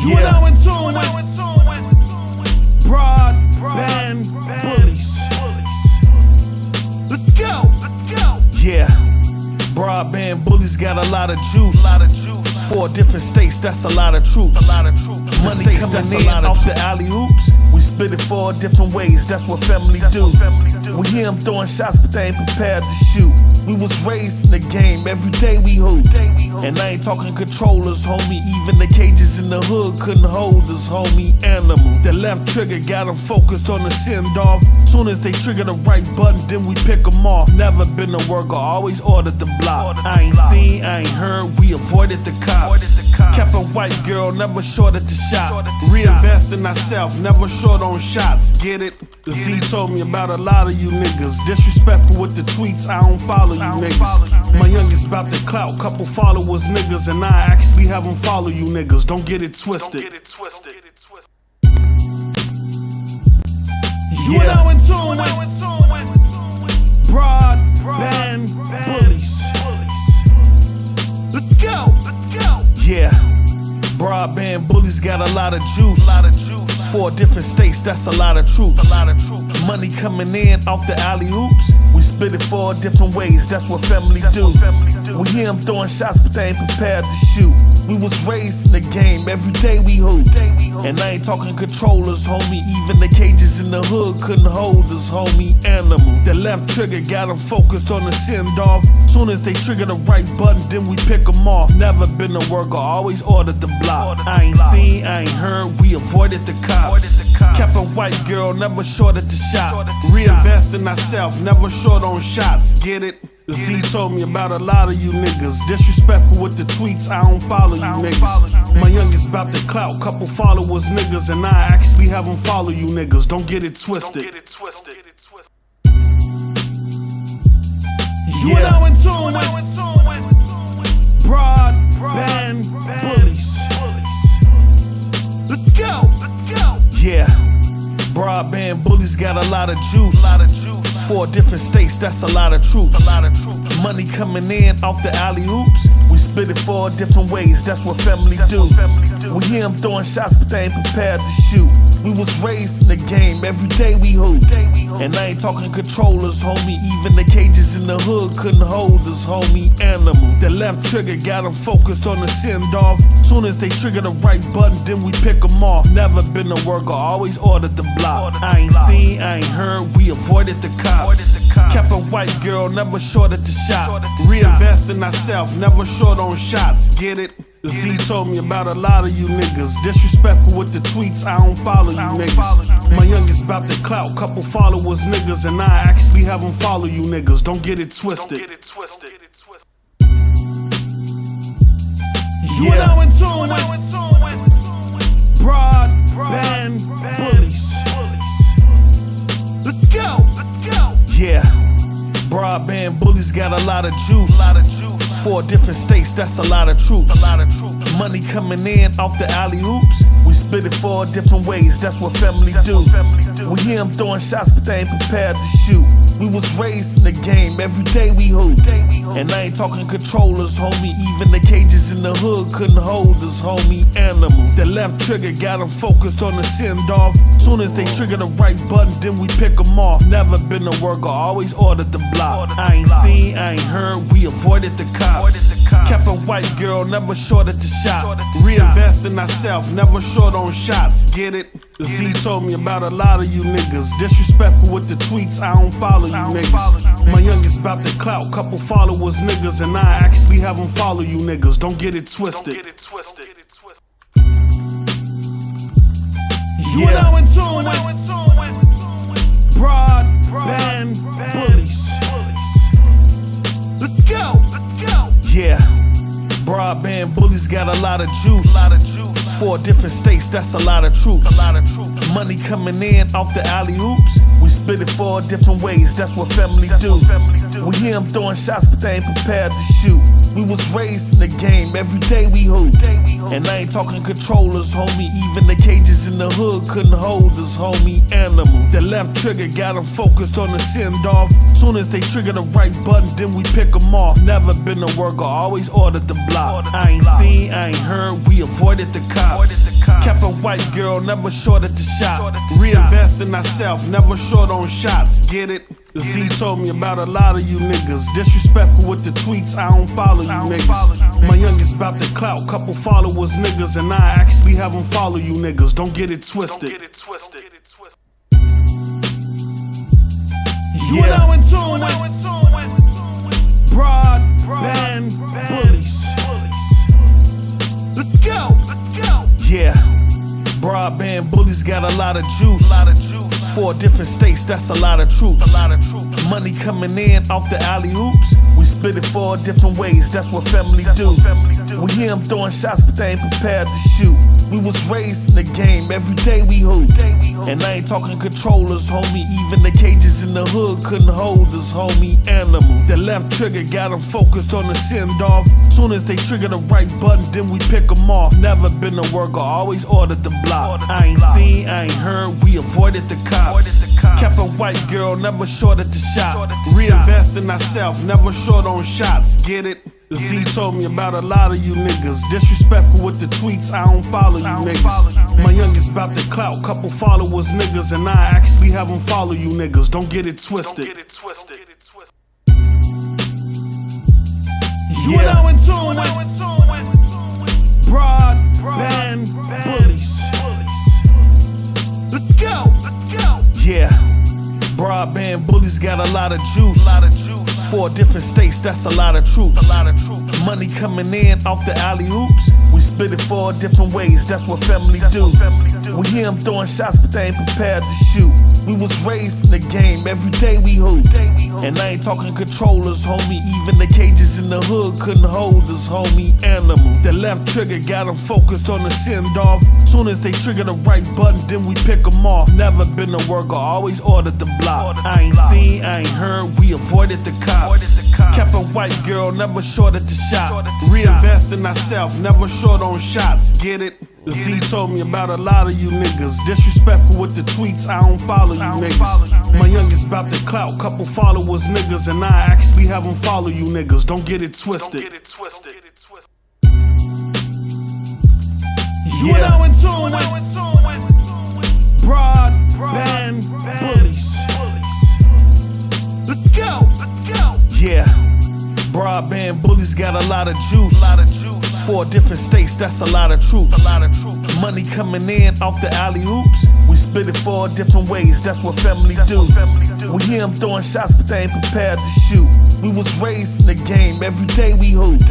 You are now in tune with Broadband Bullies. Let's go. Yeah, Broadband Bullies got a lot of juice. 4 different states, that's a lot of troops. Money coming in off the alley-oops. We split it 4 different ways, that's what family do. We hear them throwing shots, but they ain't prepared to shoot. We was raised in the game, every day we hoop. And I ain't talking controllers, homie. Even the cages in the hood couldn't hold us, homie. Animal. The left trigger got them focused on the send-off. Soon as they trigger the right button, then we pick them off. Never been a worker, always ordered the block. I ain't seen, I ain't heard, we avoided the cops. Kept a white girl, never short at the shop. Reinvest in ourselves, never short on shots. Get it? The Z told me about a lot of you niggas. Disrespectful with the tweets, I don't follow you niggas. My youngest about the clout, couple followers niggas, and I actually have them follow you niggas. Don't get it twisted. You are now in tune with Broadband Bullies. Let's go. Yeah, Broadband Bullies got a lot of juice. 4 different states, that's a lot of troops. Money coming in off the alley-oops. We split it 4 different ways, that's what family do. We hear them throwing shots, but they ain't prepared to shoot. We was raised in the game, every day we hoop. And I ain't talking controllers, homie. Even the cages in the hood couldn't hold us, homie. Animal. The left trigger got them focused on the send-off. Soon as they trigger the right button, then we pick them off. Never been a worker, always ordered the block. I ain't seen, I ain't heard, we avoided the cops. Kept a white girl, never short at the shop. Reinvest in ourselves, never short on shots. Get it? The Z told me about a lot of you niggas. Disrespectful with the tweets, I don't follow you niggas. My youngest about the clout, couple followers niggas, and I actually have them follow you niggas. Don't get it twisted. You are now in tune with Broadband Bullies. Let's go. Yeah, Broadband Bullies got a lot of juice. 4 different states, that's a lot of troops. Money coming in off the alley-oops. We split it 4 different ways, that's what family do. We hear them throwing shots, but they ain't prepared to shoot. We was raised in the game, every day we hoop. And I ain't talking controllers, homie. Even the cages in the hood couldn't hold us, homie. Animal. The left trigger got them focused on the send-off. Soon as they trigger the right button, then we pick them off. Never been a worker, always ordered the block. I ain't seen, I ain't heard, we avoided the cops. Kept a white girl, never short at the shop. Reinvest in ourselves, never short on shots. Get it? The Z told me about a lot of you niggas. Disrespectful with the tweets, I don't follow you niggas. My youngest about the clout, couple followers niggas, and I actually have them follow you niggas. Don't get it twisted. You are now in tune with Broadband Bullies. Let's go. Yeah, Broadband Bullies got a lot of juice. 4 different states, that's a lot of troops. Money coming in off the alley-oops. We split it 4 different ways, that's what family do. We hear them throwing shots, but they ain't prepared to shoot. We was raised in the game, every day we hoop. And I ain't talking controllers, homie. Even the cages in the hood couldn't hold us, homie. Animal. The left trigger got them focused on the send-off. Soon as they trigger the right button, then we pick them off. Never been a worker, always ordered the block. I ain't seen, I ain't heard, we avoided the cops. Kept a white girl, never short at the shop. Reinvest in ourselves, never short on shots. Get it? The Z told me about a lot of you niggas. Disrespectful with the tweets, I don't follow you niggas. My youngest about the clout, couple followers niggas, and I actually have them follow you niggas. Don't get it twisted. You are now in tune with Broadband Bullies. Let's go. Yeah, Broadband Bullies got a lot of juice. 4 different states, that's a lot of troops. Money coming in off the alley-oops. We split it 4 different ways, that's what family do. We hear them throwing shots, but they ain't prepared to shoot. We was raised in the game, every day we hoop. And I ain't talking controllers, homie. Even the cages in the hood couldn't hold us, homie. Animal. The left trigger got them focused on the send-off. Soon as they trigger the right button, then we pick them off. Never been a worker, always ordered the block. I ain't seen, I ain't heard, we avoided the cops. Kept a white girl, never short at the shop. Reinvest in ourselves, never short on shots. Get it? Z told me about a lot of you niggas. Disrespectful with the tweets, I don't follow you niggas. My youngest about the clout, couple followers niggas, and I actually have them follow you niggas. Don't get it twisted. You are now in tune with Broadband bullies. Let's go. Yeah, Broadband bullies got a lot of juice. 4 different states, that's a lot of troops. Money coming in off the alley oops. We split it 4 different ways, that's what family do. We hear them throwing shots, but they ain't prepared to shoot. We was raised in the game, every day we hoop. And I ain't talking controllers, homie. Even the cages in the hood couldn't hold us, homie. Animal. The left trigger got them focused on the send-off. Soon as they trigger the right button, then we pick them off. Never been a worker, always ordered the block. I ain't seen, I ain't heard, we avoided the cops. Kept a white girl, never short at the shop. Reinvest in ourselves, never short on shots. Get it? Z told me about a lot of you niggas. Disrespectful with the tweets, I don't follow you niggas. My youngest about the clout, couple followers niggas, and I actually have them follow you niggas. Don't get it twisted. You are now in tune with Broadband bullies. Let's go. Yeah, Broadband bullies got a lot of juice. 4 different states, that's a lot of troops. Money coming in off the alley oops. We split it 4 different ways, that's what family do. We hear them throwing shots, but they ain't prepared to shoot. We was raised in the game, every day we hoop. And I ain't talking controllers, homie. Even the cages in the hood couldn't hold us, homie. Animal. The left trigger got them focused on the send-off. Soon as they trigger the right button, then we pick them off. Never been a worker, always ordered the block. I ain't seen, I ain't heard, we avoided the cops. Kept a white girl, never short at the shop. Reinvest in ourselves, never short on shots. Get it? Z told me about a lot of you niggas. Disrespectful with the tweets, I don't follow you niggas. My youngest about the clout, couple followers niggas, and I actually have them follow you niggas. Don't get it twisted. You are now in tune with Broadband bullies. Let's go. Yeah, Broadband bullies got a lot of juice. 4 different states, that's a lot of troops. Money coming in off the alley oops. We split it 4 different ways, that's what family do. We hear them throwing shots, but they ain't prepared to shoot. We was raised in the game, every day we hoop.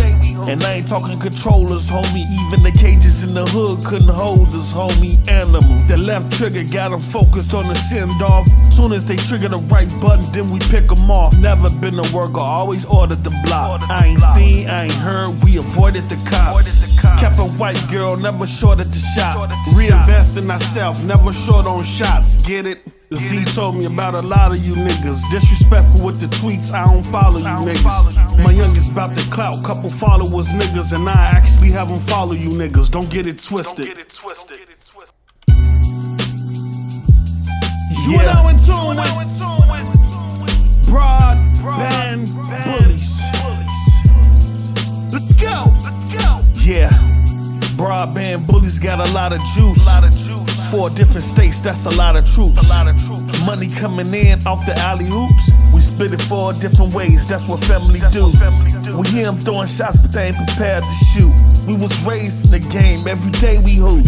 And I ain't talking controllers, homie. Even the cages in the hood couldn't hold us, homie. Animal. The left trigger got them focused on the send-off. Soon as they trigger the right button, then we pick them off. Never been a worker, always ordered the block. I ain't seen, I ain't heard, we avoided the cops. Kept a white girl, never short at the shop. Reinvest in ourselves, never short on shots. Get it? Z told me about a lot of you niggas. Disrespectful with the tweets, I don't follow you niggas. My youngest about the clout, couple followers niggas, and I actually have them follow you niggas. Don't get it twisted. You are now in tune with Broadband bullies. Let's go. Yeah, Broadband bullies got a lot of juice. 4 different states, that's a lot of troops. Money coming in off the alley oops. We split it 4 different ways, that's what family do. We hear them throwing shots, but they ain't prepared to shoot. We was raised in the game, every day we hoop.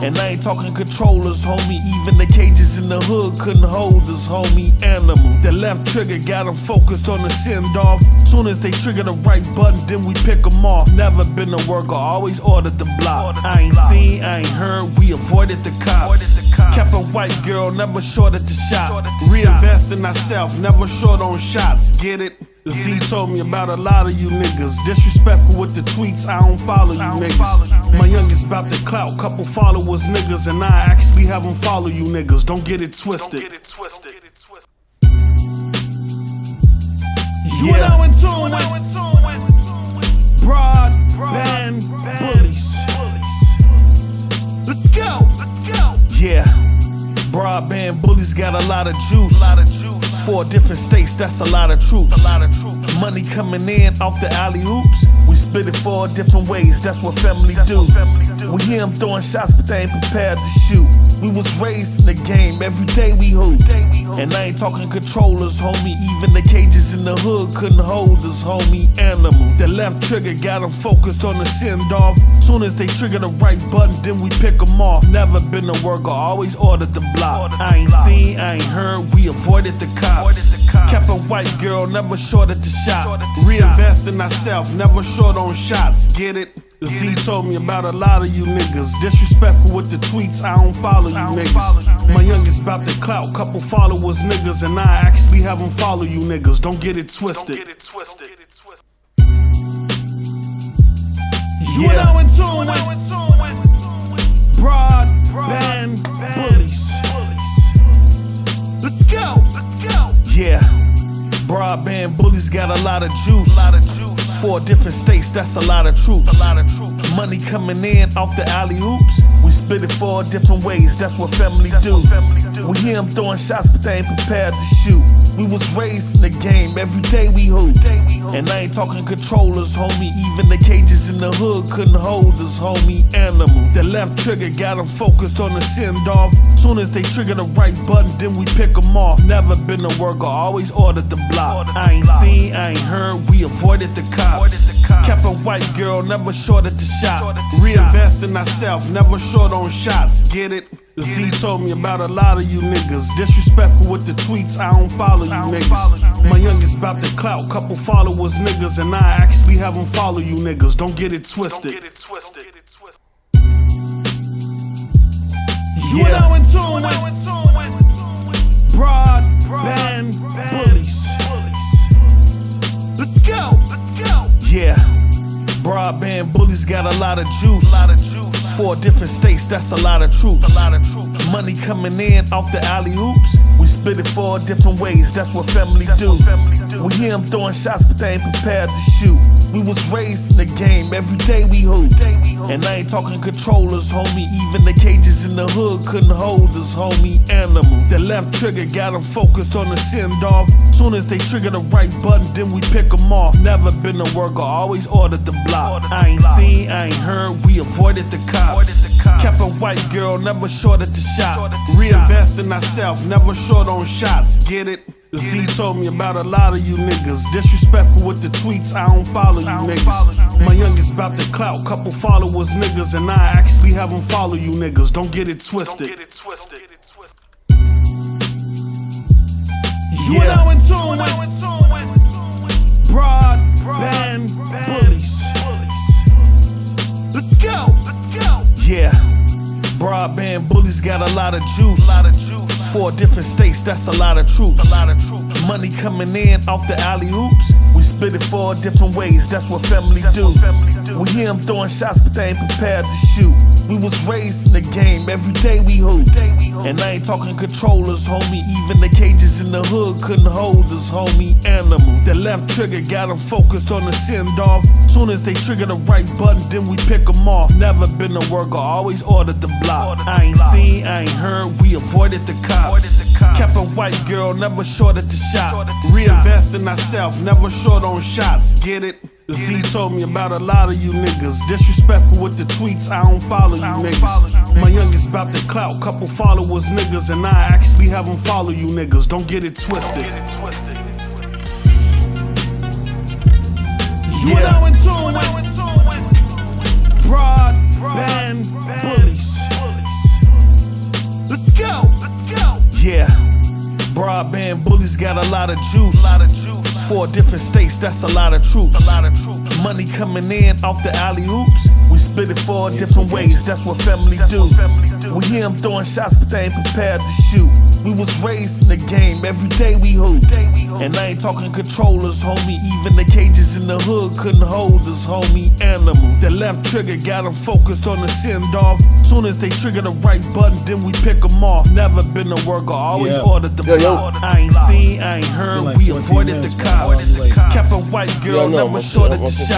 And I ain't talking controllers, homie. Even the cages in the hood couldn't hold us, homie. Animal. The left trigger got them focused on the send-off. Soon as they trigger the right button, then we pick them off. Never been a worker, always ordered the block. I ain't seen, I ain't heard, we avoided the cops. Kept a white girl, never short at the shop. Reinvest in ourselves, never short on shots. Get it? Z told me about a lot of you niggas. Disrespectful with the tweets, I don't follow you niggas. My youngest about the clout, couple followers niggas, and I actually have them follow you niggas. Don't get it twisted. You You are now in tune with Broadband bullies. Let's go. Yeah, Broadband bullies got a lot of juice. 4 different states, that's a lot of troops. Money coming in off the alley-oops. We split it 4 different ways, that's what family do. We hear them throwing shots, but they ain't prepared to shoot. We was raised in the game, every day we hoop. And I ain't talking controllers, homie. Even the cages in the hood couldn't hold us, homie. Animal. The left trigger got them focused on the send-off. Soon as they trigger the right button, then we pick them off. Never been a worker, always ordered the block. I ain't seen, I ain't heard, we avoided the cops. Kept a white girl, never short at the shop. Reinvest in ourselves, never short on shots. Get it? Z told me about a lot of you niggas. Disrespectful with the tweets, I don't follow you niggas. My youngest about the clout, couple followers niggas, and I actually have them follow you niggas. Don't get it twisted. You are now in tune with Broadband bullies. Let's go. Yeah, Broadband bullies got a lot of juice. 4 different states, that's a lot of troops. Money coming in off the alley-oops. We split it 4 different ways, that's what family do. We hear them throwing shots, but they ain't prepared to shoot. We was raised in the game, every day we hoop. And I ain't talking controllers, homie. Even the cages in the hood couldn't hold us, homie. Animal. The left trigger got them focused on the send-off. Soon as they trigger the right button, then we pick them off. Never been a worker, always ordered the block. I ain't seen, I ain't heard, we avoided the cops. Kept a white girl, never short at the shop. Reinvest in ourselves, never short on shots. Get it? Z told me about a lot of you niggas. Disrespectful with the tweets, I don't follow you niggas. My youngest about the clout, couple followers niggas, and I actually have them follow you niggas. Don't get it twisted. You are now in tune with Broadband bullies. Let's go. Yeah, Broadband bullies got a lot of juice. 4 different states, that's a lot of troops. Money coming in off the alley-oops. We split it 4 different ways, that's what family do. We hear them throwing shots, but they ain't prepared to shoot. We was raised in the game, every day we hoop. And I ain't talking controllers, homie. Even the cages in the hood couldn't hold us, homie. Animal. The left trigger got them focused on the send-off. Soon as they trigger the right button, then we pick them off. Never been a worker, always ordered the block. I ain't seen, I ain't heard, we avoided the cops. Kept a white girl, never short at the shop. Reinvest in ourselves, never short on shots. Get it? Z told me about a lot of you niggas. Disrespectful with the tweets, I don't follow you niggas. My youngest about the clout, couple followers niggas, and I actually have them follow you niggas. Don't get it twisted. You are now in tune with Broadband bullies. Let's go. Yeah, Broadband bullies got a lot of juice. 4 different states, that's a lot of troops. Money coming in off the alley-oops. We split it 4 different ways, that's what family do. We hear them throwing shots, but they ain't prepared to shoot. We was raised in the game, every day we hoop. And I ain't talking controllers, homie. Even the cages in the hood couldn't hold us, homie. Animal. The left trigger got them focused on the send-off. Soon as they trigger the right button, then we pick them off. Never been a worker, always ordered the block. I ain't seen, I ain't heard, we avoided the cops. Kept a white girl, never short at the shop. Reinvest in ourselves, never short on shots. Get it? Z told me about a lot of you niggas. Disrespectful with the tweets, I don't follow you niggas. My youngest about the clout, couple followers niggas, and I actually have them follow you niggas. Don't get it twisted. You are now in tune with Broadband bullies. Let's go. Yeah, Broadband bullies got a lot of juice. 4 different states, that's a lot of troops. Money coming in off the alley hoops. We split it 4 different ways, that's what family do. We hear them throwing shots, but they ain't prepared to shoot. We was raised in the game, every day we hoop. And I ain't talking controllers, homie. Even the cages in the hood couldn't hold us, homie. Animal. The left trigger got them focused on the send off. Soon as they trigger the right button, then we pick them off. Never been a worker, always ordered the block. I ain't seen, I ain't heard, like we avoided the cops. Kept a white girl, never shorted the shot.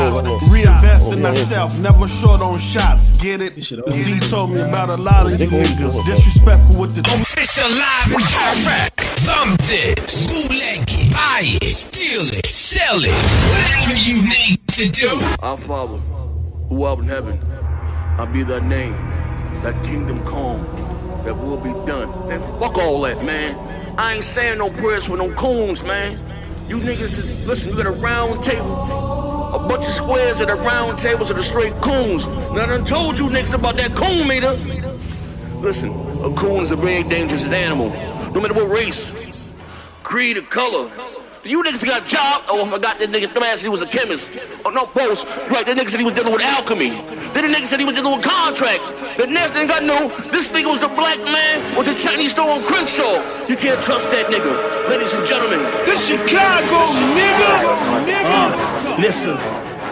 Reinvest in ourselves, never short on shots. Get it? Z told me about a lot of you niggas. Disrespectful with the It's alive and direct. Thumb this, bootleg it, buy it, steal it, sell it, whatever you need to do. Our Father, who art in heaven, I'll be thy name, thy kingdom come, that will be done. And fuck all that, man. I ain't saying no prayers for no coons, man. You niggas, listen, you got a round table, a bunch of squares at the round tables are the straight coons. Now I done told you niggas about that coon meter. Listen, a coon is a very dangerous animal, no matter what race, creed, or color. You niggas got a job. Oh, I forgot that nigga dumbass, he was a chemist. Oh, no, post. Right, that nigga said he was dealing with alchemy. Then the nigga said he was dealing with contracts. The next thing I knew, this nigga was the black man with the Chinese store on Crenshaw. You can't trust that nigga. Ladies and gentlemen, this Chicago, nigga. Listen.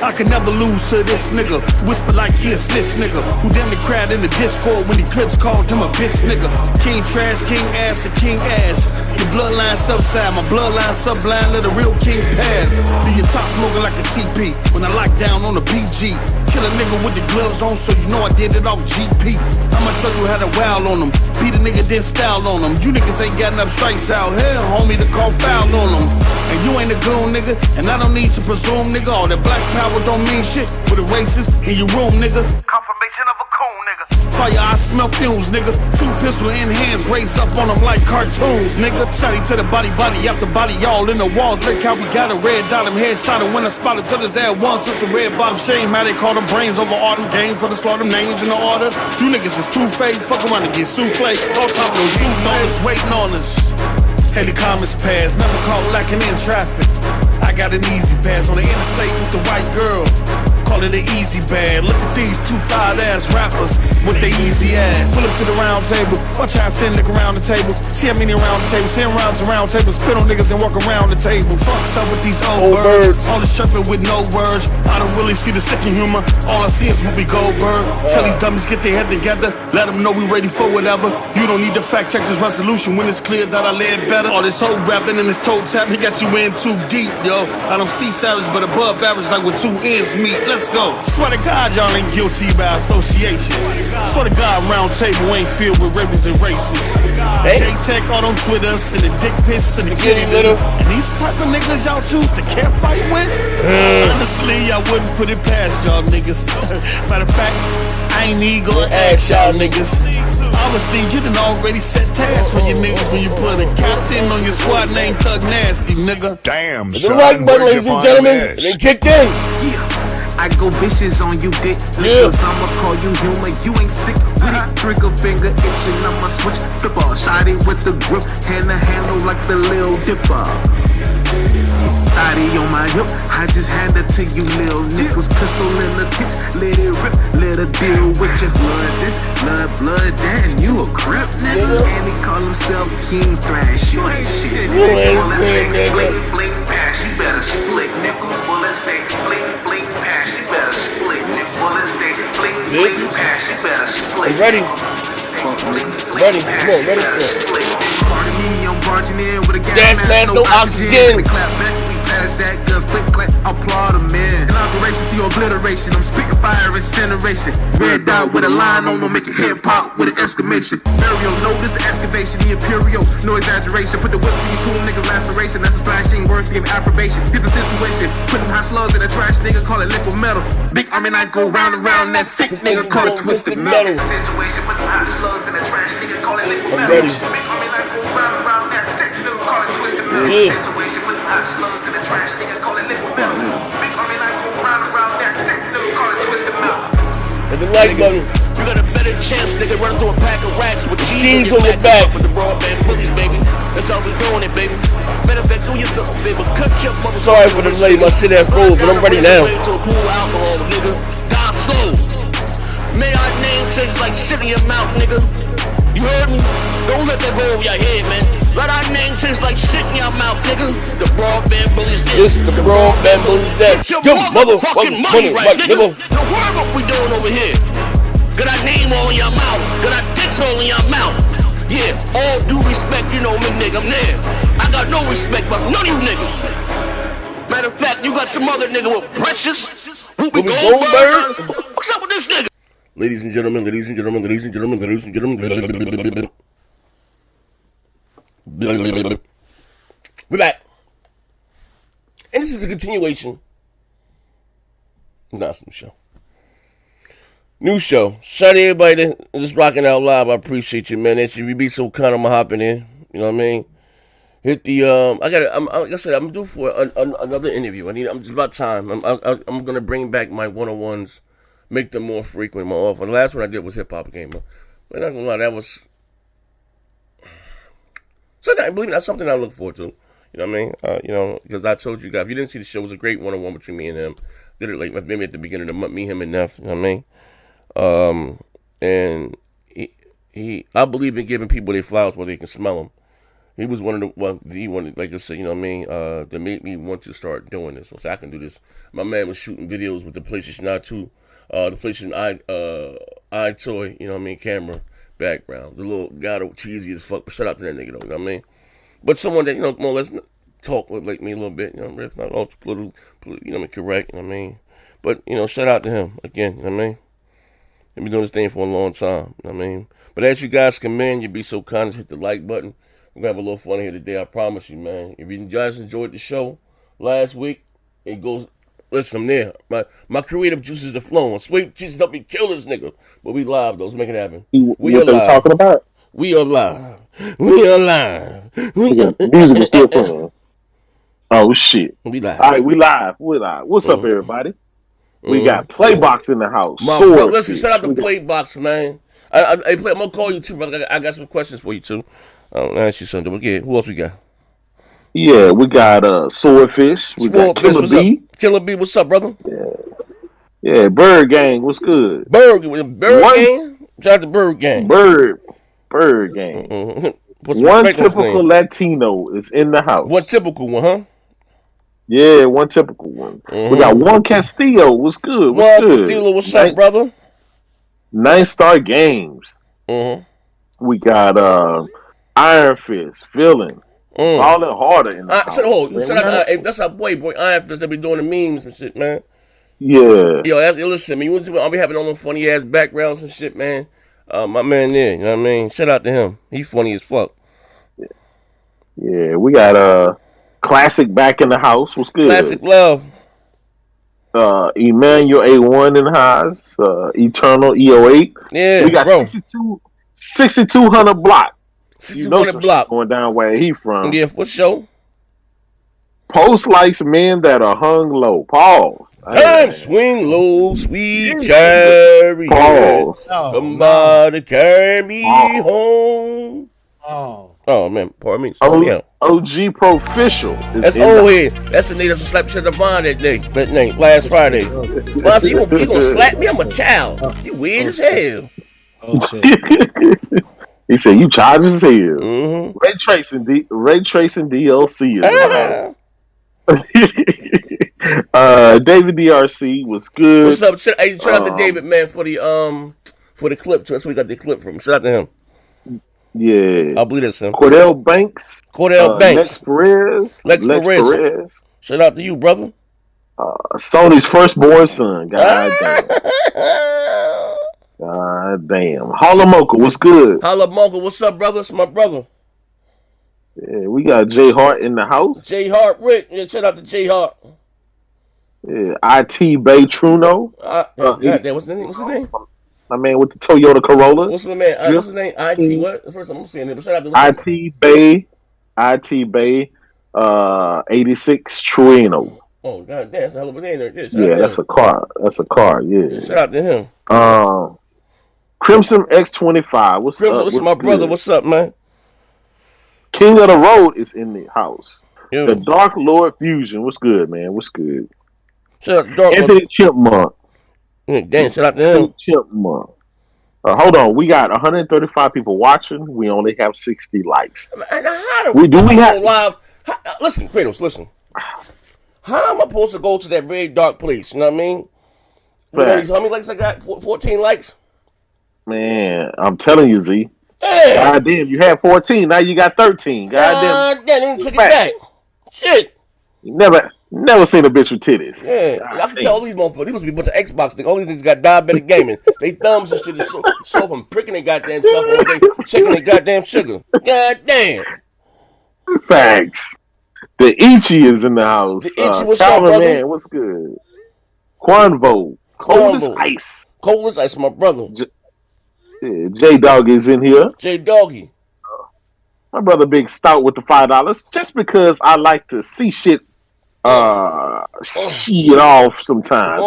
I can never lose to this nigga. Whisper like he a snitch nigga. Who damn the crowd in the Discord when the clips called him a bitch nigga. King trash, king ass, and king ass. Your bloodline subside, my bloodline sublime, let a real king pass. Do your top smoking like a TP when I lock down on the PG. Kill a nigga with the gloves on so you know I did it off GP. I'ma show you how to wow on them. Beat a nigga, then style on them. You niggas ain't got enough strikes out here, homie, to call foul on them. And you ain't a goon nigga, and I don't need to presume nigga. All that black power don't mean shit with a racist in your room, nigga. Confirmation of a coon, nigga. Fire, I smell fumes, nigga. 2 pistol in hands, raise up on them like cartoons, nigga. Shotty to the body, body after body, all in the walls. Look how we got a red dot him headshot. And when I spotted till his ass once, it's a red bottom shame. How they call them brains over all them games for the slaughter names in the order. You niggas is too fake, fuck around and get souffle. On top of those youth on us, waiting on us. Hey, the comments pass, never caught lacking in traffic. I got an easy pass on the interstate with the white girl. Call it an easy bag. Look at these 2 thought ass rappers with their easy ass. Pull up to the round table, watch how I send nigga around the table. See how many around the table, 10 rounds around the table. Spit on niggas and walk around the table. Fuck's up with these old birds. All this chirping with no words. I don't really see the sick in humor. All I see is Whoopi Goldberg. Tell these dummies get their head together. Let them know we ready for whatever. You don't need to fact check this resolution when it's clear that I led better. All this whole rapping and this toe tap, he got you in too deep, yo. I don't see savage, but above average like with 2 ends meet. Let's go. Swear to God, y'all ain't guilty by association. Swear to God, round table ain't filled with rapists and racists. J-Tech on Twitter, sending dick pics to the kitty litter. And these type of niggas y'all choose to can't fight with? Honestly, I wouldn't put it past y'all niggas. Matter of fact, I ain't even gonna ask y'all niggas. Honestly, you done already set tasks for your niggas when you put a captain on your squad named Thug Nasty, nigga. Damn, son. The right button, ladies and gentlemen, and then kicked in. I go vicious on you, dick. Cause I'ma call you human. You ain't sick with it. Trigger finger itching. I'ma switch. Flip off. Shot it with the grip. Hand to handle like the Lil Dipper. Thotty on my hip. I just hand it to you, Lil Nichols. Pistol in the tits. Let it rip. Let her deal with your blood. This blood. Damn, you a crip, nigga. And he call himself King Thrash. You ain't shit. Bling, bling, pass. You better split, nickel. Bullets, they bling, bling, pass. You better split, nickel. Bullets, they bling, bling, pass. You better split. I'm ready. Ready, come on, ready. Pardon me, I'm barging in with a gas mask, no oxygen. We clap back, we pass that guns, click, clap, applaud them in. Inauguration to your obliteration, I'm spitting fire, incineration. Red dot with a line on them, make your head pop with an exclamation. Burial, no, this is excavation, the imperial, no exaggeration. Put the whip to your cool niggas' laceration, that's a thrashing worthy of approbation. Here's the situation, put them hot slugs in a trash nigga, call it liquid metal. Big army knife go round and round, that sick nigga, call it twisted metal. It's a situation, put them hot slugs in a trash nigga, call it liquid metal. Big army knife go round and round, that sick nigga, call it twisted metal. Situation, put them hot slugs in a trash nigga, call it liquid metal. Big army knife go round and round, that sick nigga, call it twisted metal. And the like button. You got a better chance, nigga, run through a pack of racks with cheese on your back. With the broadband bullies, baby. That's That's how we doing it, baby. Matter of fact, do yourself a favor. Cut your mother. Sorry for the delay, my shit ass cold, but I'm ready now. To a cool alcohol, nigga. Die slow. May our name change like shit in your mouth, nigga. You heard me? Don't let that go over your head, man. Let our name change like shit in your mouth, nigga. The broadband bullies this. The broadband bullies that. Get your Yo, motherfucking money right, nigga. nigga. Now worry what we doing over here. Got our name all in your mouth. Got our dicks all in your mouth. Yeah, all due respect, you know me, nigga, I'm there. I got no respect for none of you niggas. Matter of fact, you got some other nigga with Precious. Whoopi Goldberg. What's up with this nigga? Ladies and gentlemen, ladies and gentlemen, ladies and gentlemen, ladies and gentlemen. We're back. And this is a continuation. Not some show. New show. Shout out to everybody that is rocking out live. I appreciate you, man. That you be so kind of hopping in. You know what I mean? Hit the like I said, I'm due for another interview. I'm just about time. I'm gonna bring back my one-on-ones, make them more frequent, more often. The last one I did was Hip Hop Gamer, but not gonna lie, that was something. I believe that's something I look forward to. You know what I mean? Because I told you guys, if you didn't see the show, it was a great one-on-one between me and him. Did it like maybe at the beginning of the month, me, him, and Neff. You know what I mean? And I believe in giving people their flowers where they can smell them. He was one of he wanted, like I said, you know what I mean, that made me want to start doing this, so I can do this. My man was shooting videos with the PlayStation 2, the PlayStation iToy, you know what I mean, camera background. The little guy that cheesy as fuck, but shout out to that nigga though, you know what I mean? But someone that, you know, more or less talk like me a little bit, you know, if not all little, you know, correct, you know what I mean? But, you know, shout out to him again, you know what I mean? He's been doing this thing for a long time, you know what I mean? But as you guys come in, you'd be so kind to hit the like button. We're going to have a little fun here today, I promise you, man. If you guys enjoyed the show last week, it goes, listen, I'm there. My creative juices are flowing. Sweet Jesus, help me kill this nigga. But we live, though. Let's make it happen. We are live. Talking about? We are live. We are live. Music is still playing. Oh, shit. We live. All right, we live. What's up, everybody? We got Playbox in the house. Listen, shout out to Playbox, man. I'm going to call you, too, brother. I got some questions for you, too. I'll ask you something. Who else we got? Yeah, we got Swordfish. We got Killer B. Killer B, what's up, brother? Yeah, Bird Gang, what's good? Bird Gang? Shout out to Bird Gang. Bird Gang. Mm-hmm. One typical Latino is in the house. One typical one, huh? Yeah, one typical one. Mm-hmm. We got One Castillo, what's good? Castillo, what's up, brother? 9-Star Games. Mm-hmm. We got Iron Fist, Feeling, Falling Harder in the house. That's our boy Iron Fist that be doing the memes and shit, man. Yeah. Yo, listen, man, I'll be having all them funny ass backgrounds and shit, man. My man there, you know what I mean? Shout out to him. He funny as fuck. Yeah, we got Classic back in the house. What's good? Classic Love. Emmanuel A1 in the house. Eternal EO8. Yeah, we got bro. 6200 block. 6200 block. Going down where he from. Yeah, for sure. Post likes men that are hung low. Pause. Time swing low, sweet chariot. Pause. Somebody carry me home. Oh man, pardon me. OG Proficial. That's old head. That's the nigga that slapped shit up on that day. That night, last Friday. Well, so you gonna slap me? I'm a child. You weird as hell. Oh shit. He said you childish as hell. Mm-hmm. Ray tracing DLC is David DRC was good. What's up? Shout out to David, man, for the clip. That's where we got the clip from. Shout out to him. Yeah, I believe that's him. Cordell Banks. Lex Perez. Shout out to you, brother. Sony's firstborn son. God damn. Halamoka, what's good? Halamoka, what's up, brother? It's my brother. Yeah, we got J Hart in the house. J Hart Rick. Yeah, shout out to J Hart. Yeah, IT Bay Truno. What's his name? My man with the Toyota Corolla. What's my man? What's his name? IT what? The first time I'm seeing it. But shout out to IT Bay 86 Trueno. Oh god damn, that's a hell of a name there. Yeah, that's a car. Yeah. Shout out to him. Crimson X25. What's up? What's my brother? What's up, man? King of the Road is in the house. Yo. The Dark Lord Fusion. What's good, man? What's good? Shout out Dark Anthony Chipmunk. Damn, shout out to him. Anthony Chipmunk. Hold on, we got 135 people watching. We only have 60 likes. Live? Listen, Kratos, listen. How am I supposed to go to that very dark place? You know what I mean? How many likes I got? 14 likes? Man, I'm telling you, Z. Hey. God damn, you had 14. Now you got 13. God damn, you took it back. Shit. You never seen a bitch with titties. Yeah, I can tell all these motherfuckers. These must be a bunch of Xbox niggas. All these niggas got diabetic gaming. They thumbs and shit is so from pricking their goddamn stuff all day, checking their goddamn sugar. God damn. Facts. The Ichi is in the house. The Ichi, what's Calvin, up, brother? Man, what's good? Quanvo. Cold as ice. Cold as ice, my brother. J Dog is in here. J Doggy. My brother Big Stout with the $5. Just because I like to see shit shit off sometimes.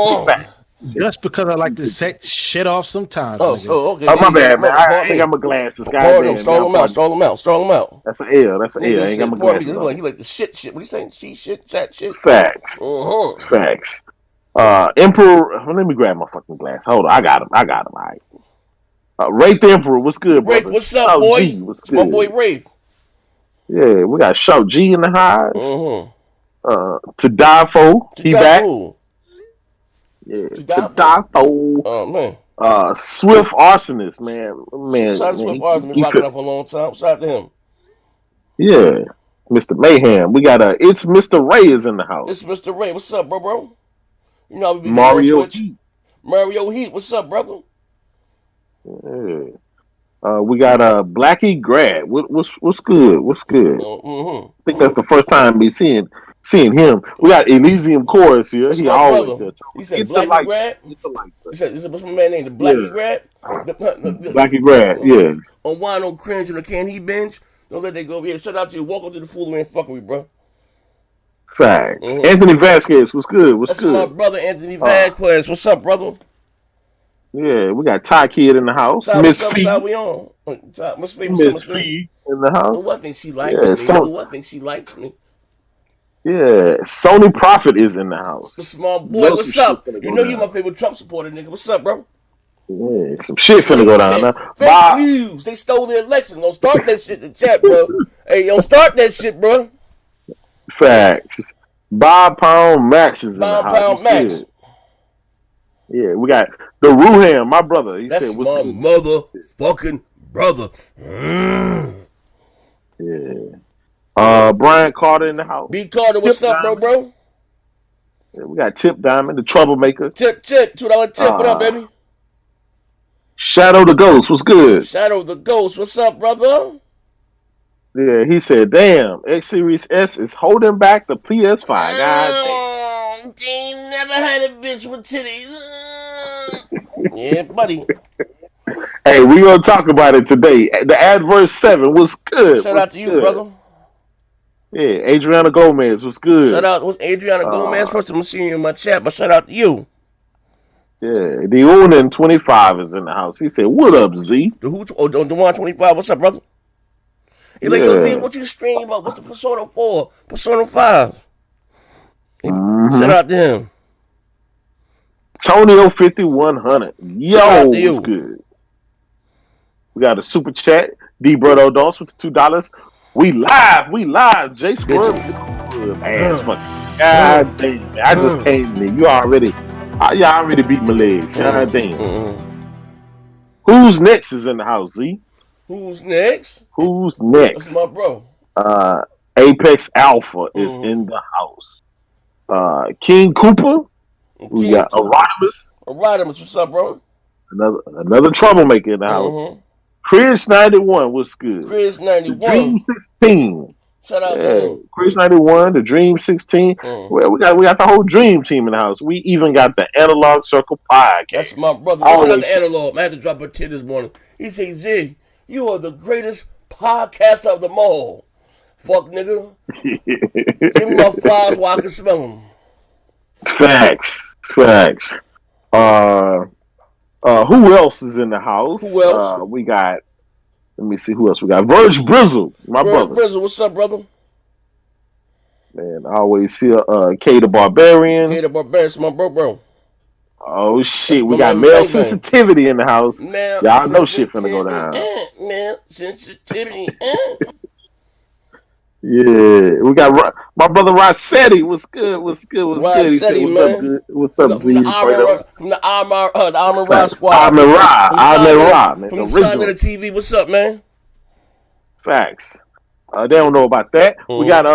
Just because I like to set shit off sometimes. Okay. Oh, my bad, man. I ain't got my glasses. Strong them out. That's an L. I ain't got my glasses. He like the shit. What are you saying? See shit, chat shit. Facts. Facts. Emperor. Let me grab my fucking glass. Hold on. I got him. All right. Wraith the Emperor. What's good, Wraith, brother? what's up, boy? G, what's good? My boy Wraith. Yeah, we got Shout G in the highs. To die for. He back. Yeah, to die for. Oh man. Swift Arsonist, man. Shout out to Swift Arsonist. Been rocking up for a long time. Shout out to him. Yeah, Mr. Mayhem. We got it's Mr. Ray is in the house. It's Mr. Ray. What's up, bro? You know, we Mario Heat. Mario Heat. What's up, brother? Yeah. We got Blackie Grad. What's good? What's good? I think that's the first time we seeing him. We got Elysium Chorus here. That's he always does. He said Blackie Grad. He said what's my man name? The Blackie Grad. Blackie Grad. Yeah. On why no cringe and can he binge? Don't let that go. Yeah, shout out to you. Welcome to the foolery and fuckery, bro. Facts. Anthony Vasquez. What's good? That's good? My brother Anthony Vasquez. What's up, brother? Yeah, we got Ty Kid in the house. Miss Fee. We on? Miss Fee in the house. I think she likes me. I think she likes me. Yeah, Sony Prophet is in the house. The small boy, what's up? You know you my favorite Trump supporter, nigga. What's up, bro? Yeah, some shit finna go down now. Fake news. They stole the election. Don't start that shit in the chat, bro. Hey, don't start that shit, bro. Facts. Bob Pound Max is in the house. Bob Pound Max. Yeah, we got the Ruham, my brother. That's my motherfucking brother. Yeah. Brian Carter in the house. B. Carter, what's up, bro? Yeah, we got Tip Diamond, the troublemaker. Tip, $2 tip. What up, baby? Shadow the Ghost, what's good? Shadow the Ghost, what's up, brother? Yeah, he said, damn, Xbsx is holding back the PS5. God damn. Never had a bitch with titties. Yeah, buddy. Hey, we gonna talk about it today. The Adverse 7 was good. Shout out to you, brother. Yeah, Adriana Gomez was good. Shout out to Adriana Gomez. First, I'm seeing you in my chat, but shout out to you. Yeah, the Unin 25 is in the house. He said, "What up, Z?" The 125. What's up, brother? He like, yo, Z, what you stream about? What's the Persona 4? Persona 5? Shout out to him. Tonio 5100. Yo, what's good? We got a super chat. D Brotto Dos with the $2. We live. J Squirrel. Ass fucking. God damn, man. I just came in. You already beat my legs. God damn. Who's next is in the house, Z? Who's next? That's my bro. Apex Alpha is in the house. King Cooper. We got Erodimus. What's up, bro? Another troublemaker in the house. Chris 91, what's good? Chris 91. Dream 16. Shout out to him. Chris 91, the Dream 16. Well, we got the whole Dream team in the house. We even got the Analog Circle Podcast. That's my brother. Shout out to Analog. I had to drop a tit this morning. He said, Z, you are the greatest podcaster of them all. Fuck, nigga. Give me my flowers while I can smell them. Facts. Who else is in the house? Who else? We got Let me see who else we got. Verge Brizzle, my brother. Brizzle, what's up, brother? Man, I always hear K the Barbarian. K the Barbarian, my bro. Oh shit, we That's got my male man. sensitivity in the house. Male Y'all know shit finna go down. Male sensitivity. Yeah, we got my brother Rossetti. What's good? What's good? What's good? He said, Rossetti, man. What's up, From the Armor Ra squad. Armor Ra, man. From the side of the TV. What's up, man? Facts. They don't know about that. We got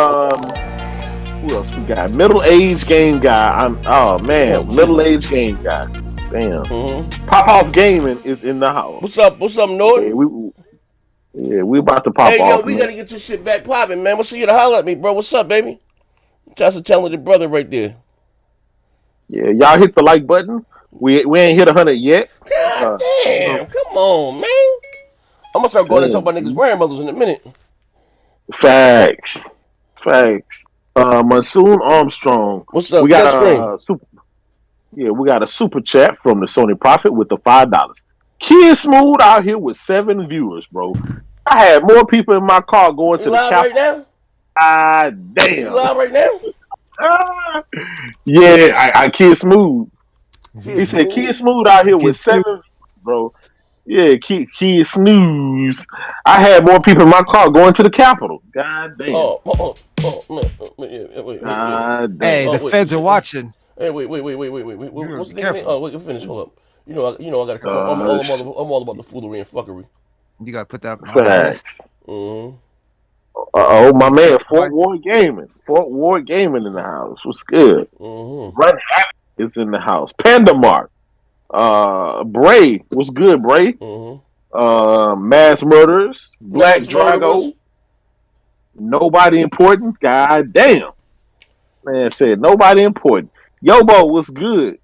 who else? We got middle-aged game guy. Middle-aged game guy. Damn. Pop Off Gaming is in the house. What's up? What's up, Norton? Yeah, we about to pop off. Hey, yo, we gotta get your shit back popping, man. What's you to holler at me, bro? What's up, baby? That's a talented brother right there. Yeah, y'all hit the like button. We ain't hit 100 yet. God damn, come on, man. I'm gonna start going and talk about niggas' grandmothers in a minute. Facts. Monsoon Armstrong. What's up? We got we got a super chat from the Sony Prophet with the $5. Kid Smooth out here with 7 viewers, bro. I had more people in my car going to the live right now? Damn. You live right now? Yeah, I Kid Smooth. He said Kid Smooth out here with 7 viewers, bro. Yeah, Kid Snooze. I had more people in my car going to the Capitol. God damn. Man. Hey, the feds are watching. Hey, wait. What's the name? Oh, wait, finish. Hold up. You know, I gotta come. I'm all about the foolery and fuckery. You gotta put that. My man, Fort Ward Gaming in the house. What's good? Run Happy is in the house. Panda Mark. Bray. What's good, Bray? Mass Murderers. Black Drago. Nobody important. God damn. Man said nobody important. Yobo, what's good?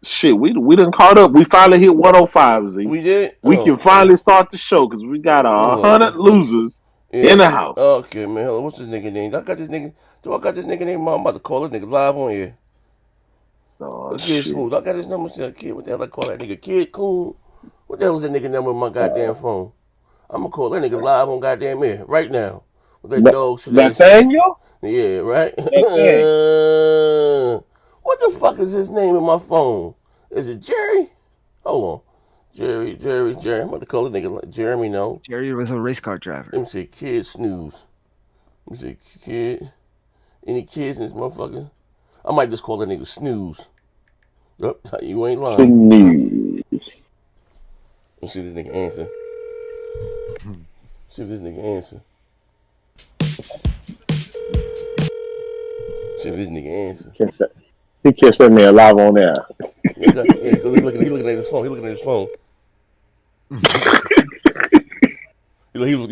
Shit, we done caught up. We finally hit 105. Z. We did. We can finally start the show because we got 100 losers in the house. Okay, man. Hello, what's this nigga name? Do I got this nigga name? I'm about to call this nigga live on here. Kid Smooth. I got his number. Kid, what the hell I call that nigga? Kid Kool. What the hell is that nigga number on my goddamn phone? I'm gonna call that nigga live on goddamn air right now. With that dog shit. Nathaniel? Yeah, right. What the fuck is his name in my phone? Is it Jerry? Hold on. Jerry. I'm about to call the nigga like Jeremy, no. Jerry was a race car driver. Let me say Kid Snooze. Let me say Kid. Any kids in this motherfucker? I might just call that nigga Snooze. Yep, you ain't lying. Snooze. Let's see if this nigga answer. See if this nigga answer. He catch that man live on there. Yeah, because he looking at his phone. He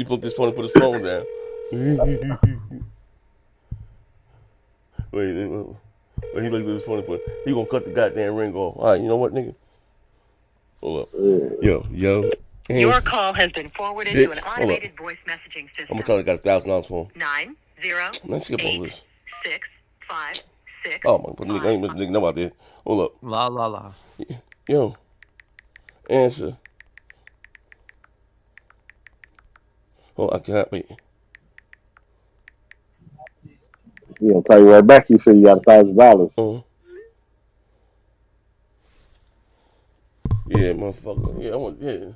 put this phone and put his phone down. Wait, he looked at his phone and put. He gonna cut the goddamn ring off. All right, you know what, nigga? Hold up. Yo. Your call has been forwarded to an automated voice messaging system. I'm gonna tell you I got $1,000 for him. 908 656. Oh my god, nigga know out there. Hold up. La. Yo. Answer. Oh, I can't wait. He'll call you right back. You say you got $1,000. Yeah, motherfucker.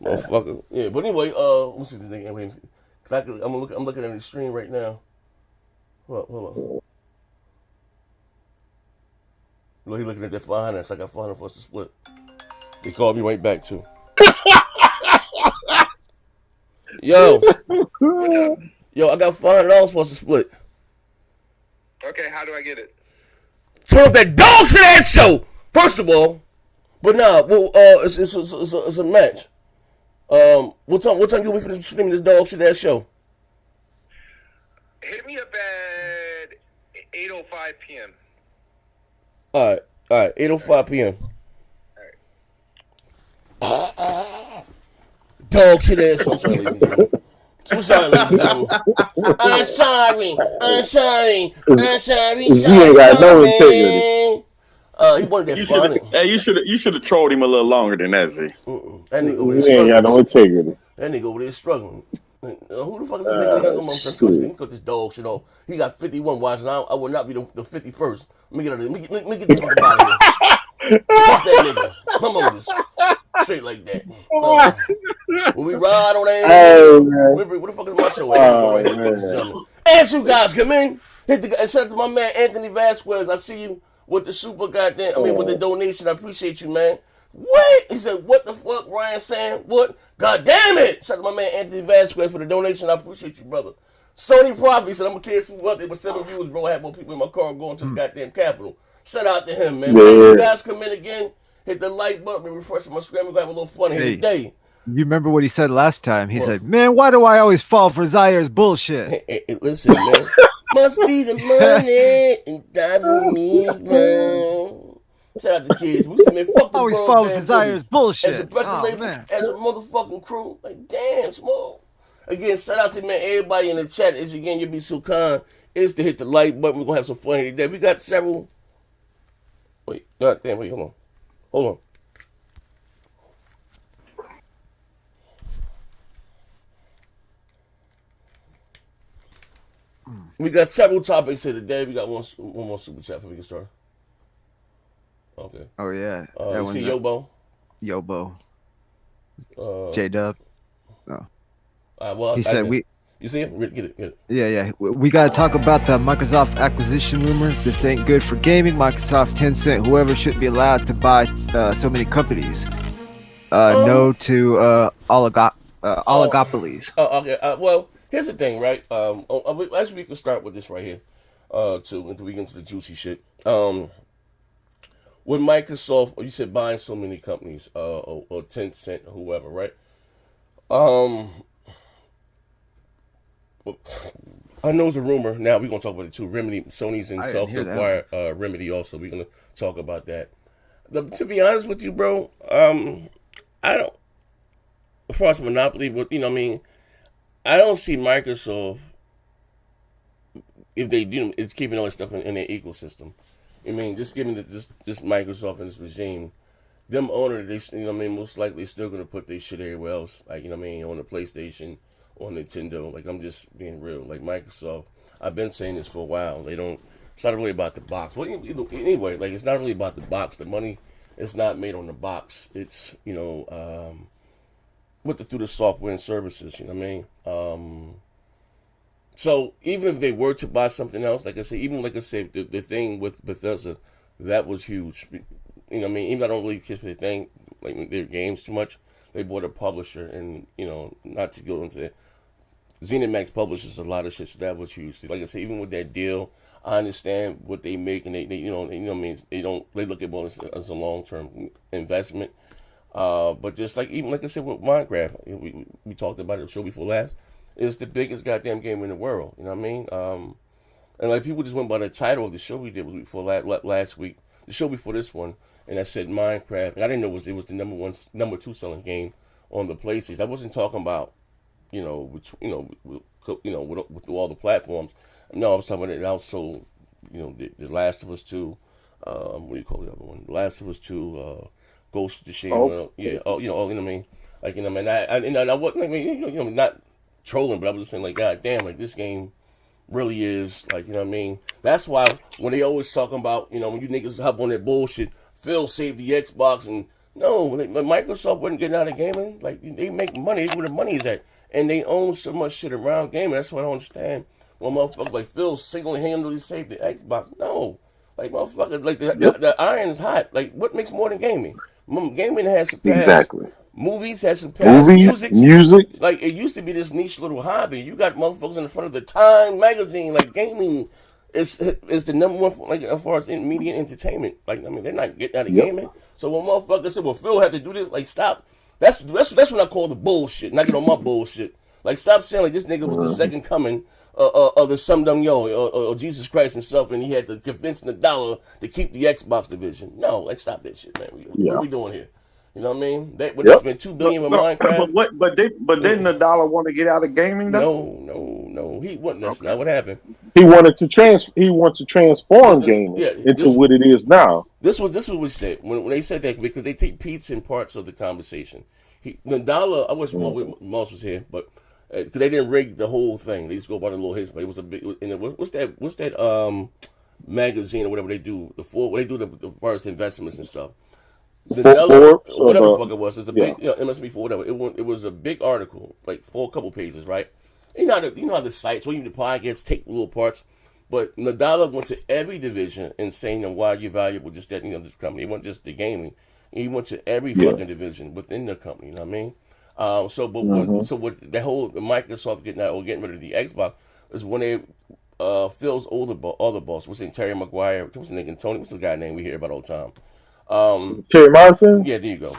Motherfucker. Yeah, but anyway, let me see this nigga. I'm looking at his stream right now. Hold on. Look, he looking at that 500. So I got 400 for us to split. He called me right back too. Yo, I got $500 for us to split. Okay, how do I get it? Turn up that dog shit ass show. First of all, but nah, well, it's a match. What time you be finna streaming this dog shit ass show? Hit me up at 8:05 p.m. All right, 8:05 p.m. All right. Dog shit ass show. I'm sorry, ladies and gentlemen. I'm sorry. You ain't got no integrity. He wanted that You fun. you should have trolled him a little longer than that, Z. That nigga over there He ain't got no integrity. That nigga over there struggling. Who the fuck is this nigga? He gonna cut this dog shit off. He got 51 watches. I will not be the 51st. Let me get the fuck out of here. Fuck that nigga. Come on, this straight like that. When we ride on that, remember what the fuck is my show? As you guys come in, hit the shout out to my man Anthony Vasquez. I see you with the super goddamn. I mean with the donation. I appreciate you, man. What? He said, what the fuck, Ryan saying? What? God damn it! Shout out to my man Anthony Vasquez for the donation. I appreciate you, brother. Sony Prophet said, I'm gonna kiss you up. There was 7 viewers, bro. I had more people in my car going to the goddamn Capitol. Shout out to him, man. When you guys come in again, hit the like button and refresh my screen. We're gonna have a little fun here today. You remember what he said last time? He said, man, why do I always fall for Zaire's bullshit? Hey, listen, man. Must be the money and driving me around. Shout out to kids. We said, man, fuck the always follow for Zaire's bullshit. As a label, as a motherfucking crew. Like, damn, small. Again, shout out to, man, everybody in the chat. As again, you'll be so kind. Is to hit the like button. We're going to have some fun here today. We got several. Wait, goddamn, wait, hold on. We got several topics here today. We got one more super chat before we get started. Okay. Oh, yeah. You see Yobo? J-Dub. Oh. Well, he said You see him? Get it. Yeah. We got to talk about the Microsoft acquisition rumor. This ain't good for gaming. Microsoft, Tencent, whoever shouldn't be allowed to buy so many companies. No to oligopolies. Okay. Well, here's the thing, right? As we can start with this right here, until we get into the juicy shit. With Microsoft, you said buying so many companies, or Tencent, or whoever, right? I know it's a rumor. Now we're gonna talk about it too. Remedy, Sony's in talks to acquire Remedy. Also, we're gonna talk about that. To be honest with you, bro, I don't. As far as monopoly, what I mean, I don't see Microsoft if they do is keeping all this stuff in their ecosystem. I mean, just giving this Microsoft and this regime, them owners, they most likely still gonna put their shit everywhere else, like on the PlayStation, on Nintendo. Like I'm just being real. Like Microsoft, I've been saying this for a while. It's not really about the box. Well, anyway, like it's not really about the box. The money is not made on the box. It's through the software and services. You know what I mean? So even if they were to buy something else, like I said, the thing with Bethesda, that was huge. You know what I mean? Even though I don't really care for the thing, like their games too much, they bought a publisher, and not to go into it, ZeniMax publishes a lot of shit, so that was huge. Like I said, even with that deal, I understand what they make, and they they look at it as a long-term investment. But just like I said with Minecraft, we talked about it the show before last. It's the biggest goddamn game in the world. You know what I mean? And like people just went by the title of the show we did was before last week, the show before this one, and I said Minecraft, and I didn't know it was the number 2 selling game on the PlayStation. I wasn't talking about with all the platforms. No, I was talking about it also. The Last of Us 2. What do you call the other one? The Last of Us 2. Ghost of the Shame. Yeah. Oh, you know what I mean? Like I wasn't. Not trolling, but I was just saying, like, God damn, like this game really is, like, what I mean? That's why when they always talking about, when you niggas hop on that bullshit, Phil saved the Xbox, and no, Microsoft wasn't getting out of gaming. Like, they make money where the money is at, and they own so much shit around gaming. That's what I don't understand. Well, motherfucker, like Phil single-handedly saved the Xbox. No, like motherfucker, like the iron is hot. Like, what makes more than gaming? Gaming has surpassed. Exactly. Movies has surpassed music. Like, it used to be this niche little hobby. You got motherfuckers in the front of the Time magazine. Like, gaming is the number one, like, as far as media entertainment. Like, I mean, they're not getting out of gaming. So when motherfuckers say, well, Phil had to do this, like, stop. That's what I call the bullshit. Not get on my bullshit. Like, stop saying, like, this nigga was the second coming of the Sum Dum Yo or Jesus Christ himself, and he had to convince the dollar to keep the Xbox division. No, like, stop that shit, man. What are we doing here? You know what I mean? When they spent $2 billion with Minecraft. But didn't the dollar want to get out of gaming though? No. No, he wasn't. That's not what happened. He wanted to transform gaming into what it is now. This was what we said when they said that, because they take pieces and parts of the conversation. Nadala, I wish Moss was here, but because they didn't rig the whole thing. They just go by the little hits. But it was a big. And what's that magazine or whatever they do? The first investments and stuff. Nadala, whatever the fuck it was, it's a big. MSB for whatever. It was a big article, like a couple pages, right? You know how the sites or even the podcasts take little parts. But Nadala went to every division and saying why you're valuable, just that this company. He wasn't just the gaming. He went to every fucking division within the company. You know what I mean? What the whole Microsoft getting rid of the Xbox is when they Phil's other boss, what's in Terry McGuire, what's the nigga Tony, what's the guy name we hear about all the time? Terry Martin? Yeah, there you go.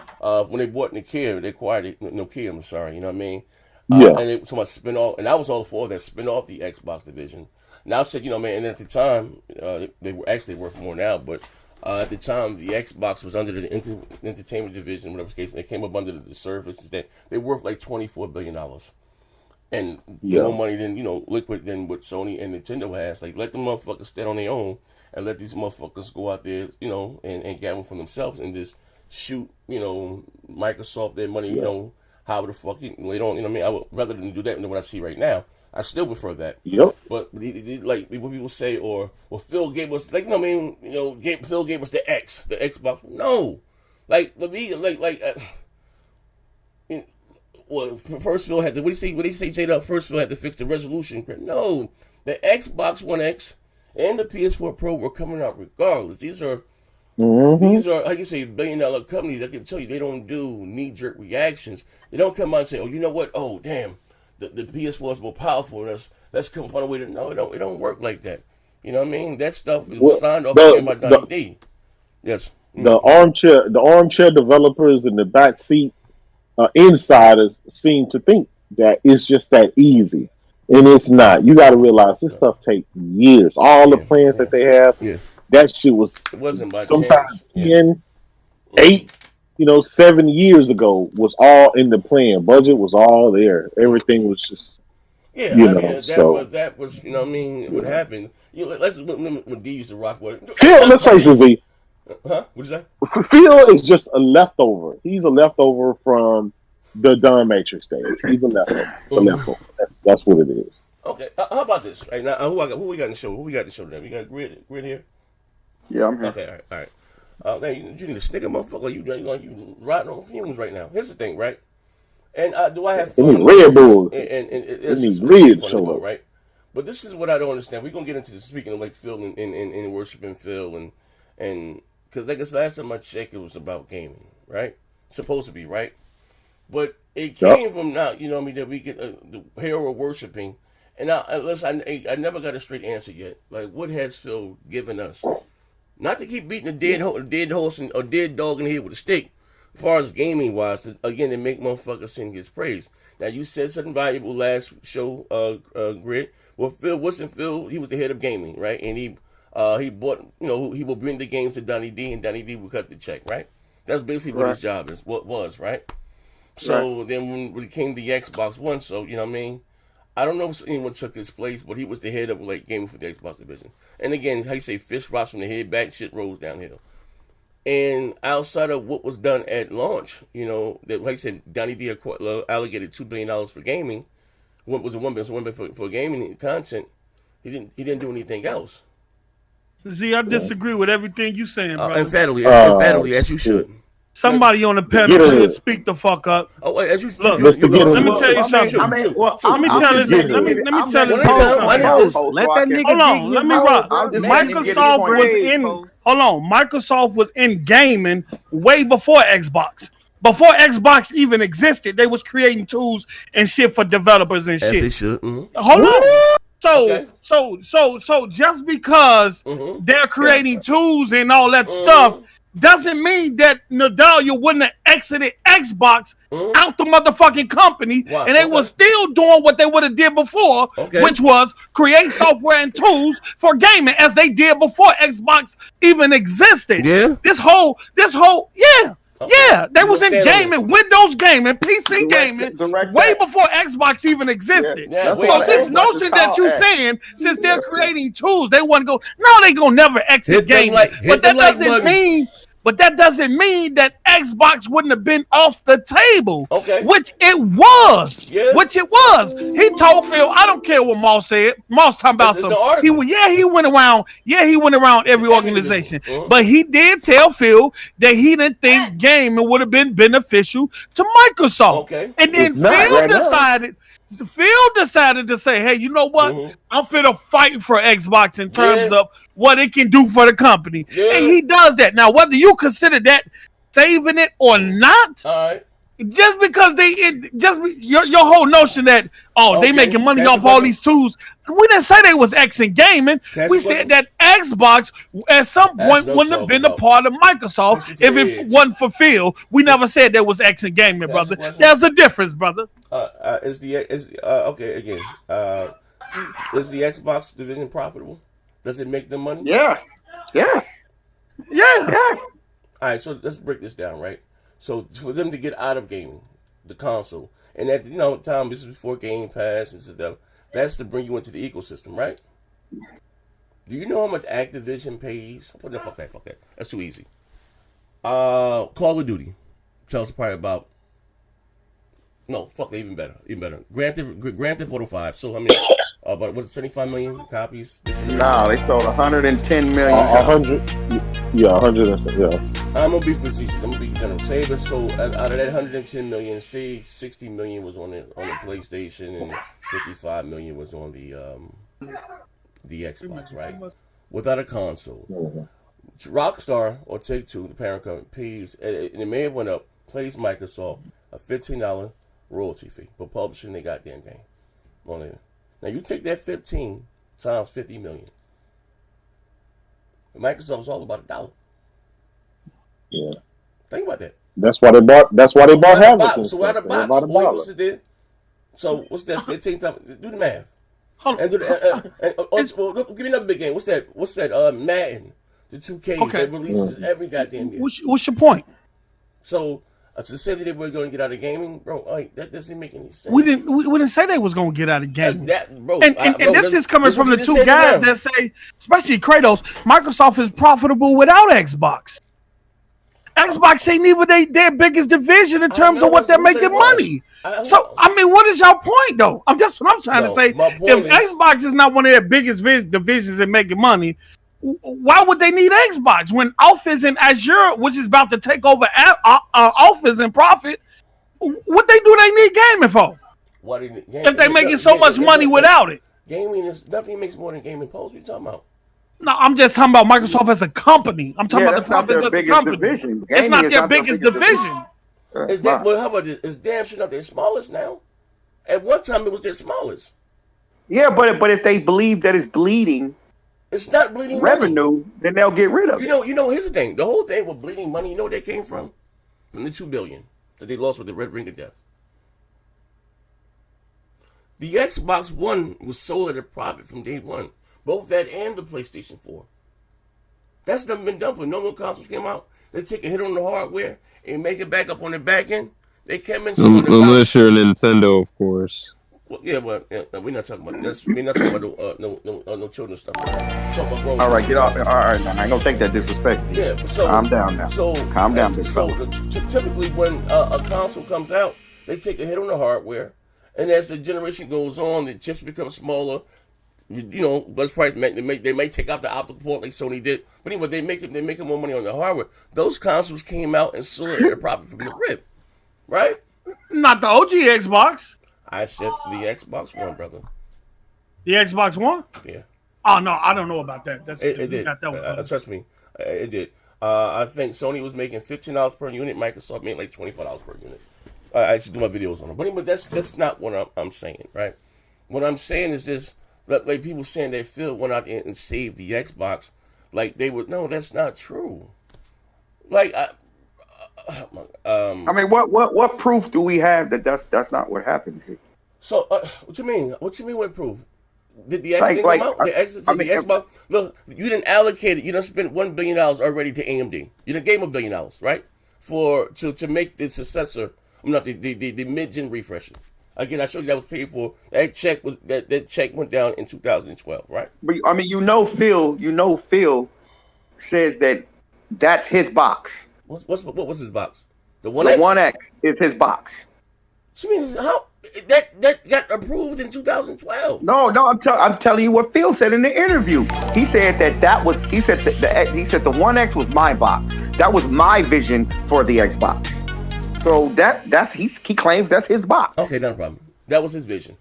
When they bought Nokia, they acquired Nokia, I'm sorry, you know what I mean? And they talking about spin off, and I was all for that, spin off the Xbox division. Now I said, and at the time, they were actually working more now, but at the time, the Xbox was under the entertainment division, whatever case, and they came up under the Surface. They worth like $24 billion. And more money than, liquid than what Sony and Nintendo has. Like, let the motherfuckers stand on their own and let these motherfuckers go out there, and gamble for themselves and just shoot, Microsoft their money, how the fuck they don't, I would rather than do that than what I see right now. I still prefer that. Yep. But like what people say, Phil gave us Phil gave us the Xbox. No, first Phil had to. What do you say, J-Dub? First Phil had to fix the resolution. No, the Xbox One X and the PS4 Pro were coming out regardless. These are how you say billion-dollar companies. I can tell you they don't do knee-jerk reactions. They don't come out and say, oh, you know what? Oh, damn. The PS4 is more powerful than us. Let's come find a way to. No, it don't work like that. You know what I mean? That stuff is signed off by Donnie D. Yes. The armchair developers and the backseat insiders seem to think that it's just that easy, and it's not. You got to realize this stuff takes years. All the plans that they have, that shit it wasn't by sometimes 10, 8. 7 years ago was all in the plan. Budget was all there. Everything was just, that was what happened. Like when D used to rock with it. Let's face it, Z. Huh? What is that? Phil is just a leftover. He's a leftover from the Don Matrix days. He's a leftover. That's what it is. Okay. How about this? Right now, who we got in the show? Who we got in the show today? We got Grid here? Yeah, I'm here. Okay, all right. Man, you need to snicker, motherfucker. You riding on fumes right now. Here's the thing, right? And do I have fun? Red Bull. And it's red fun, right? But this is what I don't understand. We're gonna get into this, speaking of like Phil and worshiping Phil and because like this last time I checked, it was about gaming, right? Supposed to be, right? But it came from now, that we get the hero worshiping, and I never got a straight answer yet. Like, what has Phil given us? Not to keep beating a dead horse or dead dog in the head with a stick. As far as gaming wise, again, to make motherfuckers sing his praise. Now you said something valuable last show, Grid. Well, Phil wasn't Phil. He was the head of gaming, right? And he bought, he will bring the games to Donnie D, and Donnie D will cut the check, right? That's basically what his job is. What was, right? So then when it came to the Xbox One, so you know what I mean. I don't know if anyone took his place, but he was the head of like gaming for the Xbox division. And again, how you say, fish rots from the head back, shit rolls downhill. And outside of what was done at launch, that like I said, Donnie D allocated $2 billion for gaming. What was it, $1 billion for gaming content? He didn't do anything else. Z, I disagree with everything you saying, bro. Emphatically, as you should. Somebody on the panel should speak the fuck up. Oh, wait, as you look, let me tell you something. Let me tell this something. Let that nigga. Hold on, let me rock. Microsoft was in gaming way before Xbox. Before Xbox even existed, they was creating tools and shit for developers and shit. As they should. Mm-hmm. Hold on. So just because they're creating tools and all that stuff doesn't mean that Nadalia wouldn't have exited Xbox out the motherfucking company, and they were still doing what they would have did before, which was create software and tools for gaming as they did before Xbox even existed. Yeah. This whole Yeah, they was in gaming, Windows gaming, PC gaming, way before Xbox even existed. So this notion that you saying, since they're creating tools, they want to go. No, they gonna never exit gaming. But that doesn't mean. But that doesn't mean that Xbox wouldn't have been off the table. Okay. Which it was. Yeah. Which it was. He told Phil, I don't care what Moss said. Moss talking about some. He went around. Yeah, he went around every organization. But he did tell Phil that he didn't think gaming would have been beneficial to Microsoft. Okay. And then Phil decided to say, hey, you know what? I'm finna fight for Xbox in terms of what it can do for the company. Yeah. And he does that. Now, whether you consider that saving it or not, just because your whole notion that, they making money off all these tools, we didn't say they was X in gaming. We said that Xbox at some point wouldn't have been a part of Microsoft if it wasn't for Phil. We never said there was X in gaming, brother. There's a difference, brother. Is the Xbox division profitable? Does it make them money? Yes. Yeah. Yes. All right, so let's break this down, right? So for them to get out of gaming, the console, and at time this is before Game Pass and stuff, that's to bring you into the ecosystem, right? Do you know how much Activision pays? Fuck that. That's too easy. Call of Duty tells probably about. No, fuck, even better. Grand Theft Auto 5. So how many? About 75 million copies? No, they sold 110 million. 100. Yeah, 100. Yeah. I'm gonna be facetious. I'm gonna be general. Say it so out of that 110 million, say 60 million was on the PlayStation and 55 million was on the Xbox, right? Without a console. Rockstar or Take-Two, the parent company, pays, and it may have went up, pays Microsoft a $15 royalty fee for publishing their goddamn game on it. Now you take that 15 times 50 million. Microsoft's all about $1. Yeah. Think about that. That's why they bought Hamilton. So out of box, what's it? So what's that 15 times? Do the math. And do give me another big game. What's that? Madden, the 2K that releases every goddamn game. What's your point? So to say that they were going to get out of gaming, bro, that doesn't make any sense. We didn't say they was going to get out of gaming. Bro, and this is coming from the two guys that say, especially Kratos, Microsoft is profitable without Xbox. Xbox ain't even their biggest division in terms of what they're making money. So, I mean, what is your point, though? That's what I'm trying to say. If Xbox is not one of their biggest divisions in making money, why would they need Xbox when Office and Azure, which is about to take over Office and profit, what they need gaming for? If they're making so much money without it. Gaming is nothing makes more than gaming posts. What are you talking about? No, I'm just talking about Microsoft as a company. I'm talking about the profits as a company. Division. It's not their biggest division. How about this? It's damn sure not their smallest now. At one time, it was their smallest. Yeah, but if they believe that it's bleeding, it's not bleeding revenue, money. Then they'll get rid of it. You know. Here's the thing: the whole thing with bleeding money. You know where they came from the $2 billion that they lost with the Red Ring of Death. The Xbox One was sold at a profit from day one. Both that and the PlayStation 4. That's never been done for no more consoles came out. They take a hit on the hardware and make it back up on the back end. They came in. Unless you're Nintendo, of course. Well, we're not talking about this. We're not talking about no children's stuff. All right, get off there. All right, man. I ain't gonna take that disrespect. Yeah, so calm down now. Calm down, big fella. Typically, when a console comes out, they take a hit on the hardware, and as the generation goes on, the chips become smaller. Best price they may take out the optical port like Sony did, but anyway, they make more money on the hardware. Those consoles came out and sold at a profit from the rip, right? Not the OG Xbox. I said the Xbox One, brother. The Xbox One? Yeah. Oh no, I don't know about that. It did. Got that one. Trust me, it did. I think Sony was making $15 per unit. Microsoft made like $25 per unit. I used to do my videos on it, but anyway, that's not what I'm saying, right? What I'm saying is this. Like people saying that Phil went out there and saved the Xbox, like they would. No, that's not true. Like, I mean, what proof do we have that that's not what happened? So, what you mean? What you mean? What proof? Did the X come out? The Xbox. Look, you didn't allocate it. You done spent $1 billion already to AMD. You done gave them $1 billion, right? to make the successor. Not the mid-gen refresher. Again, I showed you that was paid for. That check went down in 2012, right? But I mean, Phil says that that's his box. What was his box? The 1X? The 1X is his box. So means how that got approved in 2012. No, I'm telling you what Phil said in the interview. He said the 1X was my box. That was my vision for the Xbox. So he claims that's his box. Okay, no problem. That was his vision.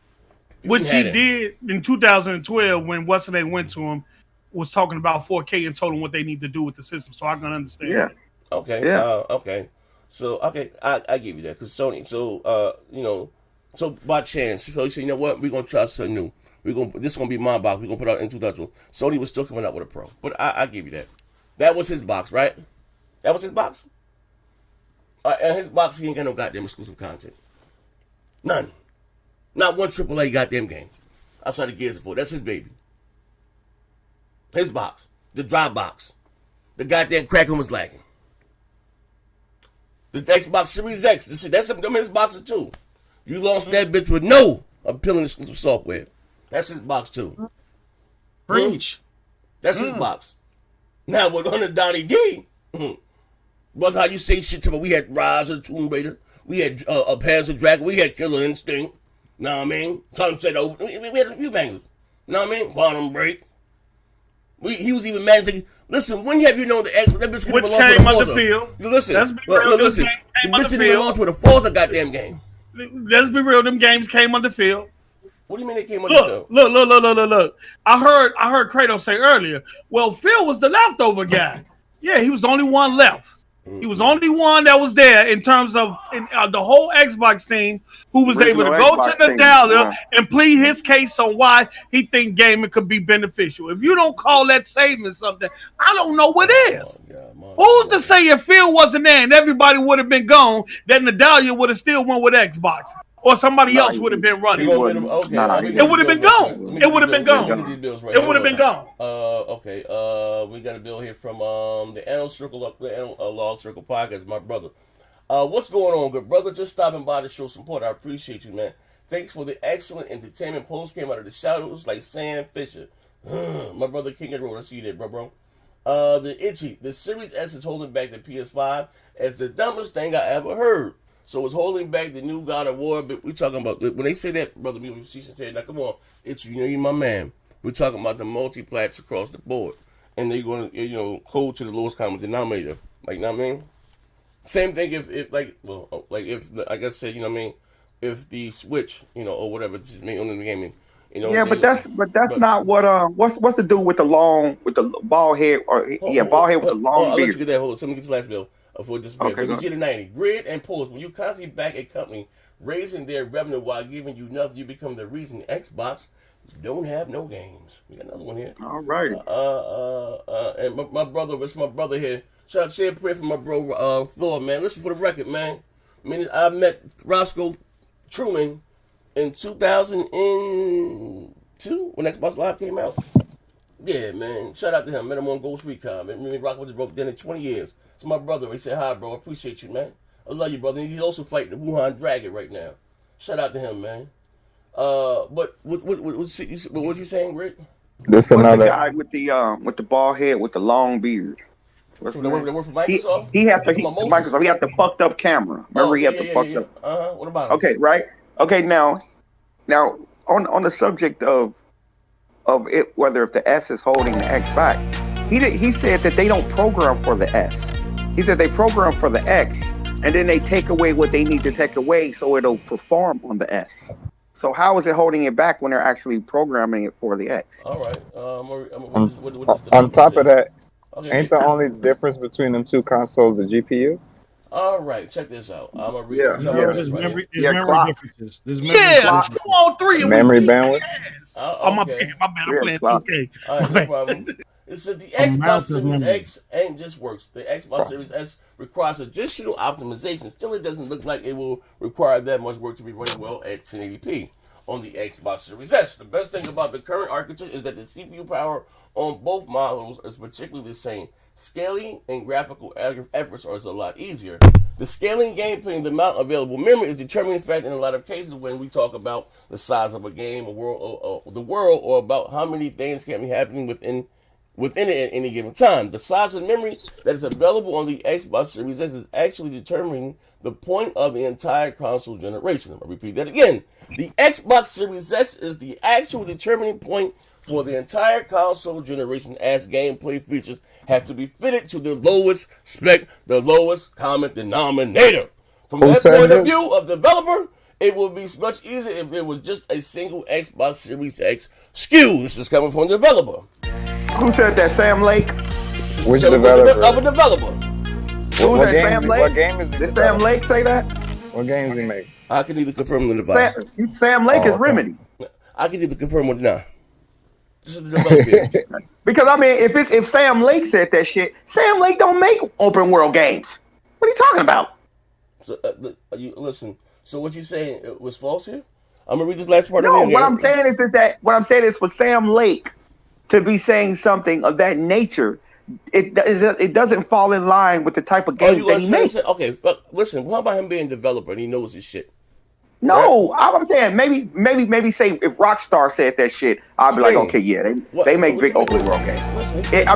Which he did in 2012 when what's name went to him, was talking about 4K and told him what they need to do with the system. So I can understand. Yeah. Okay. Yeah. Okay. So I give you that because Sony. So so by chance, so you say, you know what, we're gonna try something new. This is gonna be my box. We're gonna put out in 2012. Sony was still coming out with a Pro, but I give you that. That was his box, right? That was his box. And his box, he ain't got no goddamn exclusive content. None. Not one AAA goddamn game. Outside of Gears of War. That's his baby. His box. The dry box. The goddamn cracking was lacking. The Xbox Series X. That's them his boxes too. You lost that bitch with no appealing exclusive software. That's his box too. Preach. That's his box. Now, with under Donnie D, but how you say shit to me, we had Rise of the Tomb Raider, we had Panzer Dragon, we had Killer Instinct, know what I mean? Sunset Over, we had a few bangers, know what I mean? Quantum Break. He was even managing. Listen, when have you known that bitch came along with a Forza? Listen, the bitch didn't even launch with a Forza goddamn game. Let's be real, them games came under Phil. What do you mean they came under Phil? Look. I heard Kratos say earlier, well, Phil was the leftover guy. Yeah, he was the only one left. He was the only one that was there in terms of the whole Xbox team who was able to go to the data and plead his case on why he think gaming could be beneficial. If you don't call that saving something, I don't know what is. Who's to say if Phil wasn't there and everybody would have been gone, that Nadalia would have still went with Xbox? Or somebody else would have been running. It would have been gone. It would have been gone. It would have been gone. Okay. We got a bill here from the Anal Circle, the Anal Law Circle podcast. My brother. What's going on, good brother? Just stopping by to show support. I appreciate you, man. Thanks for the excellent entertainment. Post came out of the shadows like Sam Fisher. My brother King of the Road. I see you there, bro. The Series S is holding back the PS5 as the dumbest thing I ever heard. So it's holding back the new God of War. But we're talking about, when they say that, brother, we said, now come on, you're my man. We're talking about the multi-plats across the board. And they're going to, code to the lowest common denominator. Like, you know what I mean? Same thing if if the Switch, or whatever, just made on the gaming. But that's not what what's the dude with the bald head bald head with the long I'll beard. let you get that. Hold on, let me get the last bill before this. Okay, get a 90. Grid and pause. When you constantly back a company raising their revenue while giving you nothing, you become the reason Xbox don't have no games. We got another one here. All right. And my brother, it's my brother here. Shout out, say a prayer for my bro Thor, man. Listen for the record, man. I met Roscoe Truman in 2002 when Xbox Live came out. Yeah, man. Shout out to him. Met him on Ghost Recon. Me rock with his bro then in 20 years. It's my brother. He said, hi, bro. I appreciate you, man. I love you, brother. And he's also fighting the Wuhan Dragon right now. Shout out to him, man. But what you saying, Rick? What's the guy with the bald head with the long beard? What's the work for Microsoft? He had Microsoft. He had the fucked up camera. Remember, he had the fucked up. What about him? Okay, right. Okay, now on the subject of it, whether if the S is holding the X back, he said that they don't program for the S. He said they program for the X, and then they take away what they need to take away so it'll perform on the S. So how is it holding it back when they're actually programming it for the X? All right. On top of that, ain't the only difference between them two consoles the GPU? All right, check this out. I'm gonna read. There's memory differences. Two on three. Memory bandwidth. My bad. I'm playing 2K. All right, no problem. It said the Xbox Series X ain't just works. The Xbox Series S requires additional optimization. Still, it doesn't look like it will require that much work to be running well at 1080p on the Xbox Series S. The best thing about the current architecture is that the CPU power on both models is particularly the same. Scaling and graphical efforts are a lot easier. The scaling gameplay and the amount of available memory is determining factor in a lot of cases when we talk about the size of a game, the world, or about how many things can be happening within it at any given time. The size of memory that is available on the Xbox Series X is actually determining the point of the entire console generation. I'll repeat that again. The Xbox Series X is the actual determining point for the entire console generation, as gameplay features have to be fitted to the lowest spec, the lowest common denominator. From that point of view of the developer, it would be much easier if it was just a single Xbox Series X SKU. This is coming from the developer. Who said that? Sam Lake? Which developer? Of a developer. Who said Sam Lake? What game is it? Did Sam Lake say that? What game does he make? I can either confirm or deny. Sam Lake is Remedy. I can either confirm or deny. This is the developer. Because I mean, if Sam Lake said that shit, Sam Lake don't make open world games. What are you talking about? So listen. So what you saying was false here? I'm gonna read this last part. No, of it. what I'm saying is for Sam Lake to be saying something of that nature, it doesn't fall in line with the type of games that he makes. Okay, listen. What about him being a developer and he knows his shit? No, I'm saying maybe say if Rockstar said that shit, I'd be like, okay, yeah, they make big open world games. If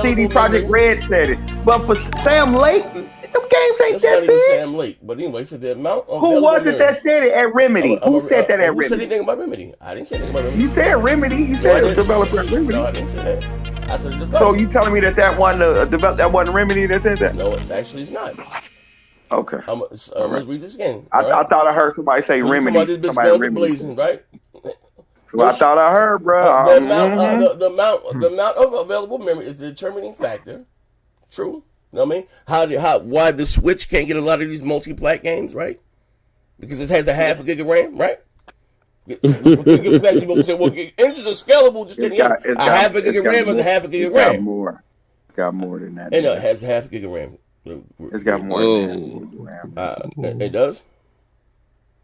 CD Projekt Red said it, but for Sam Lake, them games ain't that big. Sam Lake, but anyway, so the amount. Who was it that said it at Remedy? Who said that at Remedy? Who said anything about Remedy? I didn't say anything about Remedy. You said Remedy. You said a developer at Remedy. No, I didn't say that. I said developer. So you telling me that wasn't Remedy that said that? No, it actually is not. Okay. Let's read this again. I thought I heard somebody say Remedy. Somebody Remedy. Right? So I thought I heard, bro. The amount of available memory is the determining factor. True. You know what I mean? Why the Switch can't get a lot of these multi-plat games, right? Because it has a half a gig of RAM, right? Inches are scalable, just a half a gig of RAM is a half a gig of RAM. It's got more than that. And it has a half a gig of RAM. It's got more than RAM. It does?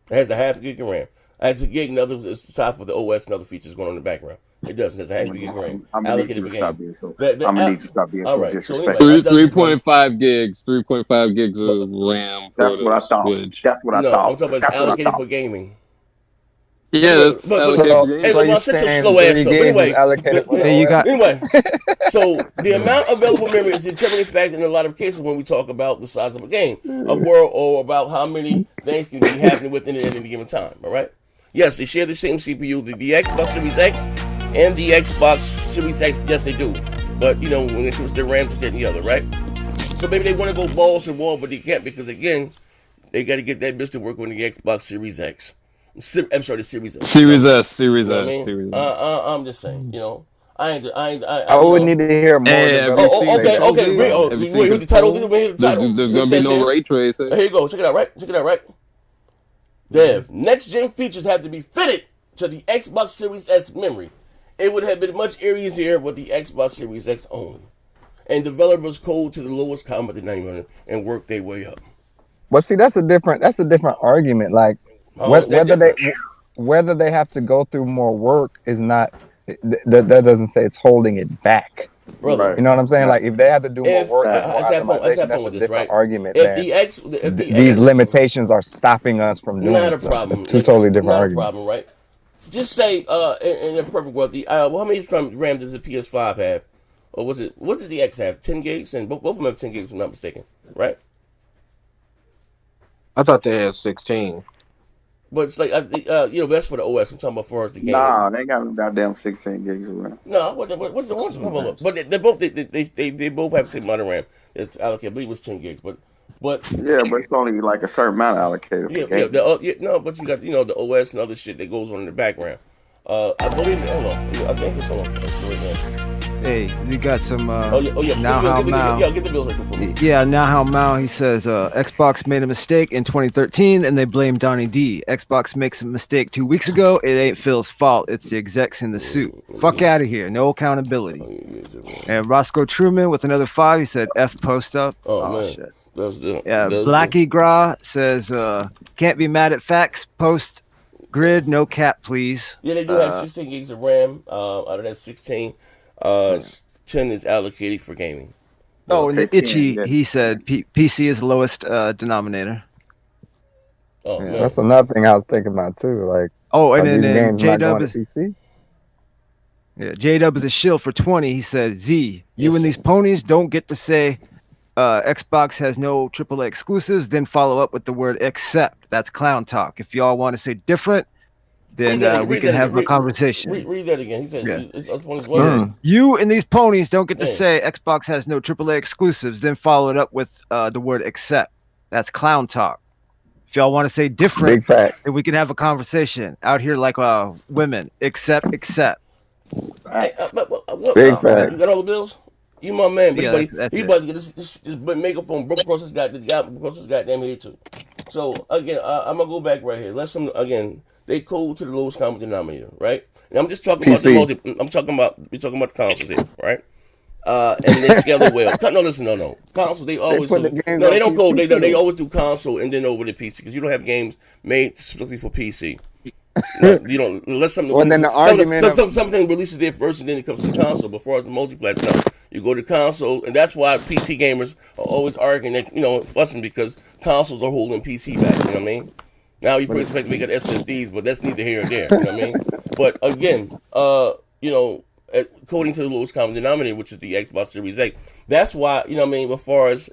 It has a half a gig of RAM. It's a gig, it's time for the OS and other features going on in the background. It doesn't. It's a half a gig of RAM. I'm gonna need you to stop being so disrespectful. 3.5 gigs. 3.5 gigs of RAM. That's what I thought. Switch. That's what I thought. I'm talking about it's allocated for gaming. Yeah, that's allocated. So you're saying 3 gigs is allocated for Anyway, so the amount of available memory is a determining factor in a lot of cases when we talk about the size of a game, a world, or about how many things can be happening within it at any given time. All right. Yes, they share the same CPU. The Xbox Series X and the Xbox Series X, yes, they do. But when it comes to RAM, this, that, and the other, right? So maybe they want to go balls to wall, but they can't because again, they got to get that bitch to work on the Xbox Series X. I'm sorry, the Series S. Series S. Series S. S. Series S. I'm just saying, I would need to hear more. Okay. Wait, the title. There's gonna be no ray tracing. Here you go. Check it out, right? Dev, next gen features have to be fitted to the Xbox Series S memory. It would have been much easier with the Xbox Series X only, and developers code to the lowest common denominator and work their way up. But see, that's a different argument. Like whether they have to go through more work is not that doesn't say it's holding it back. Brother, you know what I'm saying? Like if they have to do more work, that's a different argument. These limitations are stopping us from doing not a problem. It's two totally different arguments. Not a problem, right? Just say in a perfect world, how many RAM does the PS5 have? Or what does the X have? 10 gigs, and both of them have 10 gigs, if I'm not mistaken, right? I thought they had 16. But it's like that's for the OS. I'm talking about for the game. Nah, they got goddamn 16 gigs of RAM. No, what's the ones? But they both have the same amount of RAM. It's allocated. I believe it was 10 gigs, but yeah, but it's only like a certain amount allocated. But you got the OS and other shit that goes on in the background. I believe. Hold on, I think it's on. Hey, you got some. Now get the bills for me. Yeah, now how Mao, he says Xbox made a mistake in 2013 and they blame Donnie D. Xbox makes a mistake 2 weeks ago. It ain't Phil's fault. It's the execs in the suit. Fuck out of here. No accountability. And Roscoe Truman with another 5. He said F post up. Oh man. Shit. Blackie Gra says can't be mad at facts. Post Grid, no cap, please. Yeah, they do have 16 gigs of RAM. Out of that 16, 10 is allocated for gaming. Oh, and Itchy, he said PC is the lowest denominator. Oh, yeah, that's another thing I was thinking about too. Like, and these then games not J-Dub going to PC. Yeah, J-Dub is a shill for 20. He said, Z, you and these ponies don't get to say Xbox has no AAA exclusives, then follow up with the word except. That's clown talk. If y'all want to say different, then we can have a conversation. Read that again. He said, you and these ponies don't get to say Xbox has no AAA exclusives, then follow it up with the word except. That's clown talk. If y'all want to say different, then we can have a conversation out here like women. Except. Hey, Big facts. You got all the bills? You my man, but he about to get this megaphone broke across his goddamn head too. So again, I'm gonna go back right here. They code to the lowest common denominator, right? And I'm just talking about we're talking about the consoles here, right? And they scale it well. No. Console, they always do. No, they don't go. They always do console and then over to PC because you don't have games made specifically for PC. No, you don't. Unless something. Well, then the argument something releases there first and then it comes to console. Before the multi-platform, you go to console, and that's why PC gamers are always arguing that fussing because consoles are holding PC back. You know what I mean? Now you put expect we got SSDs, but that's neither here or there. You know what I mean? But again, according to the lowest common denominator, which is the Xbox Series X, that's why as far as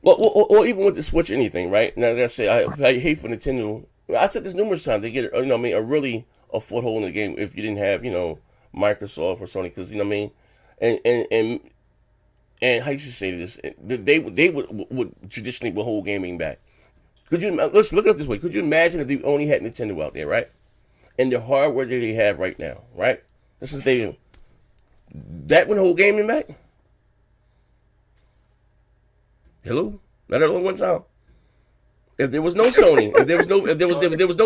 or even with the Switch, anything, right? Now, like I say, I hate for Nintendo. I said this numerous times. They get, a really a foothold in the game if you didn't have, Microsoft or Sony, because you know what I mean. And how you should say this? They would traditionally hold gaming back. Let's look at it this way. Could you imagine if they only had Nintendo out there, right? And the hardware that they have right now, right? This is that would hold gaming back. Hello? Not at all one time. If there was no Sony, if there was no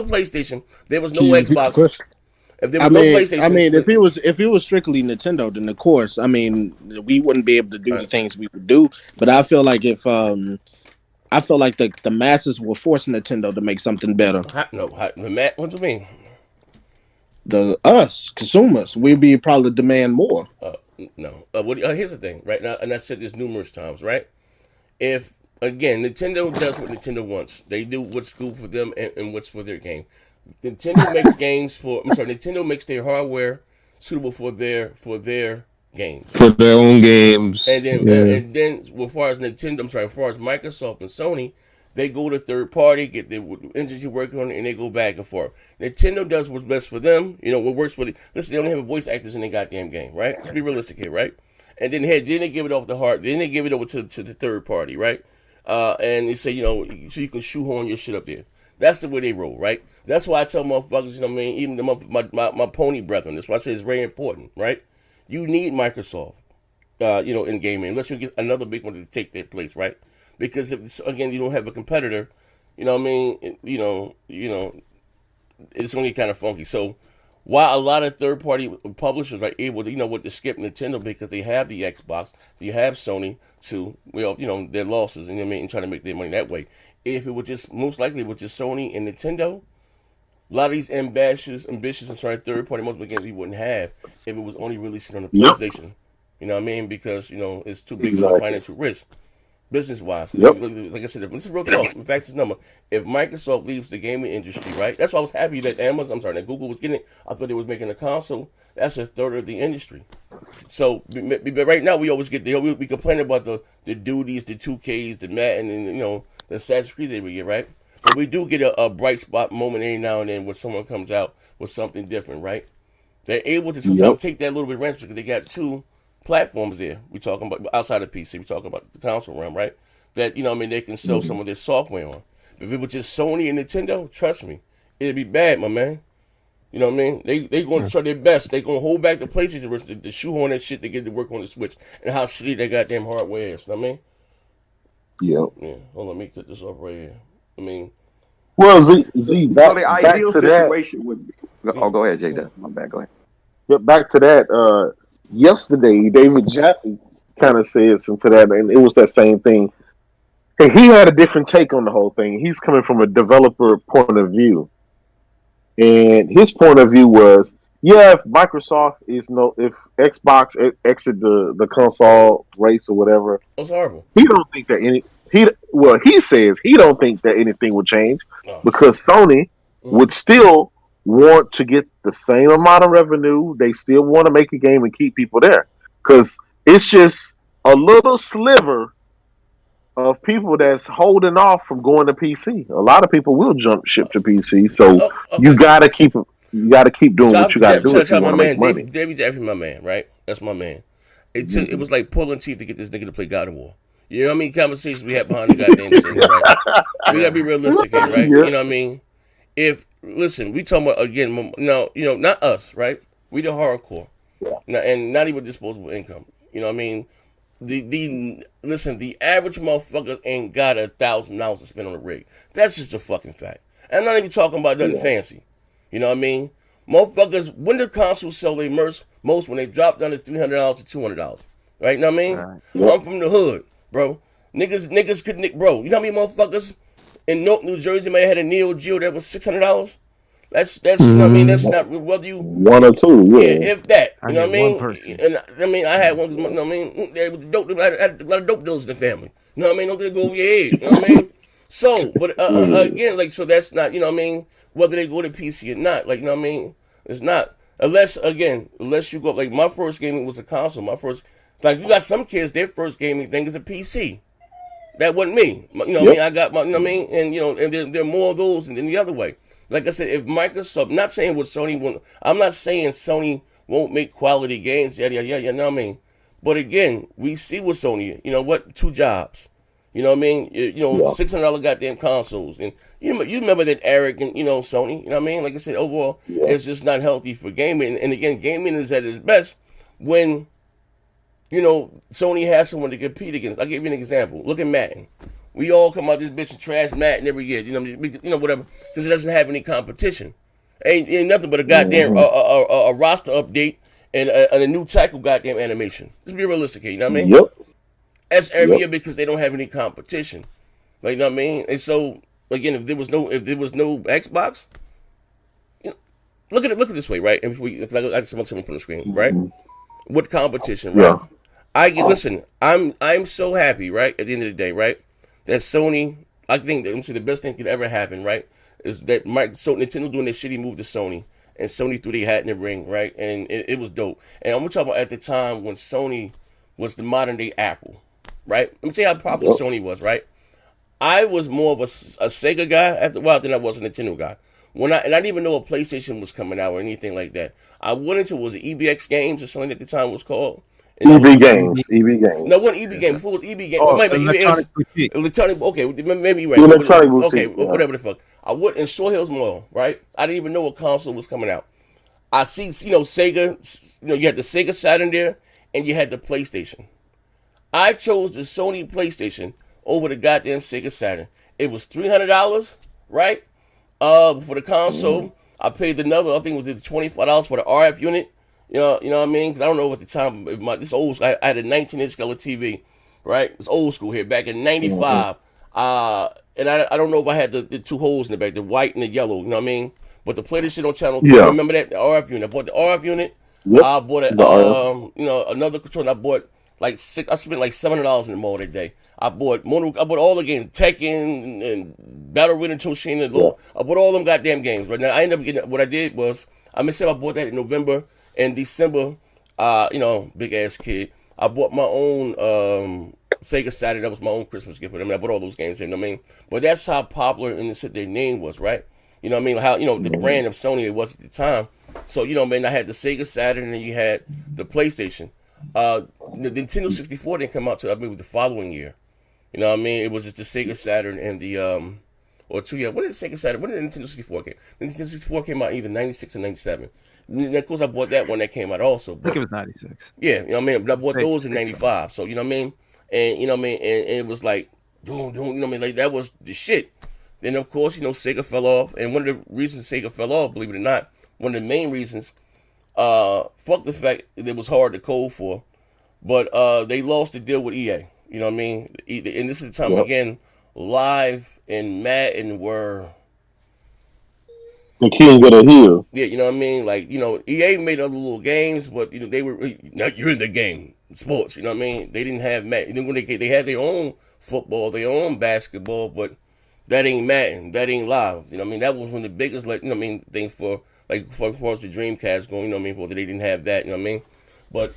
PlayStation, there was no Xbox. If there was no PlayStation, if it was strictly Nintendo, then of course, we wouldn't be able to do the things we would do. But I feel like the masses were forcing Nintendo to make something better. What do you mean? Us consumers, we'd be probably demand more. No. Here's the thing, right now, and I said this numerous times, right? If again, Nintendo does what Nintendo wants. They do what's good for them and what's for their game. Nintendo makes Nintendo makes their hardware suitable for their games. For their own games. And then as far as Microsoft and Sony, they go to third party, get their industry working on it, and they go back and forth. Nintendo does what's best for them. What works for listen, they only have voice actors in their goddamn game, right? Let's be realistic here, right? And then they give it off the heart. Then they give it over to the third party, right? And they say, so you can shoehorn your shit up there. That's the way they roll, right? That's why I tell motherfuckers, even my pony brethren. That's why I say it's very important, right? You need Microsoft, in gaming, unless you get another big one to take their place, right? Because if you don't have a competitor, it's only kind of funky. So while a lot of third-party publishers are able to skip Nintendo because they have the Xbox, you have Sony to their losses, and trying to make their money that way. If it was most likely Sony and Nintendo, a lot of these ambitious third-party multiple games we wouldn't have if it was only releasing on the PlayStation. You know what I mean? Because it's too big of a financial risk. Business-wise, like I said, this is real talk. In fact, it's number. If Microsoft leaves the gaming industry, right? That's why I was happy that that Google was getting it. I thought they was making a console. That's a third of the industry. So, but right now we always get we complain about the duties, the 2Ks, the Madden, and the Assassin's Creed they would get, right? But we do get a bright spot moment every now and then when someone comes out with something different, right? They're able to sometimes take that little bit of range because they got two platforms there. We talking about outside of PC. We talking about the console realm, right? That they can sell some of their software on. If it was just Sony and Nintendo, trust me, it'd be bad, my man. You know what I mean? They going to try their best. They going to hold back the PlayStation the shoehorn that shit to get to work on the Switch and how shitty that goddamn hardware is. You know what I mean? Yep. Yeah. Hold on, let me cut this off right here. Well, Z, back, the back ideal to situation would be. Oh, go ahead, Jada. My bad. Go ahead. But back to that. Yesterday, David Jaffe kind of said something to that, and it was that same thing. And he had a different take on the whole thing. He's coming from a developer point of view. And his point of view was, yeah, if Microsoft if Xbox exit the console race or whatever, that's horrible. He don't think that he says he don't think that anything would change because Sony would still want to get the same amount of revenue. They still want to make a game and keep people there because it's just a little sliver of people that's holding off from going to PC. A lot of people will jump ship to PC, so you gotta keep doing what you gotta do if you want to make money. David Jeffrey, my man, right? That's my man. It was like pulling teeth to get this nigga to play God of War. You know what I mean? Conversations we had behind the goddamn thing, right? We gotta be realistic here, right? Yeah. You know what I mean? Listen, we talking about again, no, not us, right? We the hardcore, and not even disposable income. You know what I mean? The average motherfucker ain't got $1,000 to spend on a rig. That's just a fucking fact. And I'm not even talking about nothing fancy. You know what I mean? Motherfuckers, when the consoles sell they most when they drop down to $300 to $200. Right? You know what I mean? Right. I'm from the hood, bro. Niggas could, bro. You know how many motherfuckers in Newark, New Jersey may have had a Neo Geo that was $600? That's you know what I mean? That's not whether you one or two, if that. You know what I mean? One person. And I mean, I had one. You know what I mean? There was dope. I had a lot of dope deals in the family. You know what I mean? Don't they go over your head? You know what I mean? So, but again, like, so that's not. You know what I mean? Whether they go to PC or not, like, you know what I mean? It's not unless you go like my first gaming was a console. My first, like, you got some kids, their first gaming thing is a PC. That wasn't me. You know what I mean? I got my. You know what I mean? And and there are more of those than the other way. Like I said, if Microsoft, not saying what Sony won't, I'm not saying Sony won't make quality games, you know what I mean? But again, we see with Sony, you know what, 2 jobs. You know what I mean? $600 goddamn consoles. And you remember that arrogant, Sony, you know what I mean? Like I said, overall, it's just not healthy for gaming. And again, gaming is at its best when, Sony has someone to compete against. I'll give you an example. Look at Madden. We all come out this bitch and trash Madden every year, whatever, because it doesn't have any competition. Ain't nothing but a goddamn a roster update and a new tackle goddamn animation. Let's be realistic here, you know what I mean? Yep. That's every year because they don't have any competition. Like, you know what I mean? And so again, if there was no Xbox, look at it this way, right? If I just want something from the screen, right? What competition, right? Listen, I'm so happy, right? At the end of the day, right? That Sony, I think that the best thing could ever happen, right, is that Nintendo doing their shitty move to Sony, and Sony threw their hat in the ring, right, and it was dope. And I'm talking about at the time when Sony was the modern day Apple, right? Let me tell you how popular Sony was, right? I was more of a Sega guy after a while than I was a Nintendo guy. And I didn't even know a PlayStation was coming out or anything like that. I went into was it EBX Games or something at the time was called. EB Games. No, it wasn't EB Games. Before it was EB Games. Electronic. Okay, maybe you're right. Electronic Boutique. Okay, whatever the fuck. I went in Shore Hills Mall, right? I didn't even know a console was coming out. I see, Sega. You had the Sega Saturn there, and you had the PlayStation. I chose the Sony PlayStation over the goddamn Sega Saturn. It was $300, right? For the console, I paid another. I think it was $25 for the RF unit. You know what I mean? Because I don't know at the time. This old, I had a 19-inch color TV, right? It's old school here. Back in '95, and I don't know if I had the 2 holes in the back, the white and the yellow. You know what I mean? But to play this shit on channel 2, remember that the RF unit? I bought the RF unit. Yep. I bought another controller. I bought I spent like $700 in the mall that day. I bought all the games, Tekken and Battle Arena, Toshin, and I bought all them goddamn games. Right now, I ended up getting. What I did was I bought that in November. In December, big ass kid, I bought my own Sega Saturn. That was my own Christmas gift. I bought all those games. You know what I mean? But that's how popular and their name was, right? You know what I mean? How the brand of Sony it was at the time. So I had the Sega Saturn and you had the PlayStation. The Nintendo 64 didn't come out till the following year. You know what I mean? It was just the Sega Saturn and the or 2 years. When did the Sega Saturn? When did the Nintendo 64 came? The Nintendo 64 came out either 96 or 97. And of course, I bought that one that came out also. But, I think it was 96. Yeah, you know what I mean? But I bought those in 95. So, you know what I mean? And, you know what I mean? And it was like, doom, you know what I mean? Like, that was the shit. Then, of course, Sega fell off. And one of the reasons Sega fell off, believe it or not, one of the main reasons, fuck the fact that it was hard to code for, but they lost the deal with EA. You know what I mean? And this is the time again, Live and Madden were the king of the hill. Yeah, you know what I mean? Like, EA made other little games, but they were now you're in the game, sports. You know what I mean? They didn't have Madden. When they had their own football, their own basketball, but that ain't Madden. That ain't Live. You know what I mean? That was one of the biggest, thing for far as the Dreamcast going. You know what I mean? For they didn't have that. You know what I mean? But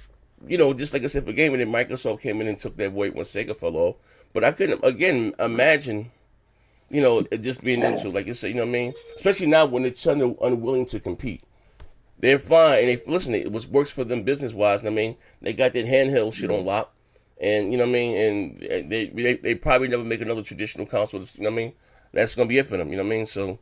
just like I said for gaming, then Microsoft came in and took that weight when Sega fell off. But I couldn't again imagine. It just being into, like you said, you know what I mean? Especially now when it's unwilling to compete. They're fine, and it works for them business-wise, you know what I mean? They got that handheld shit on lock, and, you know what I mean? And they probably never make another traditional console, you know what I mean? That's going to be it for them, you know what I mean? So,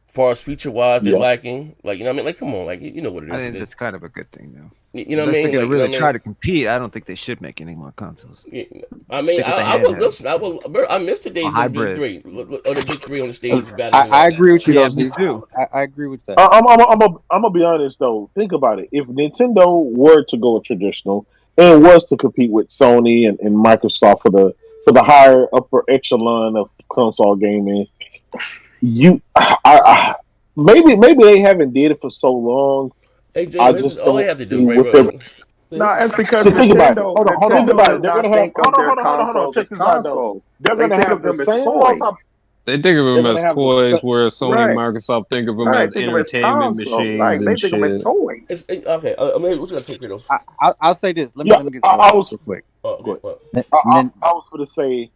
as far as feature-wise, they're lacking, like, you know what I mean? Like, come on, like, you know what it is. I think that's kind of a good thing, though. You know what I mean? Unless they're going to really try to compete. compete, I don't think they should make any more consoles. Yeah. I mean, I miss the days of the big three, or the big three on the stage. I agree with you, yeah, though, me too. I agree with that. I'm gonna be honest though. Think about it. If Nintendo were to go traditional and was to compete with Sony and Microsoft for the higher upper echelon of console gaming, maybe they haven't did it for so long. I just all they don't have to see do, what right? No, that's because think about it. Nintendo, Hold on. Nintendo Think does about it. not think of their consoles as consoles. They're They gonna think have of them the as same toys. They think of them They're as gonna have toys, where Sony and Right. Microsoft think of them Right, as think of them as entertainment consoles. machines Like they and think of them as shit. toys. Okay, I mean, what you got to say, Kratos? I'll say this. Let me get I was real quick. Okay, what? I was going to say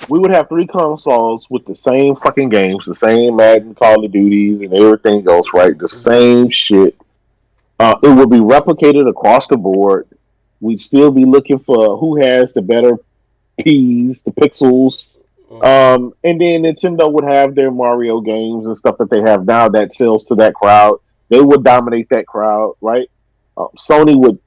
we would have 3 consoles with the same fucking games, the same Madden, Call of Duties, and everything else, right? The same shit. It would be replicated across the board. We'd still be looking for who has the better P's, the pixels. And then Nintendo would have their Mario games and stuff that they have now that sells to that crowd. They would dominate that crowd, right? Sony would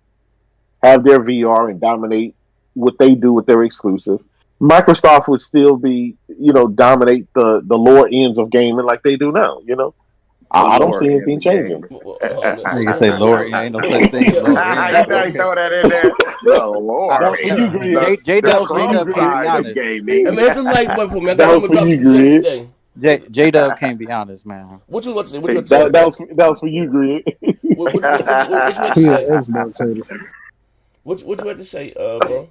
have their VR and dominate what they do with their exclusive. Microsoft would still be, dominate the lower ends of gaming like they do now. I don't see anything changing. You can say lower. Ain't no such thing as lower. I throw that in there. Oh Lord, J-Dub can't be honest. Gaming. I mean, the light went for me. That was for you, Greg. J-Dub can't be honest, man. What you want to say? What you want to say? That was for you, Greg. What you had to say? What you had to say, bro?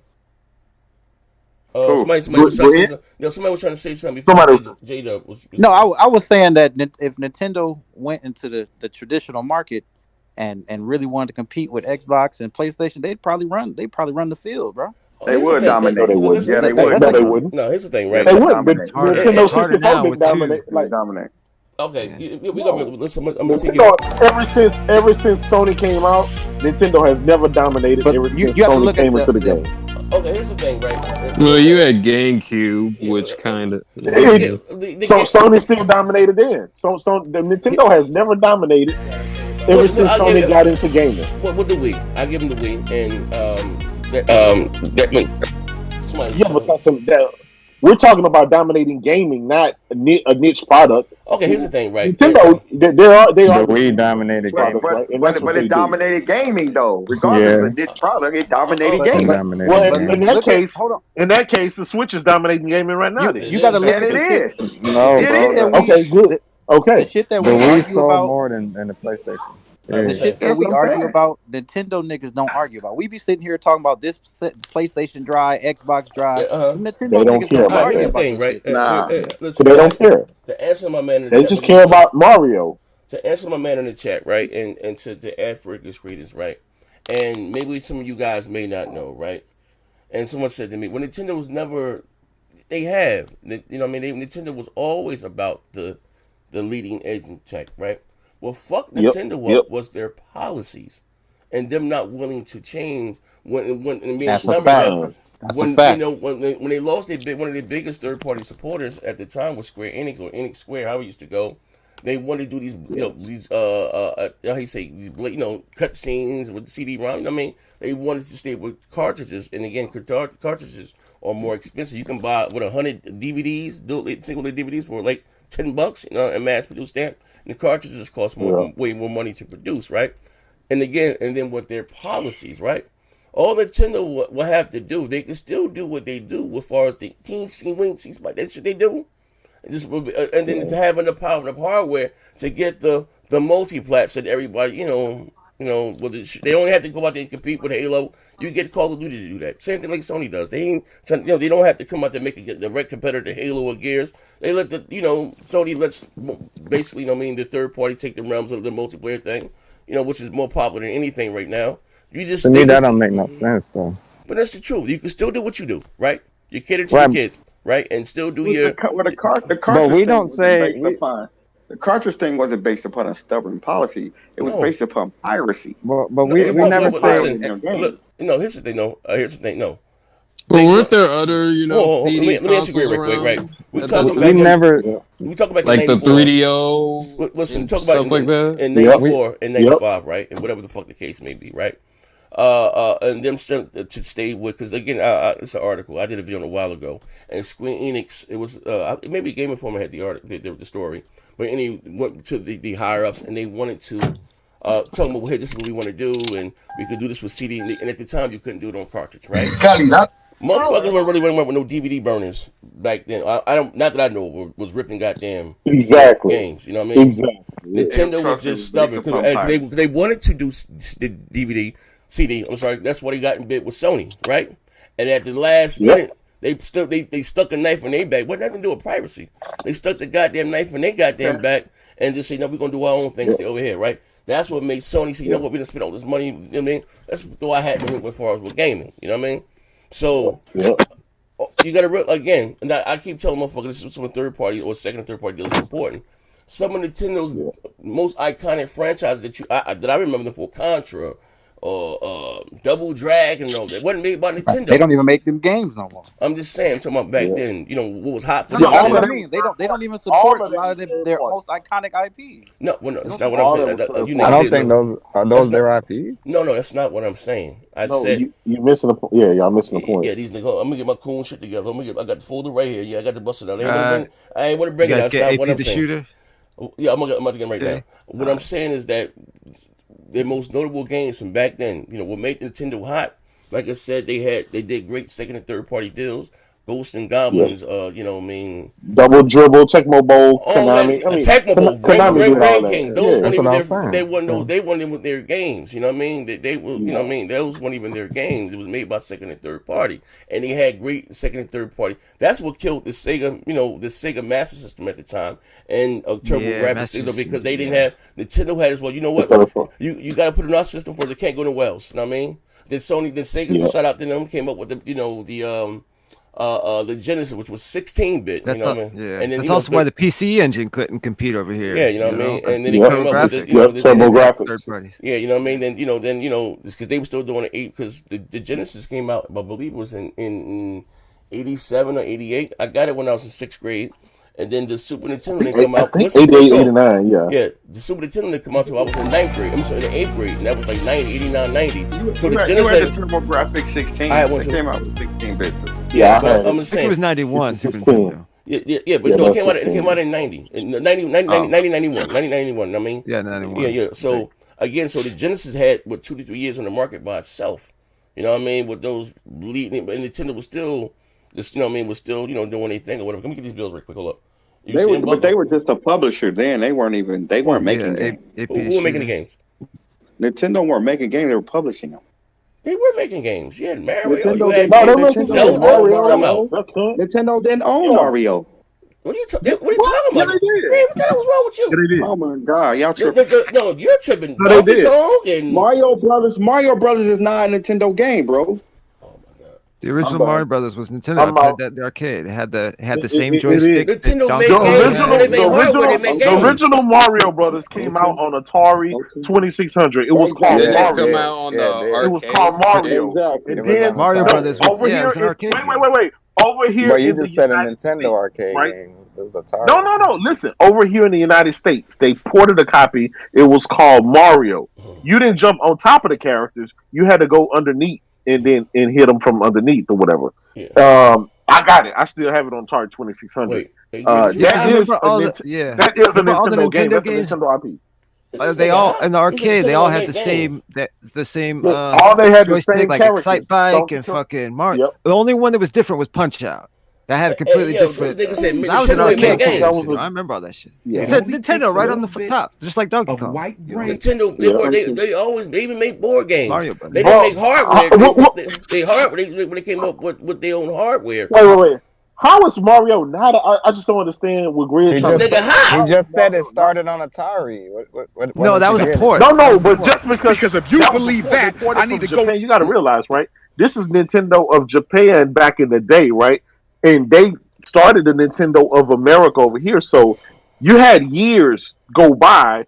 Somebody was trying to say something. Somebody was trying to say something before J-Dub was. No, I was saying that if Nintendo went into the traditional market and really wanted to compete with Xbox and PlayStation, they'd probably run the field, bro. They would dominate. They would. Yeah, they would. No, they wouldn't. No, here's the thing, right? They wouldn't. It's harder now with two. Dominate. Okay, we got to listen. I'm gonna take Nintendo, ever since Sony came out, Nintendo has never dominated. But ever you since have to Sony look came at into the game. Okay, here's the thing, right? Well, you had GameCube, which kind of. So Sony still dominated then. So the Nintendo has never dominated ever since Sony got into gaming. What the Wii? I give them the Wii, but we're talking about dominating gaming, not a niche product. Okay, here's the thing, right? Nintendo, they are. We dominated gaming, but it dominated gaming though. Regardless of this product, it dominated gaming. Well, in that case, the Switch is dominating gaming right now. You got to look at it is. No, bro. Okay, good. Okay. The shit that The we Wii argue sold about more than the PlayStation. The shit that we argue about, Nintendo niggas don't argue about. We be sitting here talking about this PlayStation drive, Xbox drive. Nintendo niggas don't argue about this shit. Nah, so they don't care. To answer my man, They just care about Mario. To answer my man in the chat, right, and to add for his greetings, right, and maybe some of you guys may not know, right, and someone said to me, well, Nintendo was never, they have, you know what I mean, Nintendo was always about the leading edge in tech, right. Well, fuck Nintendo was their policies, and them not willing to change. When that's a fact. That's a fact. You know, when they lost one of their biggest third party supporters at the time was Square Enix or Enix Square, how it used to go. They wanted to do these how you say, these cut scenes with CD-ROM. You know what I mean, they wanted to stay with cartridges, and again, cartridges are more expensive. You can buy 100 DVDs, single DVDs for like $10, and mass produced stamp. The cartridges cost way more money to produce, right? And then with their policies, right? All Nintendo will have to do, they can still do what they do as far as the teensy weensy spot. That shit they do. And then having the power of the hardware to get the multi-plat so that everybody, they only have to go out there and compete with Halo. You get Call of Duty to do that. Same thing like Sony does. They ain't, they don't have to come out there and make a direct competitor to Halo or Gears. They let Sony lets basically, the third party take the realms of the multiplayer thing, which is more popular than anything right now. To me, that don't make no sense though. But that's the truth. You can still do what you do, right? You cater to your kids, right, and still do your. The cartridge but we don't say the cartridge thing wasn't based upon a stubborn policy. It was based upon piracy. But we never say. Here's the thing. Here's the thing. No. But weren't there other, CD let me ask you real quick, right? We talk about like the 3DO. Listen, talk about stuff like that in 94 and 95, right, and whatever the fuck the case may be, right? And them to stay with, because again, it's an article I did a video on a while ago, and Square Enix, it was maybe Game Informer had the story, but anyway, went to the higher ups and they wanted to tell them, well, hey, this is what we want to do, and we could do this with CD, and at the time you couldn't do it on cartridge, right? Motherfuckers weren't really with no DVD burners back then. I don't, not that I know, was ripping goddamn games. You know what I mean? Exactly. Nintendo was just stubborn because they wanted to do the DVD, CD. I'm sorry, that's why they got in bed with Sony, right? And at the last minute, they stuck a knife in their back. What nothing to do with privacy? They stuck the goddamn knife in their goddamn back and just say, no, we're gonna do our own things over here, right? That's what made Sony say, you know what, we didn't spend all this money. You know what I mean? Let's throw our hat in as far as with gaming. You know what I mean? So you gotta again, and I keep telling motherfuckers this is from a third party or second and third party deal is important. Some of Nintendo's most iconic franchises that I remember them for, Contra or Double Dragon, and all that wasn't made by Nintendo. They don't even make them games no more. I'm just saying, I'm talking about back then. What was hot for them. I mean, they don't even support a lot of their most iconic IPs. No, that's not what I'm saying. I don't think those are their IPs. No, that's not what I'm saying. I said you missing the point. Yeah, y'all missing the point. Yeah, these niggas. I'm gonna get my cool shit together. I got the folder right here. Yeah, I got the busted out. I ain't want to bring it out. That's not what I'm saying. Shooter? Yeah, I'm about to get him right now. What I'm saying is that their most notable games from back then, what made Nintendo hot, like I said, they did great second and third party deals. Ghosts and Goblins, Double Dribble, Tecmo Bowl, Konami. Tecmo Bowl, Rain King. Those they weren't even their games. You know what I mean? They were, you know what I mean? Those weren't even their games. It was made by second and third party, and they had great second and third party. That's what killed the Sega, the Sega Master System at the time, and TurboGrafx because they didn't have Nintendo had as well. You know what? You got to put it in our system for it can't go to Wells. You know what I mean? Then Sega, shout out to them, came up with the Genesis, which was 16-bit. You know what I mean? Yeah. And then, that's also why the PC engine couldn't compete over here. Yeah, you know what I mean? And then they came up with the TurboGrafx. Third parties. Yeah, you know what I mean? Then because they were still doing it because the Genesis came out, I believe it was in 87 or 88. I got it when I was in 6th grade. And then the Super Nintendo didn't come out. 88, 89, yeah. Yeah, the Super Nintendo didn't come out until I was in 9th grade. I'm sorry, in 8th grade. And that was like 89, 90. So the Genesis had the TurboGrafx 16. It came out with 16-bit system. Yeah, I'm just saying. I think it was 91, Super Nintendo. Yeah, but no, it came out in 90. In 90, 91. I mean? Yeah, 91. Yeah. So, again, the Genesis had, 2 to 3 years on the market by itself. You know what I mean? With those leading, but Nintendo was still... Just, was still, doing their thing or whatever. Let me get these bills real quick. Hold up. They were just a publisher then. They weren't making games. Who were making the games? Nintendo weren't making games. They were publishing them. They were making games. You had Mario. Nintendo didn't own Mario. What are you talking about? What the hell was wrong with you? Oh my God, y'all tripping. No, you're tripping. No, they did. Mario Brothers is not a Nintendo game, bro. The original Mario Brothers was Nintendo. The arcade. It had the same joystick. Nintendo the original Mario Brothers came out on Atari 2600. It was called Mario. It was called Mario. Exactly. And then Mario Brothers was, over here, it was an arcade. Wait. Over here, but you just said a Nintendo arcade game. It was Atari. No. Listen, over here in the United States, they ported a copy. It was called Mario. You didn't jump on top of the characters. You had to go underneath. And hit them from underneath or whatever. Yeah. I got it. I still have it on Atari 2600. That is a Nintendo game. That's a Nintendo IP. They all in the arcade. They all had the same. All they had the joystick, same like characters. Excite Bike and fucking Mario. The only one that was different was Punch Out. That had a completely different. That was an arcade game. I remember all that shit. It said Nintendo right on the top, just like Donkey Kong. Nintendo, they always even make board games. Mario, they didn't make hardware. When they came up with their own hardware. Wait. How is Mario not? I just don't understand what Grid. He just said it started on Atari. What no, that was a port. No, but just because if you believe that, I need to Japan, go. You got to realize, right? This is Nintendo of Japan back in the day, right? And they started the Nintendo of America over here. So you had years go by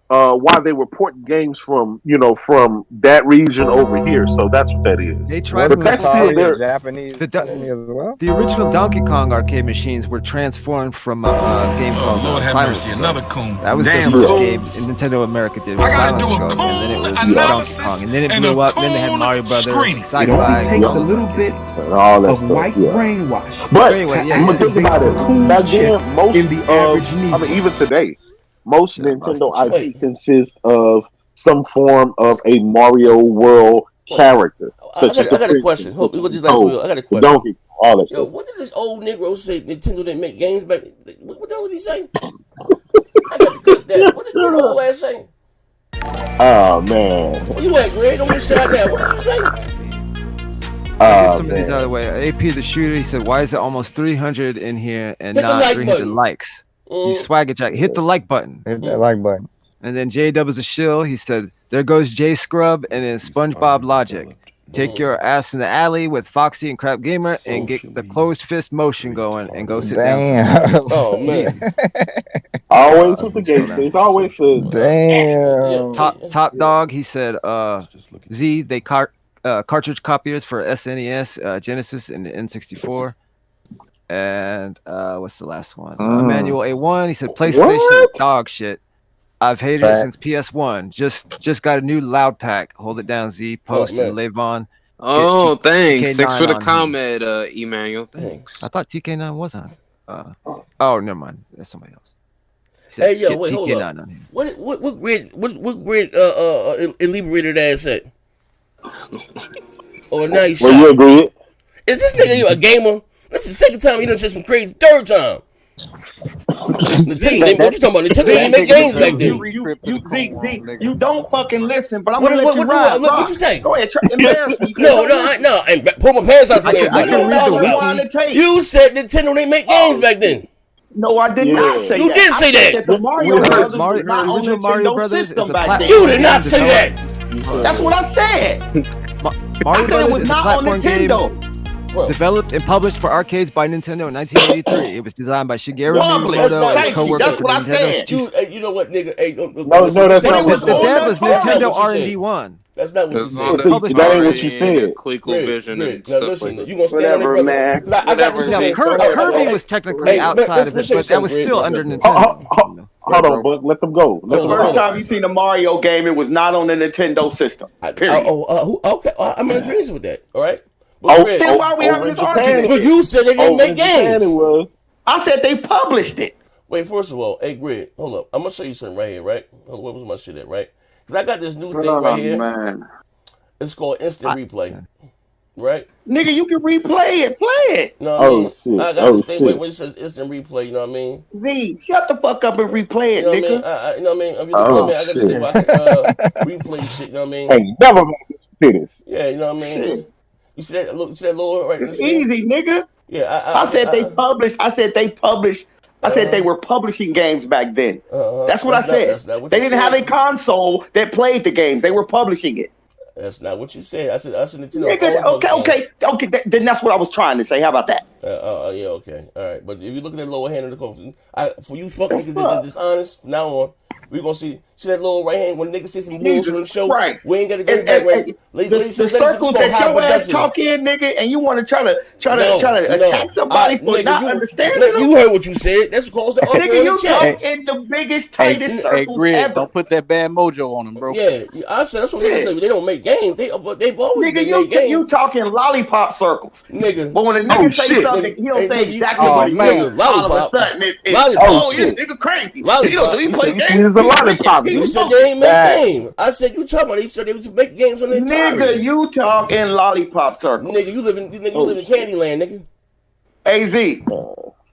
while they were porting games from that region over here. So that's what that is. They tried to Japanese as well. The original Donkey Kong arcade machines were transformed from a game called Silent Scope. Another Kool. That was the first game Nintendo America did. Was Silent Scope, and then it was Donkey Kong, and then it blew up. And then they had Mario Brothers, Excite Bike. It takes a little bit of white brainwash. But I'm gonna think about it. Back then, most in the average need. Even today, most Nintendo IP consists of some form of a Mario World character. I got a question. I got a question. Donkey, all that stuff. What did this old Negro say? Nintendo didn't make games back. What the hell did he say? I got to clip that. What did the old ass say? Oh man. Where you at, Greg? Don't just sit out there. What did you say? Get some of these out of the way. AP the shooter, he said, "Why is it almost 300 in here and not 300 likes?" You swagger jack. Hit the like button. Hit that like button. And then J-Dub is a shill. He said, "There goes J Scrub and his SpongeBob logic. Take your ass in the alley with Foxy and Crap Gamer and get the closed fist motion going and go sit down." Oh man. Always with the games. It's always the damn. Top dog. He said, "Z they cartridge copiers for SNES, Genesis, and the N64." And what's the last one? Emmanuel A1. He said PlayStation is dog shit. I've hated it since PS1. Just got a new loud pack. Hold it down, Z. Post and Levon. Oh, thanks. TK9 Thanks for the on comment, Emmanuel. Thanks. I thought TK9 was on. Oh, never mind. That's somebody else. Hey, yo, wait, hold up. What grid inebriated ass at? Oh, now you shot. Well, you agree? Is this nigga a gamer? That's the second time he done said some crazy. Third time. Nintendo, what you talking about? Nintendo didn't make games back then. You don't fucking listen, but I'm gonna let you ride. What you say? Go ahead, embarrass me. No, and pull my pants out for me. I can read the tape. You said Nintendo didn't make games back then. No, I did not say that. You did say that. The Mario Brothers was not on Nintendo system back then. You did not say that. That's what I said. Mario I said it was Brothers not on Nintendo. Developed and published for arcades by Nintendo in 1983. It was designed by Shigeru Miyamoto and co-worker That's for what I Nintendo. Hey, you know what, nigga? Hey, no, that's not what the dev was Nintendo R&D1. That's not what you said. That ain't what you said. ColecoVision and stuff like that. You gonna stand on it, man. Kirby was technically outside of it, but that was still under Nintendo. Hold on, but let them go. The first time you seen a Mario game, it was not on the Nintendo system. Period. Okay. I'm in agreement with that. All right. Then why are we having this argument? But you said they didn't make games. I said they published it. Wait, first of all, hey, Grid, hold up. I'm gonna show you something right here, right? Hold on, where was my shit at, right? Because I got this new thing right here. Man. It's called instant replay, right? Nigga, you can replay it. Play it. No, shit. I got this thing when it says instant replay. You know what I mean? Z, shut the fuck up and replay it, nigga. You know what I mean? I got this thing where I can replay shit. You know what I mean? Hey, never did this. Yeah, you know what I mean? Shit. You see that? Look, you see that lower right? It's easy, nigga. Yeah, I said they published. I said they published. I said they were publishing games back then. That's what I said. They didn't have a console that played the games. They were publishing it. That's not what you said. I said Nintendo. Nigga, okay. Then that's what I was trying to say. How about that? Yeah, okay. All right. But if you look at that lower hand of the cover, for you fuck niggas that dishonest, from now on, we're going to see that lower right hand when niggas see some bullshit on the show. Right. We ain't got to get that way. The circles that your ass talk in, nigga, and you want to try to attack somebody for not understanding them. You heard what you said. That's cause the nigga, you talk in the biggest, tightest circles ever. Don't put that bad mojo on them, bro. Yeah, I said that's what they say. They don't make games. They've always Nigga, you talking lollipop circles. Nigga. But when a nigga say something, he don't say exactly what he means. All of a sudden, it's this nigga crazy. He play games. He's a lollipop. You said they ain't make games. I said you talking about they said they was making games on their time. Nigga, you talking lollipop circles. Nigga, you live in Candyland, nigga. AZ.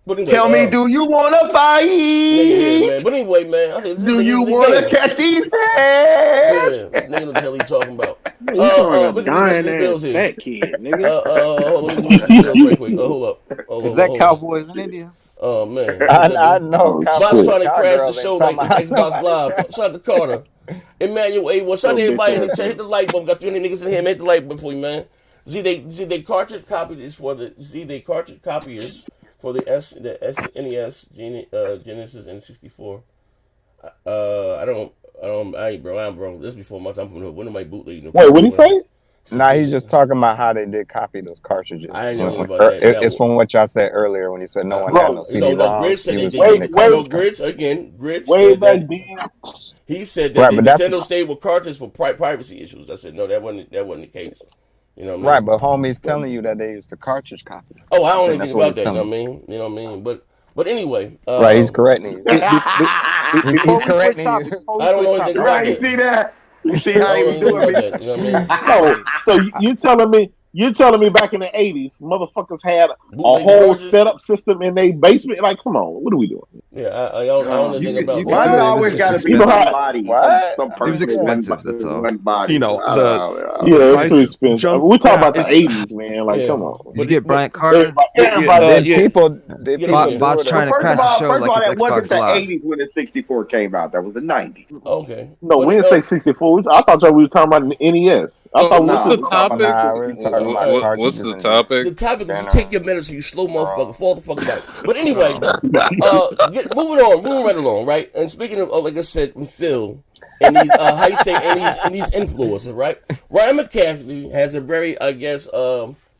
Anyway, tell me, do you want to fight? Nigga, man. But anyway, man. Do you want to catch these hands? Yeah, nigga, what the hell he talking about? You talking about dying ass fat kid, nigga. Hold up. Is that Cowboys in India? Oh, man. I know. Bob's trying to crash the show like Xbox Live. Shout out to Carter. Emmanuel A1. Shout out to everybody in the chat. Hit the like button. Got 300 niggas in here. Hit the like button for you, man. They cartridge copies for the SNES, Genesis, and 64. I ain't bro. This before my time from one of my bootlegging. Wait, what did he say? Nah, he's just talking about how they did copy those cartridges. I didn't know about that. It's from what y'all said earlier when you said no one had no CD-ROM. Grid said Grid way back that, then. He said that Nintendo stayed with cartridges for privacy issues. I said no, that wasn't the case. You know what I mean? Right, but homie's telling you that they used the cartridge copy. Oh, I don't know anything about that. You know what I mean? But anyway, right, he's correcting you. He's correcting you. I don't know anything about that. You see that? You see how he was doing that? You know what I mean? So you're telling me back in the 80s, motherfuckers had a whole setup system in their basement? Like, come on, what are we doing? Yeah, I don't know anything about. Why does it always got to be somebody? Some person it was expensive. That's all. You know, it's too expensive. We're talking about the 80s, man. Like, come on. You get Bryant Carter. Bot's trying to crash the show. First of all, like that wasn't the 80s when the 64 came out. That was the 90s. Okay. No, we didn't say 64. I thought we were talking about the NES. What's the topic? What's the topic? The topic is you take your medicine, you slow motherfucker, fall the fuck back. But anyway, moving right along, right? And speaking of, like I said, Phil, and these how you say, and these influencers, right? Ryan Mccaffrey has a very, I guess,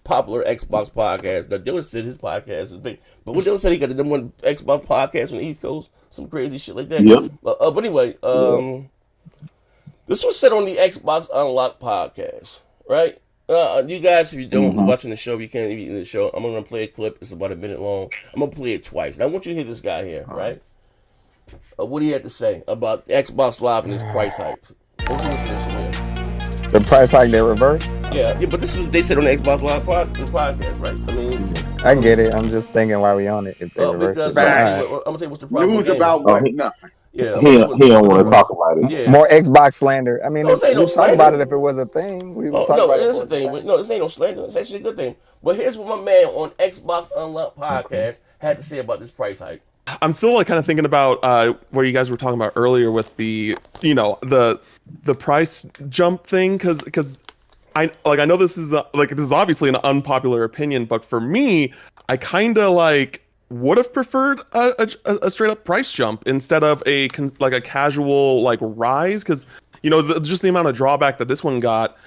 popular Xbox podcast. Now Dylan said his podcast is big, but what Dylan said, he got the number one Xbox podcast on the East Coast, some crazy shit like that. Yep. But anyway, this was said on the Xbox Unlocked podcast, right? You guys, if you don't watching the show, you can't even the show. I'm gonna play a clip. It's about a minute long. I'm gonna play it twice. Now I want you to hear this guy here, right? What do you have to say about Xbox Live and his price hikes? The price hike they reversed? Yeah, but this is what they said on the Xbox Live podcast, right? I mean, I get it. I'm just thinking why we on it. If they reversed it. I'm gonna tell you what's the problem. News about what? Nothing. Yeah, he don't want to talk about it. Yeah. More Xbox slander. I mean, No, we'd talk about it if it was a thing. We would talk about it. It's a thing. No, this ain't no slander. It's actually a good thing. But here's what my man on Xbox Unlocked podcast had to say about this price hike. I'm still like kind of thinking about what you guys were talking about earlier with the the price jump thing because I know this is obviously an unpopular opinion, but for me, I kind of would have preferred a straight up price jump instead of a casual rise, because just the amount of drawback that this one got.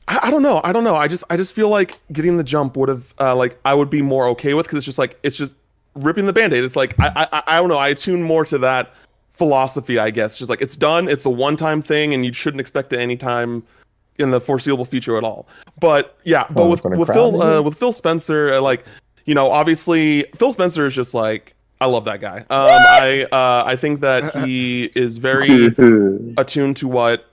I don't know. I just feel like getting the jump would have I would be more okay with, because it's just ripping the Band-Aid. It's I don't know. I attune more to that philosophy, I guess. Just it's done. It's a one-time thing, and you shouldn't expect it any time in the foreseeable future at all. But yeah, but with Phil Spencer, obviously Phil Spencer is just I love that guy. I think that he is very attuned to what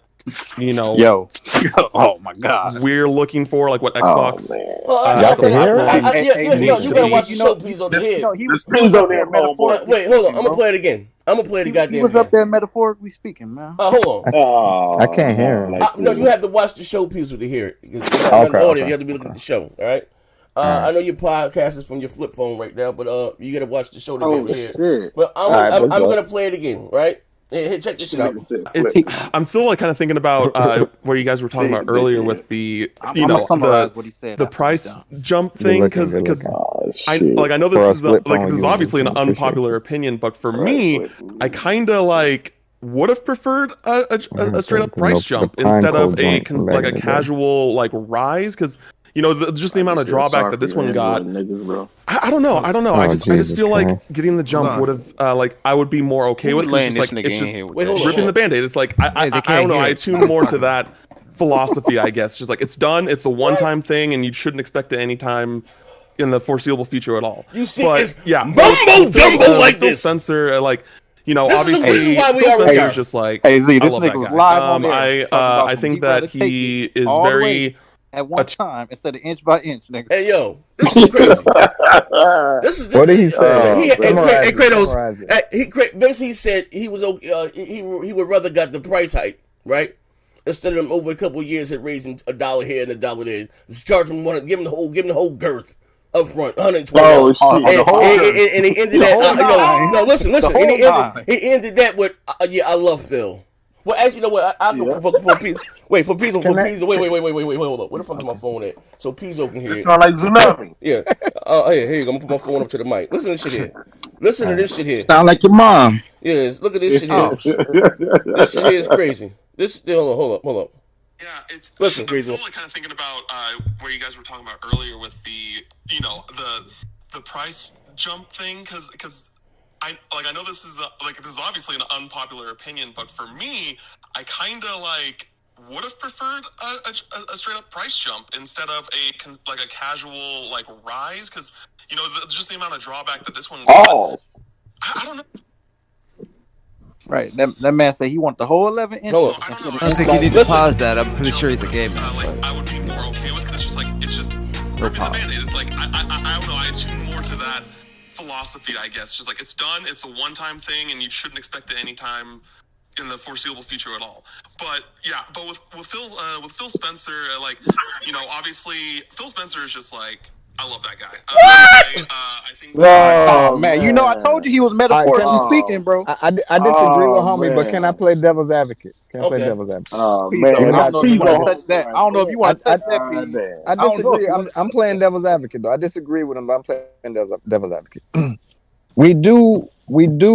oh my god, we're looking for, what Xbox. Y'all can hear it. You gotta watch the show, please, on the head. He was up there metaphorically. Wait, hold on. I'm gonna play it again. I'm gonna play the goddamn. He was up there metaphorically speaking, man. Hold on. I can't hear him. No, you have to watch the show piece to hear it. Okay. You have to be looking at the show. All right. I know your podcast is from your flip phone right now, but you gotta watch the show to be able to hear it. But I'm gonna play it again, right? Hey, check this shit out. I'm still kind of thinking about what you guys were talking about earlier with the the price jump thing, because I know this is obviously an unpopular opinion, but for me, I kind of would have preferred a straight up price jump instead of a casual rise, because just the amount of drawback that this one got. I don't know. I just feel like getting the jump would have I would be more okay with. It's just ripping the Band-Aid. It's I don't know. I tune more to that philosophy, I guess. Just like it's done, it's a one-time thing, and you shouldn't expect it any time in the foreseeable future at all. You see, but it's mumbo jumbo like Phil this. Spencer, like This obviously, is why we Phil are Spencer here. is just like Hey Z, I this love nigga that was guy. live on there. I think that he is very at one time instead of inch by inch, nigga. Hey yo, this is crazy. What did he say? Hey Kratos, Summarize it. basically he said he was he would rather got the price hike, right? Instead of them over a couple of years had raising $1 here and $1 there, just charge him give him the whole girth up front, $120. And he ended that. No, listen. He ended that with I love Phil. Well, actually, you know what? I for Pizzo. Wait, for Pizzo. Wait, hold up. Where the fuck is my phone at? So Pizzo can hear it. Sound like tsunami. Yeah. Here you go. I'm gonna put my phone up to the mic. Listen to this shit here. Listen to this shit here. Sound like your mom. Yes. Look at this shit here. This shit here is crazy. Hold up. Yeah, it's. Listen, I'm Crazy. still kind of thinking about where you guys were talking about earlier with the the price jump thing, because I know this is obviously an unpopular opinion, but for me, I kind of would have preferred a straight up price jump instead of a casual rise, because just the amount of drawback that this one got. I don't know. Right, that man said he want the whole 11 inch. I think you need to pause that. I'm pretty sure he's a gamer. I would be more okay with it. It's just No pause. It's I don't know. I attune more to that philosophy, I guess. Just it's done. It's a one-time thing, and you shouldn't expect it anytime in the foreseeable future at all. But with Phil Spencer, obviously Phil Spencer is just I love that guy. I think. Oh man, I told you he was metaphorically speaking, bro. I disagree with homie, but can I play devil's advocate? Can I play devil's advocate? Oh man, I don't know if you want to touch that. I don't know if you want to touch that. I disagree. I'm playing devil's advocate though. I disagree with him, but I'm playing devil's advocate. We do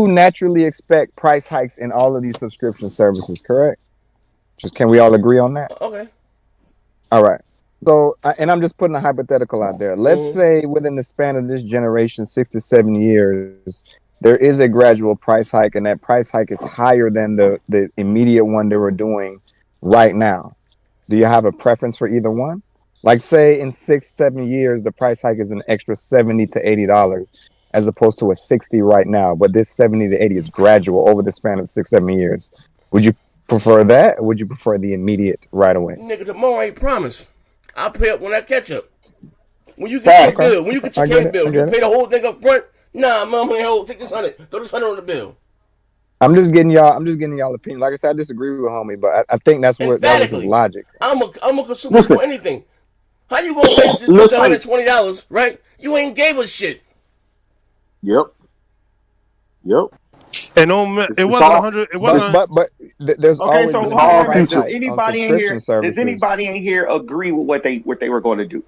naturally expect price hikes in all of these subscription services, correct? Can we all agree on that? Okay. All right. So, and I'm just putting a hypothetical out there. Let's say within the span of this generation, 6 to 7 years, there is a gradual price hike, and that price hike is higher than the immediate one they were doing right now. Do you have a preference for either one? Like, say in 6, 7 years, the price hike is an extra $70 to $80, as opposed to a 60 right now. But this 70 to 80 is gradual over the span of 6, 7 years. Would you prefer that, or would you prefer the immediate right away? Nigga, tomorrow ain't promise. I'll pay up when I catch up. When you get your bill, when you get your cable bill, you pay the whole thing up front. Nah, mom, take this 100. Throw this 100 on the bill. I'm just getting y'all opinion. Like I said, I disagree with homie, but I think that was his logic. I'm a consumer for anything. How you gonna pay $120, right? You ain't gave us shit. Yep. And it wasn't 100. It wasn't. But there's always so does anybody in here agree with what they were going to do?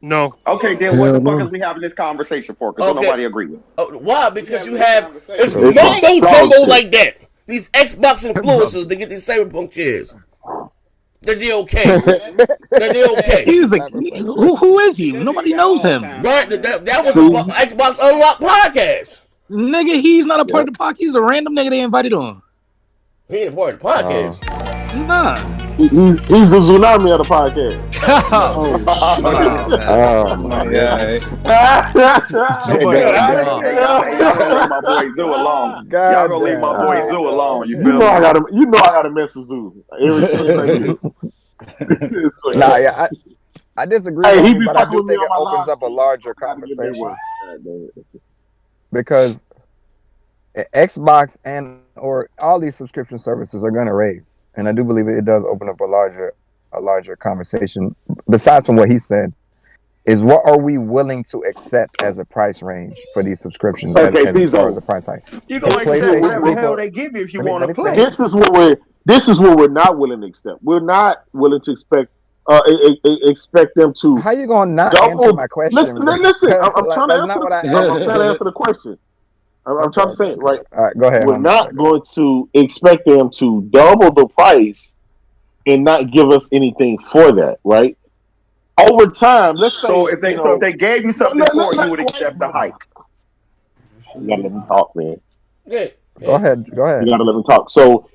No. Okay, then what the fuck is we having this conversation for? Because nobody agree with it. Why? Because you have it's mumbo jumbo like that. These Xbox influencers, they get these cyberpunk chairs. They're okay. He's who is he? Nobody knows him. Right? That was a Xbox Unlocked podcast. Nigga, he's not a part of the podcast. He's a random nigga they invited on. He ain't part of the podcast. Nah. He's the tsunami of the podcast. Y'all my boy Zoo alone. Y'all gonna leave my boy Zoo alone. You feel me? I gotta mess with Zoo. I disagree with him, but I do think it opens up a larger conversation. Because Xbox or all these subscription services are going to raise, and I do believe it does open up a larger conversation. Besides from what he said, is what are we willing to accept as a price range for these subscriptions? As far as a price hike, you gonna accept whatever the hell they give you if you want to play. This is what we're not willing to accept. We're not willing to expect them to. How you gonna not answer my question? Listen. I'm trying to answer the question. I'm trying to say it right. All right, go ahead. We're not going to expect them to double the price and not give us anything for that, right? Over time, let's say. So if they gave you something for it, you would accept the hike. You gotta let them talk, man. Yeah. Go ahead. You gotta let them talk. So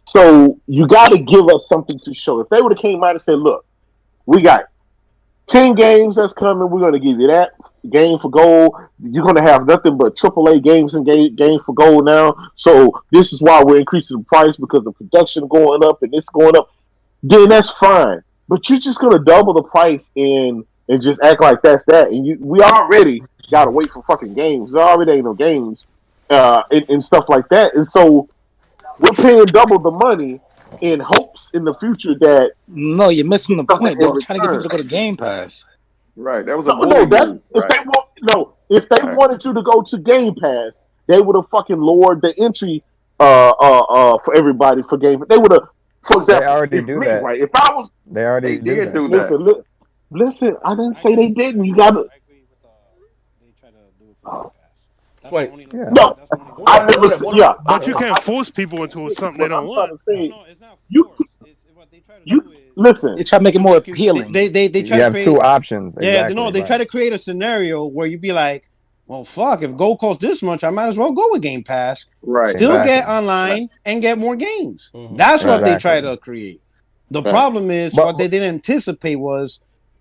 So you got to give us something to show. If they would have came out and said, "Look, we got 10 games that's coming. We're going to give you that game for gold. You're going to have nothing but AAA games and game for gold now. So this is why we're increasing the price because the production going up and this going up." Then that's fine. But you're just going to double the price and just act like that's that. And we already got to wait for fucking games. There already ain't no games and stuff like that. And so we're paying double the money in hopes in the future that no, you're missing the point. They were trying to get return. people to go to Game Pass. Right, that was a No, bully that's move, if right? they want if they wanted you to go to Game Pass, they would have fucking lowered the entry for everybody for Game. They would have, for example, They already do that. Right? If I was, They already did do listen, that. listen. I didn't say they didn't. You got to. Wait, No, I never said. Yeah, But you can't force people into something they don't I'm want. trying to say, you listen. They try to make it more appealing. They try You to have create two options. Yeah, Exactly, no, they right. try to create a scenario where you'd be like, well, fuck, if gold costs this much, I might as well go with Game Pass. Right. Still Exactly. get online and get more games. That's what they try to create. The problem is what they didn't anticipate was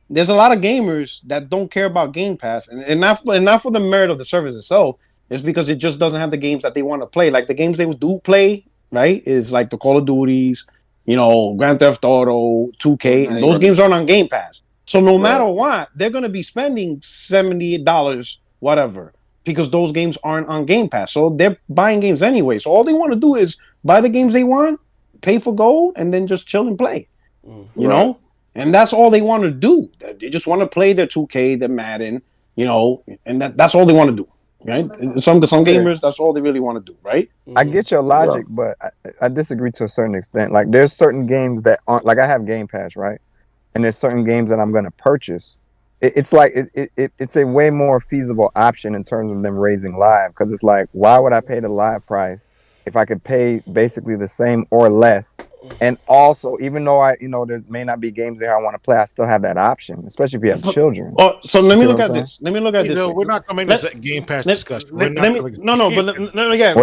there's a lot of gamers that don't care about Game Pass, and not for the merit of the service itself. It's because it just doesn't have the games that they want to play. Like the games they do play, right, is like the Call of Duties, Grand Theft Auto, 2K, and those games aren't on Game Pass. So no matter what, they're going to be spending $70, whatever, because those games aren't on Game Pass. So they're buying games anyway. So all they want to do is buy the games they want, pay for gold, and then just chill and play. You know? And that's all they want to do. They just want to play their 2K, their Madden, and that's all they want to do. Right? Some gamers, that's all they really want to do, right? I get your logic, but I disagree to a certain extent. Like there's certain games that aren't like I have Game Pass, right? And there's certain games that I'm going to purchase. It's like it's a way more feasible option in terms of them raising live, because it's like, why would I pay the live price if I could pay basically the same or less? And also, even though there may not be games there I want to play, I still have that option, especially if you have children. Oh, so let me look at this. Let me look at this. We're not going to make this a Game Pass discussion. Let me get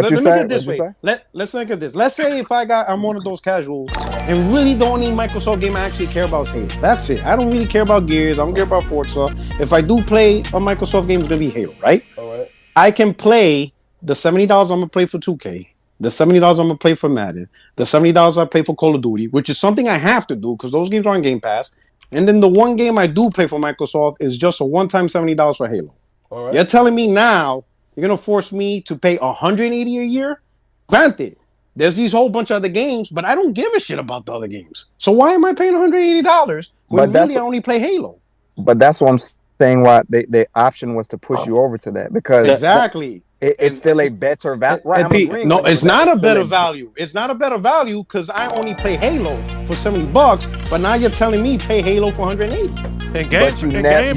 this way. Let's look at this. Let's say if I'm one of those casuals and really the only Microsoft game I actually care about is Halo. That's it. I don't really care about Gears. I don't care about Forza. If I do play a Microsoft game, it's going to be Halo, right? All right. I can play the $70 I'm going to play for 2K. The $70 I'm going to play for Madden. The $70 I play for Call of Duty, which is something I have to do because those games are on Game Pass. And then the one game I do play for Microsoft is just a one-time $70 for Halo. All right. You're telling me now you're going to force me to pay $180 a year? Granted, there's these whole bunch of other games, but I don't give a shit about the other games. So why am I paying $180 when really I only play Halo? But that's what I'm saying, why the option was to push you over to that, because exactly. It's still a better value. Right, no, it's not a better value. It's not a better value because I only play Halo for $70, but now you're telling me pay Halo for $180. And Game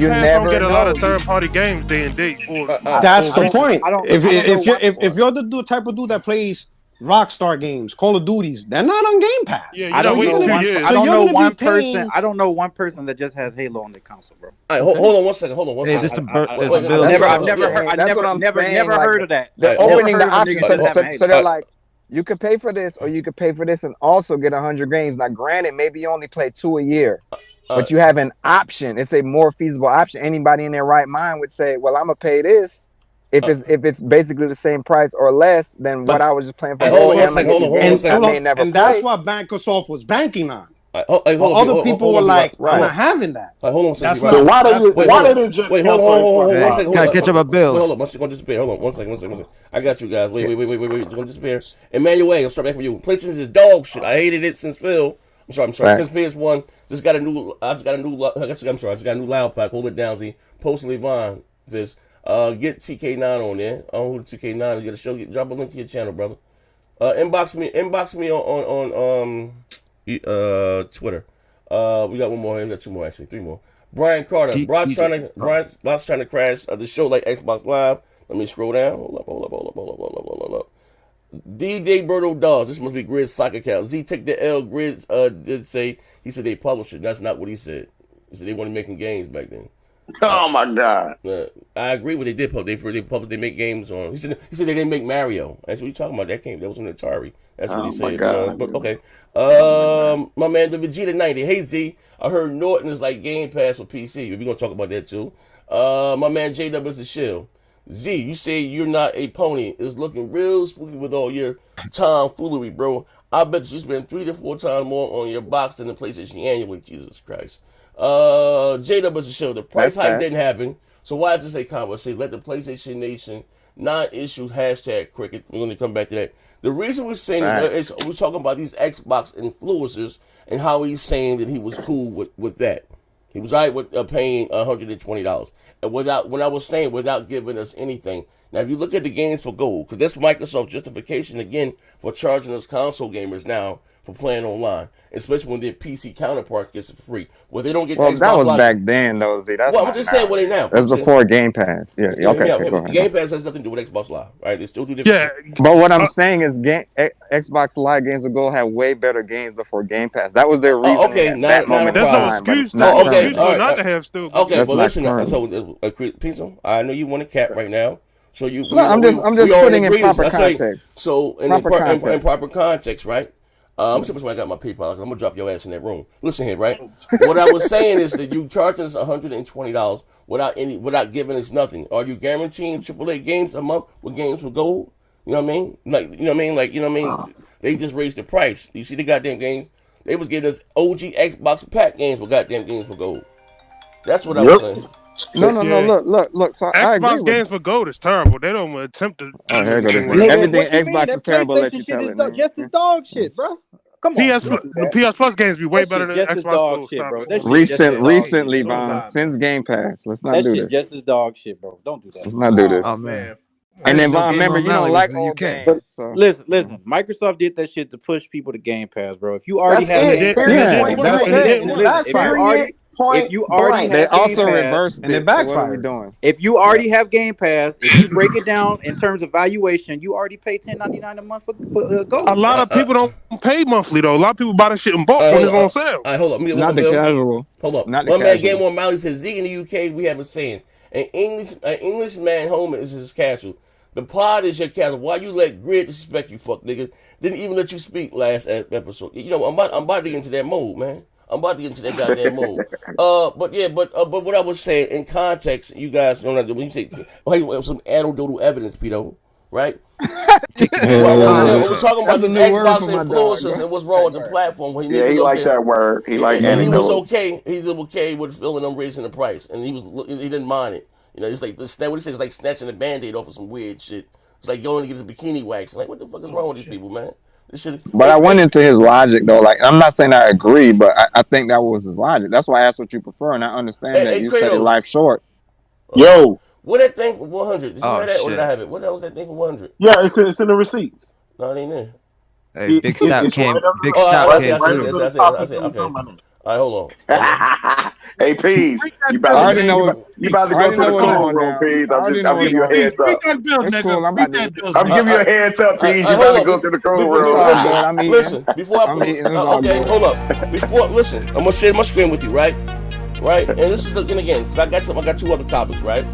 Pass don't get a lot of third-party games day and date. That's the point. If you're the type of dude that plays Rockstar games, Call of Duties, they're not on Game Pass. Yeah, I don't know one person that just has Halo on their console, bro. All right, hold on one second. I've never heard of that. They're opening the option, so they're like, you could pay for this, or you could pay for this and also get 100 games. Now, granted, maybe you only play 2 a year, but you have an option. It's a more feasible option. Anybody in their right mind would say, well, I'm gonna pay this. If it's basically the same price or less than what I was just playing for. And that's what Microsoft was banking on. Other people were like, I'm not having that. Hold on. That's Why not. they didn't just hold on. Gotta catch up on bills. Hold on, it's gonna disappear. Hold on, one second. I got you guys. Wait. It's gonna disappear. Emmanuel, I'll start back with you. PlayStation is dog shit. I hated it since Phil. I'm sorry. Since PS1, I just got a new loud pack. Hold it down, Z. Post and Levon, Viz. Get TK9 on there. I don't know who the TK9 is. You gotta drop a link to your channel, brother. Inbox me on Twitter. We got one more here. We got 2 more, actually. 3 more. Brian Carter. Brock's trying to crash the show like Xbox Live. Let me scroll down. Hold up. DJ Berto Dawes. This must be Grid's soccer account. Z take the L. Grid's did say, he said they published it. That's not what he said. He said they weren't making games back then. Oh my god! I agree with they did. They make games on. He said they didn't make Mario. That's what you talking about. That was an Atari. That's what he said. My god! But okay. My man, the Vegeta 90. Hey Z, I heard Norton is like Game Pass for PC. We're gonna talk about that too. My man JW is the shill. Z, you say you're not a pony. It's looking real spooky with all your tomfoolery, bro. I bet that you spend 3 to 4 times more on your box than the PlayStation annually. Jesus Christ. JW is the shill. The price hike didn't happen. So why does it say conversation? Let the PlayStation Nation non-issue hashtag cricket. We're going to come back to that. The reason we're saying is we're talking about these Xbox influencers and how he's saying that he was cool with that. He was all right with paying $120. And when I was saying without giving us anything. Now, if you look at the games for gold, because that's Microsoft's justification again for charging us console gamers now for playing online, especially when their PC counterpart gets it free. Well, they don't get. Well, Xbox that was Live. back then, though. Z. That's I'm just saying what they now. That's before Game Pass. Yeah. Okay. Go ahead. Game Pass has nothing to do with Xbox Live, right? They still do different. Yeah. But what I'm saying is, Xbox Live Games of Gold had way better games before Game Pass. That was their reason. Okay, that moment. There's no excuse. Not to have still. Okay, but listen. So, Pizzo, I know you want to cap right now. So you. No, I'm just putting in proper context. So in proper context, right? I'm supposed to I got my PayPal. I'm gonna drop your ass in that room. Listen here, right? What I was saying is that you charging us $120 without giving us nothing. Are you guaranteeing AAA games a month with games with gold? You know what I mean? They just raised the price. You see the goddamn games? They was giving us OG Xbox pack games with goddamn games for gold. That's what I was saying. No. Look. So Xbox games for gold is terrible. They don't attempt to. Oh, here goes everything Xbox is terrible. Let you tell it. Just as dog shit, bro. Come on. The PS Plus games be way better than Xbox Gold. Recently, Von, since Game Pass. Let's not do this. Just as dog shit, bro. Don't do that. Let's not do this. Oh man. And then Von, remember, you don't like old games. So. Listen. Microsoft did that shit to push people to Game Pass, bro. If you already have it, if you already they also reversed and it. it backfired. So what are we doing? If you already have Game Pass, if you break it down in terms of valuation, you already pay $10.99 a month for gold. A lot of people don't pay monthly though. A lot of people buy that shit in bulk when it's on sale. All right, hold up. Not the casual. Hold up. Not the One man casual. Game on Mount says Z in the UK we have a saying. An English man home is his casual. The pod is your casual. Why you let Grid disrespect you, fuck nigga? Didn't even let you speak last episode. You know, I'm about to get into that mode, man. I'm about to get into that goddamn mode. But what I was saying in context, you guys know when you say some anecdotal evidence, Pito, right? I was talking about these Xbox influencers and what's wrong with the platform. He liked that word. He liked anecdotal. He was okay. He's okay with feeling them raising the price, and he didn't mind it. You know, it's like what he says, it's like snatching a Band-Aid off of some weird shit. It's like going to get his bikini wax. Like, what the fuck is wrong with these people, man? But I went into his logic though. Like, I'm not saying I agree, but I think that was his logic. That's why I asked what you prefer, and I understand that you said life short. Yo, what that thing for 100? Did you have that, or did I have it? What was that thing for 100? Yeah, it's in the receipts. No, it ain't there. Hey, Big Stop came. Big Stop came through. I said, okay. All right, hold on. Hey, Peas, you about to go to the cool room, Peas. I'm giving you a heads up. I'm giving you a heads up, Peas. You about to go to the cool room. Listen, before hold up. Listen, I'm gonna share my screen with you, right? And this is again, because I got 2 other topics, right?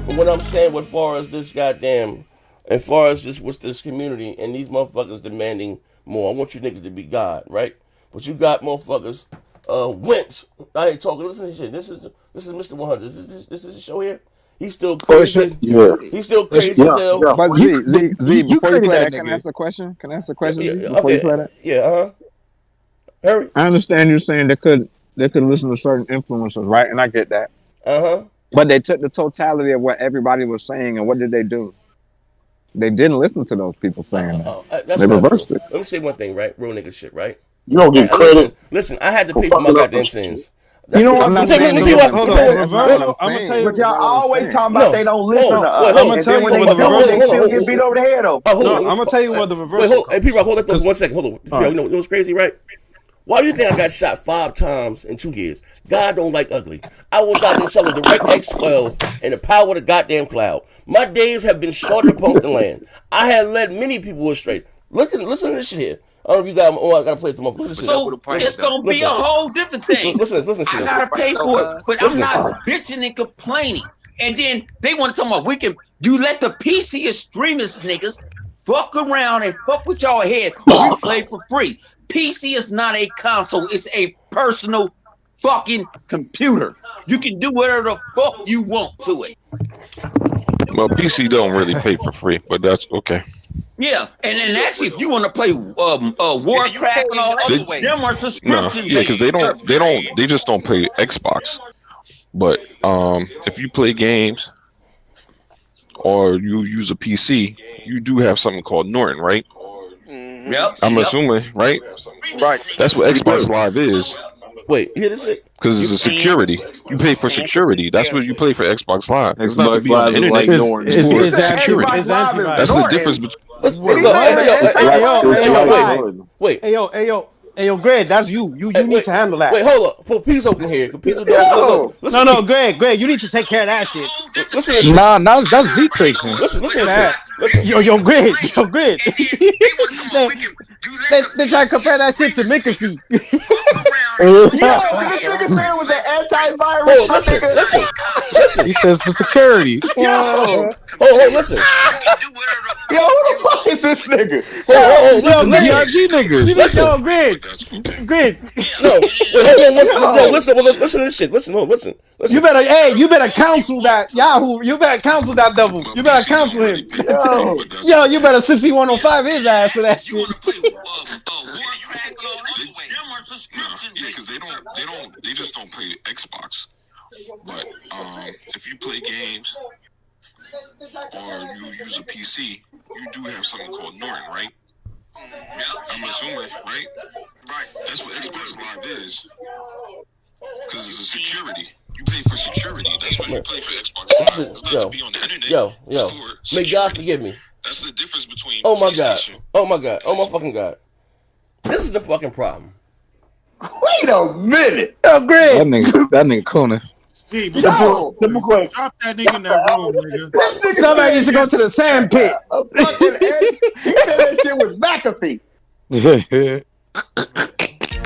And what I'm saying, as far as this goddamn, as far as this what's this community and these motherfuckers demanding more. I want you niggas to be God, right? But you got motherfuckers. Wentz. I ain't talking. Listen to shit. This is Mr. 100. This is a show here. He's still crazy. He's still crazy as hell. But Z, before you play that, can I ask a question? Before you play that? Yeah. Hurry. I understand you're saying they could listen to certain influencers, right? And I get that. But they took the totality of what everybody was saying, and what did they do? They didn't listen to those people saying that. They reversed it. Let me say one thing, right? Real nigga shit, right? You don't get credit. Listen, I had to pay for my goddamn sins. You know what? I'm gonna tell you. But y'all always talking about they don't listen to us. I'm gonna tell you what the reversal. They still get beat over the head though. I'm gonna tell you what the reversal. Hey, P-Rock, hold on 1 second. Hold on. You know what's crazy, right? Why do you think I got shot 5 times in 2 years? God don't like ugly. I was out there selling DirectX 12 and the power of the goddamn cloud. My days have been shorter upon the land. I have led many people astray. Listen to this shit here. I don't know if you got. Oh, I gotta play it tomorrow. Listen, So it's gonna be a whole different thing. Listen. I gotta pay for it, but I'm not bitching and complaining. And then they want to talk about you let the PC extremist niggas fuck around and fuck with y'all head. We play for free. PC is not a console. It's a personal fucking computer. You can do whatever the fuck you want to it. Well, PC don't really pay for free, but that's okay. Yeah, and then actually, if you want to play Warcraft and all that, them are subscription. Yeah, because they just don't play Xbox. But if you play games or you use a PC, you do have something called Norton, right? Yep. I'm assuming, right? Right. That's what Xbox Live is. Wait, you hear this shit? Because it's a security. You pay for security. That's what you pay for Xbox Live. It's not to Xbox be on Live the is internet. like Norton. It's for security. That's the difference between. Wait. Hey yo, Greg, that's you. You need to handle that. Wait, hold up. For Pizzo can hear. Pizzo don't. No, Greg, you need to take care of that shit. Listen. Nah, that's Z creation. Listen. Yo, Greg. They try to compare that shit to Mccaffrey. Yo, this nigga said it was an antivirus. Listen. He says for security. Yo. Listen. Yo, who the fuck is this nigga? Listen. DRG niggas. Listen, Greg. No, listen to this shit. Listen. You better counsel that Yahoo. You better counsel that devil. You better counsel him. Yo, you better 6105 his ass for that shit. Yeah, because they just don't play Xbox. But if you play games or you use a PC, you do have something called Norton, right? I'm assuming, right? Right. That's what Xbox Live is. Because it's a security. You pay for security. That's what you pay for Xbox Live. It's not to be on the internet. Yo. May God forgive me. That's the difference between. Oh my God. Oh my fucking God. This is the fucking problem. Wait a minute. Oh, Greg. That nigga cooning. Simple question. Drop that nigga in that room, nigga. Somebody needs to go to the sand pit. He said that shit was McAfee.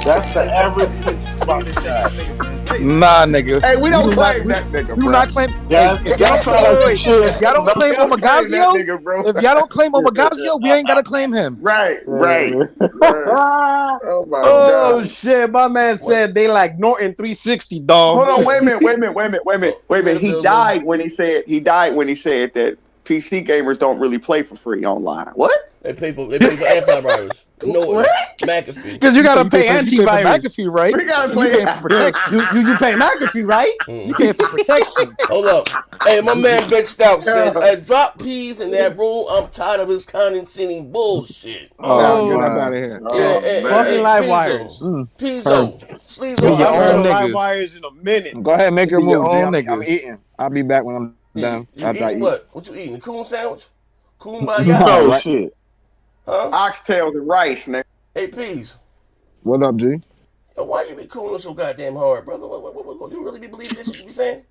That's the average bitch. Nah, nigga. Hey, we don't claim that nigga, bro. You not claim. If y'all don't claim Omagazio, if y'all don't claim Omagazio, we ain't gotta claim him. Right. Oh my God. Shit, my man said they like Norton 360, dog. Hold on, wait a minute. He died when he said that PC gamers don't really play for free online. What? They pay for antivirus. No, McAfee. Because you gotta pay antivirus. McAfee, right? We gotta play protection. You pay McAfee, right? You pay for protection. Hold up. Hey, my man Big Stout said, drop peas in that room. I'm tired of his condescending bullshit. Oh, get up out of here. Fucking live wires. Pizzo. Sleeves on your own live niggas. wires in a minute. Go ahead, make your move. own I'm niggas. eating. I'll be back when I'm done. You eating what? What you eating? A Kool sandwich? Kool by No y'all? shit. Huh? Oxtails and rice, nigga. Hey, peas. What up, G? Why you be cooling so goddamn hard, brother? What you really be believing this shit you be saying?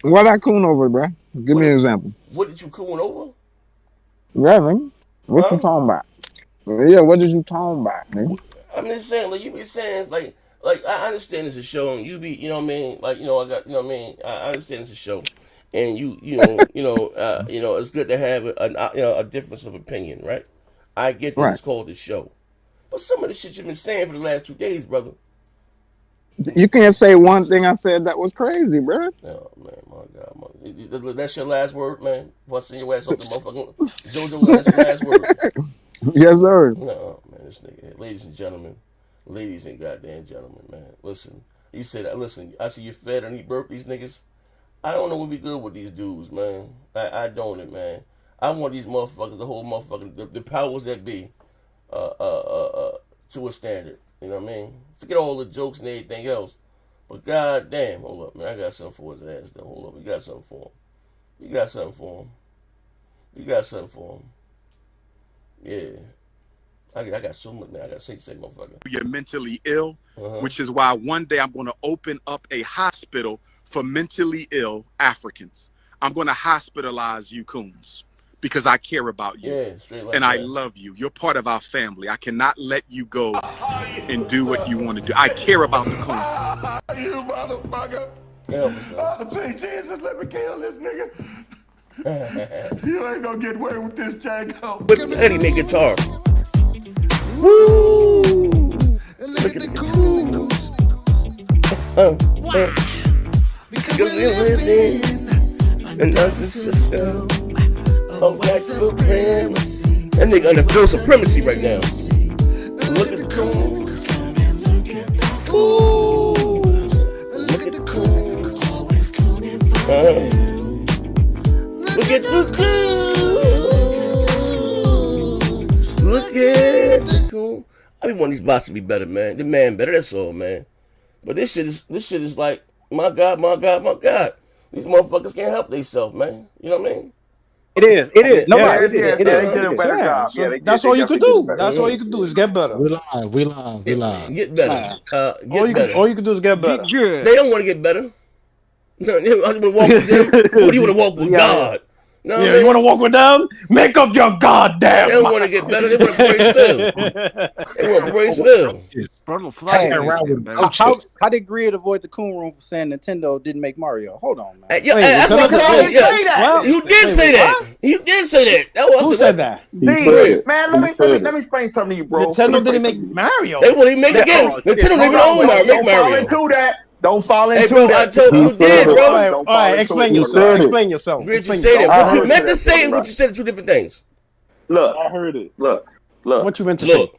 What I coon over, bro? Give me an example. What did you cooling over? Yeah, man. What you talking about? Yeah, what did you talking about, nigga? I'm just saying, like you be saying, like I understand it's a show, and you be, you know what I mean, like I got, you know what I mean. I understand it's a show, and you know, it's good to have a difference of opinion, right? I get that it's called a show, but some of the shit you've been saying for the last 2 days, brother. You can't say one thing I said that was crazy, bro. Oh man, my God, that's your last word, man. Busting your ass off the motherfucking JoJo. That's your last word. Yes, sir. No, man, this nigga, ladies and goddamn gentlemen, man. Listen, he said, listen, I see you fed and he burped these niggas. I don't know what be good with these dudes, man. I don't, man. I want these motherfuckers, the whole motherfucking, the powers that be, to a standard. You know what I mean? Forget all the jokes and everything else. But goddamn, hold up, man. I got something for his ass, though. Hold up, we got something for him. Yeah. I got so much, man. I got to say, motherfucker. You're mentally ill, which is why one day I'm going to open up a hospital for mentally ill Africans. I'm going to hospitalize you coons because I care about you. Yeah, straight like and that. I love you. You're part of our family. I cannot let you go and do what you want to do. I care about the Kool. You motherfucker. Say Jesus, let me kill this nigga. You ain't gonna get away with this, Django. But Eddie make guitar. Woo! Look at the Kool. Because we're living another system of white supremacy. That nigga under full supremacy right now. Look at the Kool. Look at the Kool. Look at the Kool. Look at the Kool. I mean, want these bots to be better, man. The man better, that's all, man. But this shit is like, my God. These motherfuckers can't help themselves, man. You know what I mean? It is. They did a better job. That's all you could do. That's all you could do is get better. We live. Get better. All you can do is get better. They don't want to get better. No, I want to walk with them. What do you want to walk with God? No, yeah, you want to walk with them? Make up your goddamn. They don't want to get better. They want to praise Phil. They want to praise Phil. How did Grid avoid the Kool room for saying Nintendo didn't make Mario? Hold on, man. That's what I'm saying. Yeah. You did say that. You did say that. Who said that? Z, man, let me explain something to you, bro. Nintendo didn't make Mario. They wouldn't even make the game. Nintendo didn't even own Mario. Don't fall into bro, that. I told you did, bro. All right, explain yourself. Explain yourself. Grid, you say that. What you meant to say and what you said are two different things. Look, I heard it. Look. What you meant to say?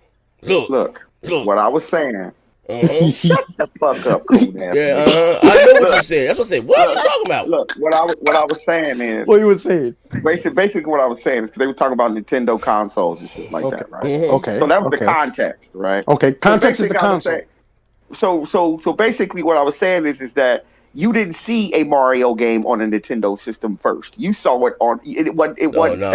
Look. What I was saying. Shut the fuck up, Kool. Yeah, I know what you said. That's what I said. What are you talking about? Look, what I was saying is. What you were saying? Basically, what I was saying is because they were talking about Nintendo consoles and shit like that, right? Okay. So that was the context, right? Okay. Context is the console. So basically, what I was saying is that you didn't see a Mario game on a Nintendo system first. You saw it on they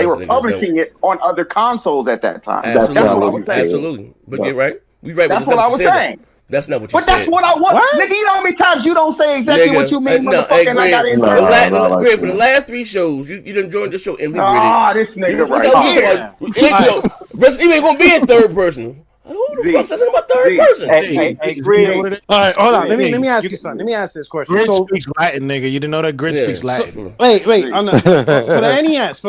were publishing it on other consoles at that time. Absolutely. That's what I was saying. Absolutely, but you're right. We right. That's what I was saying. That's not what you said. But that's what I want. Nigga, you know how many times you don't say exactly what you mean, motherfucker, and I got it. Greg, for the last 3 shows, you done joined the show and we this nigga right here. You ain't gonna be in third person. Who the fuck says something about third person? Hey, Grid. All right, hold on. Let me ask you something. Let me ask this question. Grid speaks Latin, nigga. You didn't know that Grid speaks Latin. Wait. For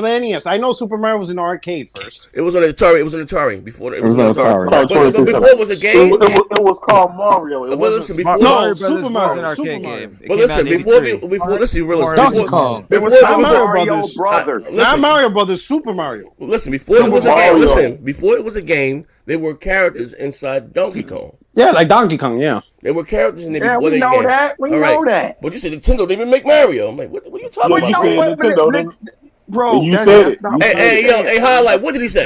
the NES, I know Super Mario was in the arcade first. It was on the Atari. Before it was on Atari. But before it was a game. It was called Mario. But listen, before Super Mario was an arcade game. But listen, before listen, Donkey Kong. It was not Mario Brothers. Not Mario Brothers. Super Mario. Listen, before it was a game. Listen, before it was a game. There were characters inside Donkey Kong. Yeah, like Donkey Kong, yeah. There were characters in there before we know that. We know that. But you said Nintendo didn't even make Mario. I'm like, what are you talking about? Bro, that's not hey, Highlight, what did he say?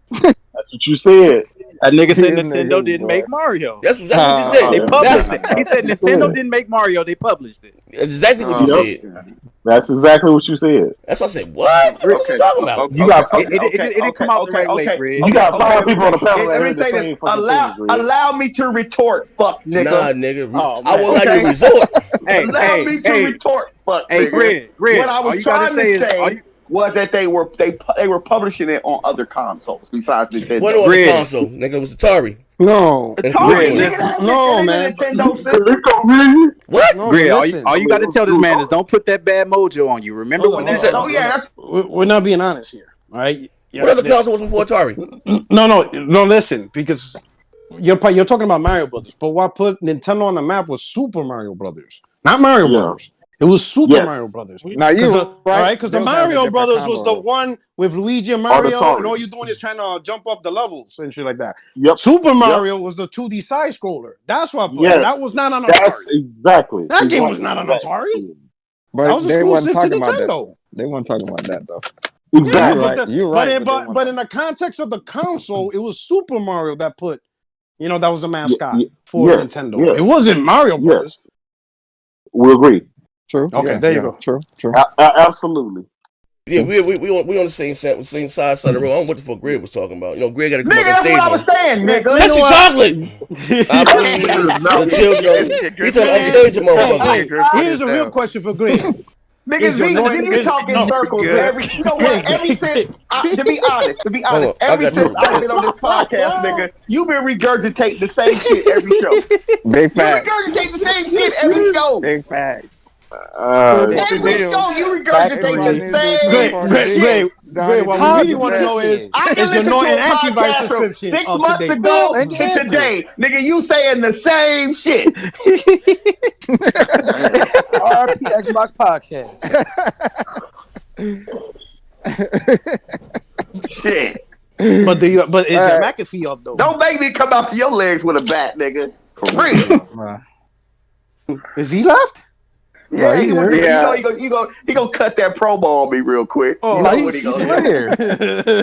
That's what you said. A nigga said Nintendo didn't make Mario. That's what you said. They published it. He said Nintendo didn't make Mario. They published it. Exactly what you said. That's exactly what you said. That's what I said. What are you talking about? You got it didn't come out the right way, Greg. You got 5 people on the panel. Let me say this. Allow me to retort, fuck nigga. Nah, nigga. I will allow you to resort. Allow me to retort, fuck nigga. Greg. What I was trying to say was that they were publishing it on other consoles besides Nintendo. What other console? Nigga, it was Atari. No, no, man. Nintendo system. What? Greg, all you got to tell this man is don't put that bad mojo on you. Remember when that? Oh yeah, we're not being honest here, all right? What other console was before Atari? No. Listen, because you're talking about Mario Brothers, but what put Nintendo on the map was Super Mario Brothers, not Mario Brothers. It was Super Mario Brothers. Now you right? Because the Mario Brothers was the one with Luigi and Mario, and all you're doing is trying to jump up the levels and shit like that. Yep. Super Mario was the 2D side scroller. That's what I played. That was not on Atari. That's exactly. That game was not on Atari. But that was they wasn't exclusive talking to about Nintendo. that. They weren't talking about that though. Exactly. You're right. But in the context of the console, it was Super Mario that put, that was the mascot for Nintendo. Yes. It wasn't Mario Brothers. Yes. We agree. True. Okay, there you go. True. Absolutely. Yeah, we on the same side of the road. I don't know what the fuck Greg was talking about. Greg got to come nigga, up on stage. That's what I was saying, nigga. That's chocolate. He's on stage, motherfucker. Here's a real question for Greg. Nigga, Z, you talk in circles. You know what? Ever since, to be honest, ever since I've been on this podcast, nigga, you've been regurgitating the same shit every show. Big facts. You regurgitate the same shit every show. Big facts. Every show you regurgitate the same shit. Great. What we really want to know is your Norton antivirus subscription 6 months ago to today, nigga, you saying the same shit. RP Xbox podcast. Shit. But is your McAfee off though? Don't make me come off your legs with a bat, nigga. For real. Is he left? Yeah, you know he gonna cut that promo on me real quick. Oh, you know what he gonna do.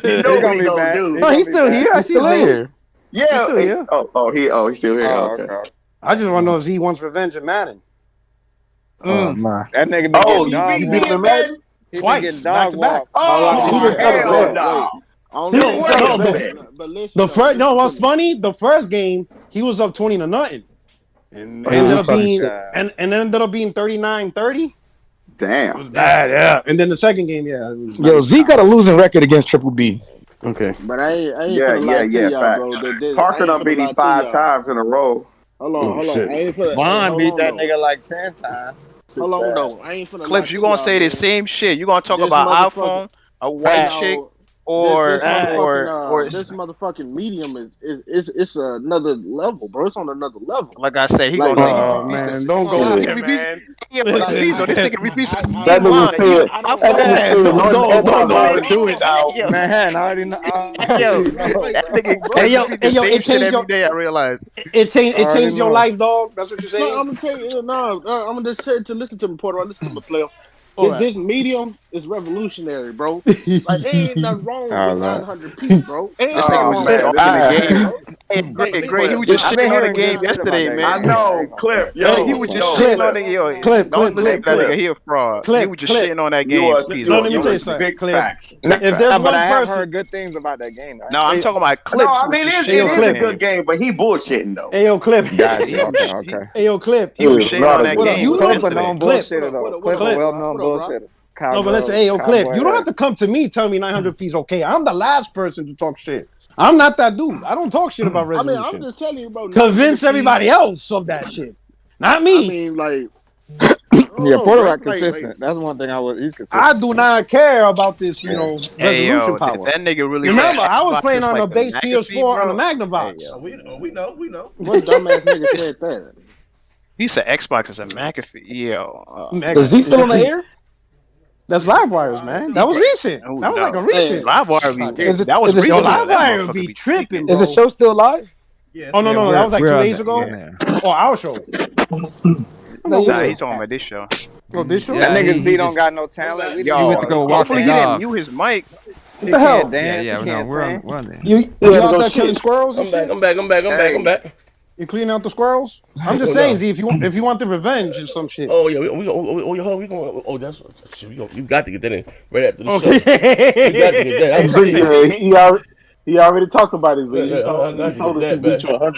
You know what he gonna do. No, he's still here. I see his name. Yeah, he's still here. He's still here. Okay. I just want to know if he wants revenge in Madden. That nigga been getting you beat him Madden twice, back to back. Hell no. The first, what's funny? The first game he was up 20-0. And ended up being ended up being 39-30. Damn. It was bad, yeah. And then the second game, it was Zeke got a losing record against Triple B. Okay. But I ain't facts. Parker done beat him 5 times in a row. Hold on. Vaughn beat that nigga like 10 times. Hold on, though. I ain't finna Clips, you gonna say the same shit. You gonna talk about iPhone, a white chick, or this motherfucking medium is it's another level, bro. It's on another level. Like I said, he gonna say, "Oh man, don't go there, man." Yeah, but this nigga repeat. That nigga said, don't do it now, man. I already know. That nigga. It changed every day. I realize it changed your life, dog. That's what you're saying. No, I'm gonna tell you. I'm gonna just say to listen to me, Porter. Listen to me, player. This medium is revolutionary, bro. Like, ain't nothing wrong with 900 people, bro. Ain't nothing wrong with Hey, Gray, he was just shitting on the game yesterday, man. I know, Clip. Yo, he was just shitting on the game. Don't listen to that nigga. He a fraud. He was just shitting on that game. Let me tell you something. Big facts. If there's one I have person, heard good things about that game. No, I'm talking about Clips. No, I mean it is a good game, but he bullshitting though. Hey yo, Clip. Okay. Hey yo, Clip. He was shitting on that game. Clip a known bullshitter though. Clip a well-known bullshitter. No, but listen, hey yo, Cliff, you don't have to come to me telling me 900 P's okay. I'm the last person to talk shit. I'm not that dude. I don't talk shit about resolution. I'm just telling you, bro. Convince everybody else of that shit, not me. I mean, like, Porter Rock consistent. That's one thing he's consistent. I do not care about this, resolution power. That nigga really. Remember, I was playing on a base PS4 on the Magnavox. We know. What dumbass nigga said that? He said Xbox is a McAfee. Yo, Is he still on the air? That's Livewires, man. That was recent. That was like a recent. Livewire be that was recent. Livewire would be tripping, bro. Is the show still live? Yeah. Oh no, that was like 2 days ago. Oh, our show. Nah, he's talking about this show. Oh, this show. That nigga Z don't got no talent. Yo, you went to go walk hopefully he didn't mute his mic. What the hell? We're on there. You out there killing squirrels? I'm back. You cleaning out the squirrels? I'm just saying, Z, if you want the revenge or some shit. Oh yeah, we going. Oh, that's shit. You got to get that in right after the show. Okay. You got to get that. He already talked about it. I got to get that back. You got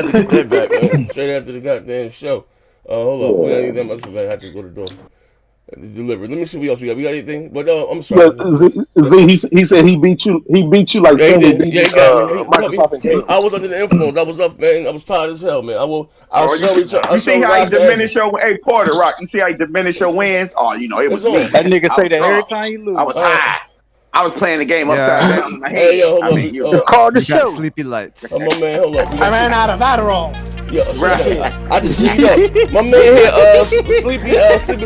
to get that back, man. Straight after the goddamn show. Hold on, we got anything else? I have to go to the door. Delivered. Let me see what else we got. We got anything? But I'm sorry. Z, he said he beat you. He beat you like Sony beat Microsoft. I was under the influence. I was up, man. I was tired as hell, man. You see how he diminish your Porter Rock? You see how he diminish your wins? Oh, it was me. That nigga say that every time you lose. I was high. I was playing the game upside down in my head. Hey, yo, hold on. It's called the show. Sleepy lights. My man, hold up. I ran out of Adderall. Yeah, I just my man here, Sleepy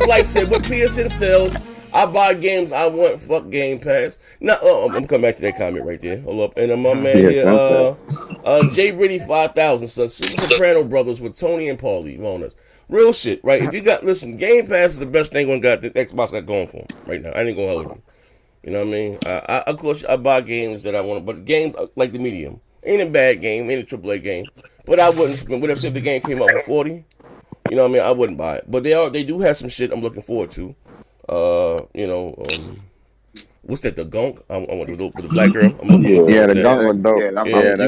Light said, with PSN sales, I buy games I want. Fuck Game Pass. Now, I'm coming back to that comment right there. Hold up, and my man here, Jay Ritty 5000 says Super Soprano Brothers with Tony and Paulie owners. Real shit, right? If you listen, Game Pass is the best thing one got that Xbox got going for him right now. I ain't gonna hold you. You know what I mean? Of course, I buy games that I want, but games like the medium ain't a bad game, ain't a AAA game. But I wouldn't spend. Whatever if the game came out for $40, you know what I mean? I wouldn't buy it. But they do have some shit I'm looking forward to. What's that? The Gunk? I want to do with the black girl. The Gunk was dope. You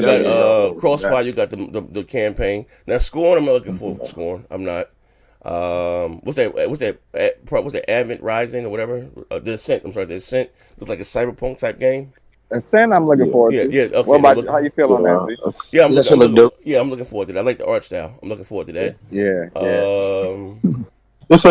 got Crossfire. You got the campaign. Now Scorn, I'm not looking for Scorn. I'm not. What's that? Advent Rising or whatever? The Ascent. I'm sorry, The Ascent. Looks like a cyberpunk type game. Ascent, I'm looking forward to. Yeah. Okay, what about you? How you feel on that, Z? Yeah, I'm looking forward to that. I like the art style. I'm looking forward to that. Yeah. That's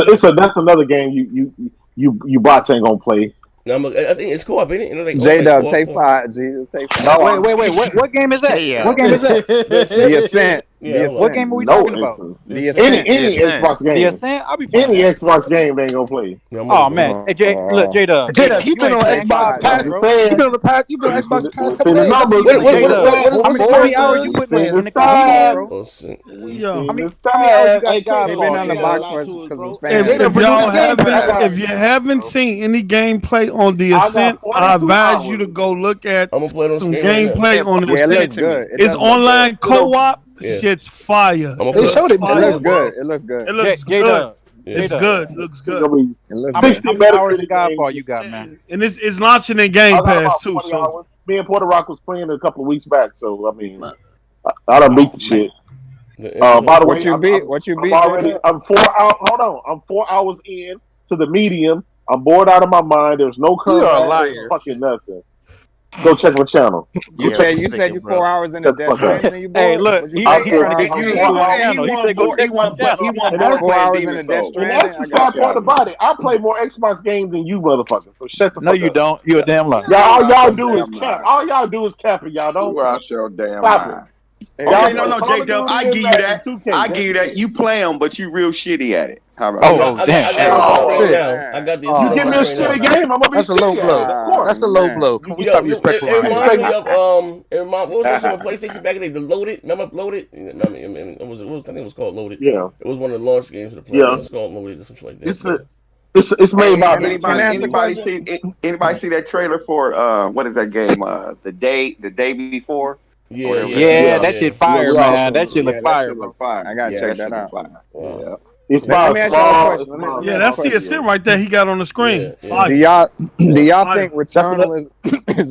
another game you bots ain't gonna play. No, I think it's cool. I think like J-Dub, take 5. Jesus, take 5. No, wait. What game is that? What game is that? The Ascent. What game are we talking about? The Ascent. Any Xbox game. The Ascent? I'll be playing any Xbox game they ain't gonna play. Oh man, hey look, J-Dub, you've been on Xbox Pass, bro. You've been on Xbox Pass couple days. How many hours you put in the computer, bro? How many hours you got? They've been on the box for if you haven't seen any gameplay on the Ascent, I advise you to go look at some gameplay on the Ascent. It's online co-op. Shit's fire. They showed it. It looks good. It looks good. It looks good. It's good. Looks good. How many hours of Godfall you got, man? And it's launching in Game Pass too. So me and Porter Rock was playing a couple of weeks back. So I mean, I done beat the shit. By the way, what you beat? I'm 4 hours. Hold on, I'm 4 hours in to the medium. I'm bored out of my mind. There's no current. You're a liar. Fucking nothing. Go check my channel. You said you're 4 hours in the Death Stranding and you bored? Hey, look, he's trying to get you to He said go check my channel. He wants 4 hours in the Death Stranding. That's the sad part about it. I play more Xbox games than you motherfuckers. So shut the fuck up. No, you don't. You're a damn liar. All y'all do is cap. All y'all do is cap, and y'all don't. Watch your damn Stop mind. it. Okay, no, J-Dub, I give you that. I give you that. You play them, but you real shitty at it. How about I got this. You give me a shitty game, I'm gonna be That's a low blow. That's a low blow. Can we stop respectful? It reminds me of what was this on PlayStation back in the day? The Loaded. Remember Loaded? I think it was called Loaded. Yeah. It was one of the launch games of the play. It was called Loaded or something like that. It's made by anybody see that trailer for what is that game? The day before. Yeah, that shit fire, man. That shit look fire, bro. I gotta check that out. Yeah. It's let me ask y'all a question. that's the Ascent right there. He got on the screen. Do y'all think Returnal is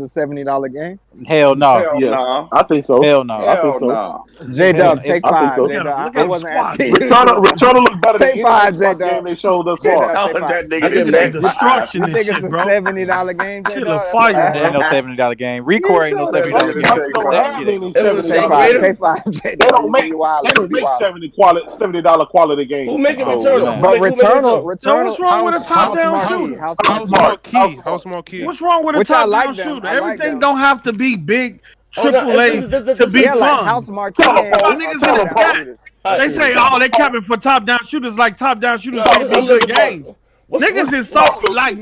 a $70 game? Hell no. No. I think so. Hell no. Hell no. J-Dub, take 5. So. I wasn't asking. Returnal looks better Take than 5, any Xbox game they showed us far. Destruction You think it's a $70 game? Shit look fire. That ain't no $70 game. Recore ain't no $70 game. Take 5. They don't make $70 quality games. Who making Returnal? But Returnal. What's wrong with a top-down shooter? House Marquee. What's wrong with a top-down shooter? Everything don't have to be big AAA to be fun. House Marquee. They say, they capping for top-down shooters like top-down shooters can't be good games. Niggas is so like.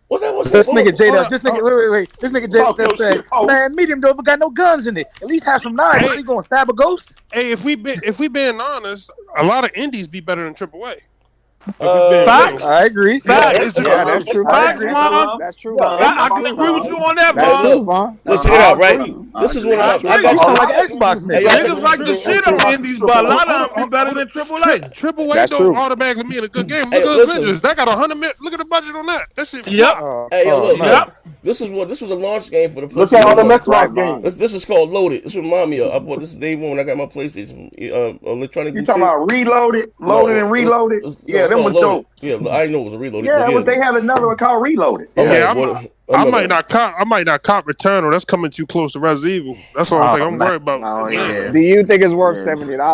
This nigga J-Dub, this nigga, wait. This nigga J-Dub said, man, Medium don't got no guns in it. At least have some knives. He gonna stab a ghost? Hey, if we being honest, a lot of indies be better than AAA. Facts. I agree. Facts. That's true. Facts, Vaughn. That's true. I can agree with you on that, That's true, Vaughn. Look, check it out, right? This is one of my. You sound like an Xbox nigga. Niggas like the shit on indies, but a lot of them be better than AAA. AAA don't automatically mean a good game. Look at Avengers. That got 100 million. Look at the budget on that. That shit. Yep. Hey, look. This was a launch game for the PlayStation. Look at all the Xbox games. This is called Loaded. This remind me of. I bought this day one when I got my PlayStation electronic. You talking about Reloaded? Loaded and Reloaded? Yeah, that was dope. Yeah, I didn't know it was a Reloaded. Yeah, but they have another one called Reloaded. Yeah, I might not cop Returnal. That's coming too close to Resident Evil. That's the only thing I'm worried about. Do you think it's worth $70, man?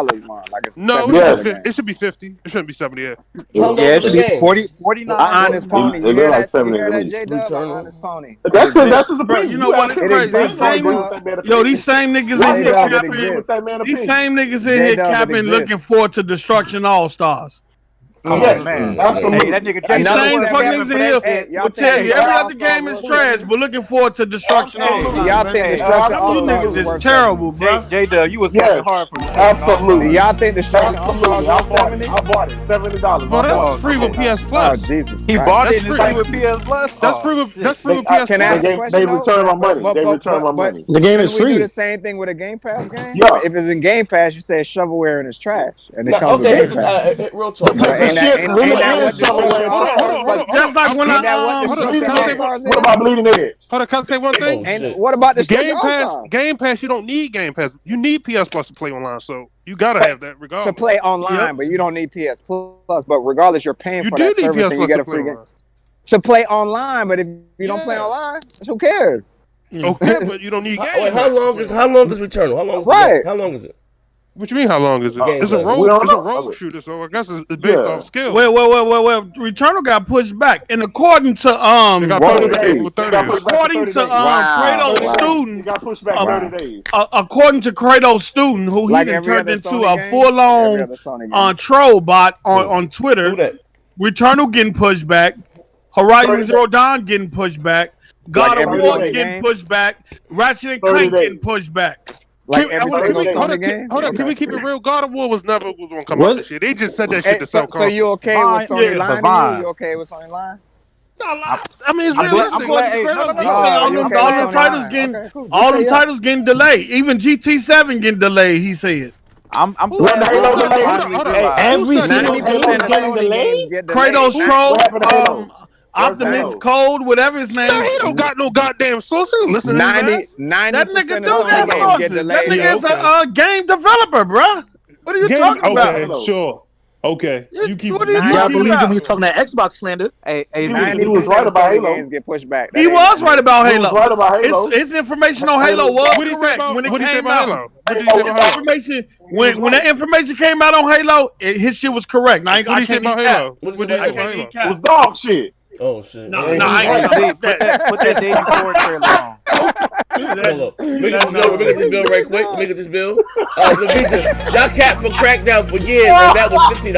Like it's no, it should be 50. It shouldn't be 70. Yeah, it should be 49. Honest Pony. You hear that, J-Dub? Honest Pony. That's his opinion. You know what? It's crazy. These same niggas in here capping. These same niggas in here capping, looking forward to Destruction All Stars. Yes, man. Absolutely. That nigga These same fuck niggas in here will tell you every other game is trash, but looking forward to Destruction All Stars. Y'all think Destruction All You Stars niggas is terrible, bro. J-Dub, you was working hard for Absolutely. Y'all think Destruction All Stars I bought it. $70. Bro, that's free with PS Plus. Oh Jesus! He bought it and free with PS Plus. That's free with PS Plus. They return my money. They return my money. The game is free. Do the same thing with a Game Pass game. Yeah. If it's in Game Pass, you say shovelware and it's trash, and it Nah, comes okay, with Game Pass. real talk. is shovelware. Hold on. Just like when What about Bleeding Edge? Hold on, can I say one thing? And what about the Game Pass? Game Pass, you don't need Game Pass. You need PS Plus to play online, so you gotta have that regardless. To play online, but you don't need PS Plus. But regardless, you're paying for that service and you get a free game. To play online, but if you don't play online, who cares? Okay, but you don't need games. Wait, how long is Returnal? How long is it? What you mean? How long is it? It's a rogue shooter, so I guess it's based off skill. Well. Returnal got pushed back, and according to Kratos' student, got pushed back 30 days. According to Kratos' student, who he then turned into a full-on troll bot on Twitter. Returnal getting pushed back. Horizon Zero Dawn getting pushed back. God of War getting pushed back. Ratchet and Clank getting pushed back. Hold on, can we keep it real? God of War was never gonna come out this year. They just said that shit to sell consoles. So you okay with Sony lying? You okay with Sony lying? I mean, it's realistic. All the titles getting delayed. Even GT7 getting delayed. He said. I'm every single game is getting delayed. Kratos troll. Optimus Code, whatever his name. He don't got no goddamn sources. Listen, 90% that nigga do got sources. That nigga is a game developer, bro. What are you talking about? Okay, sure. Okay, you keep. What are you talking about? He was talking that Xbox slander. Hey, 90% of Sony games get pushed back. He was right about Halo. His information on Halo was correct when it came out. When that information came out on Halo, his shit was correct. Now, what did he say about Halo? What did he say about Halo? It was dog shit. Oh shit! No, I ain't gonna put that day before it long. Hold up. Look at this bill right quick. Look at this bill. Y'all capped for Crackdown for years, and that was $60.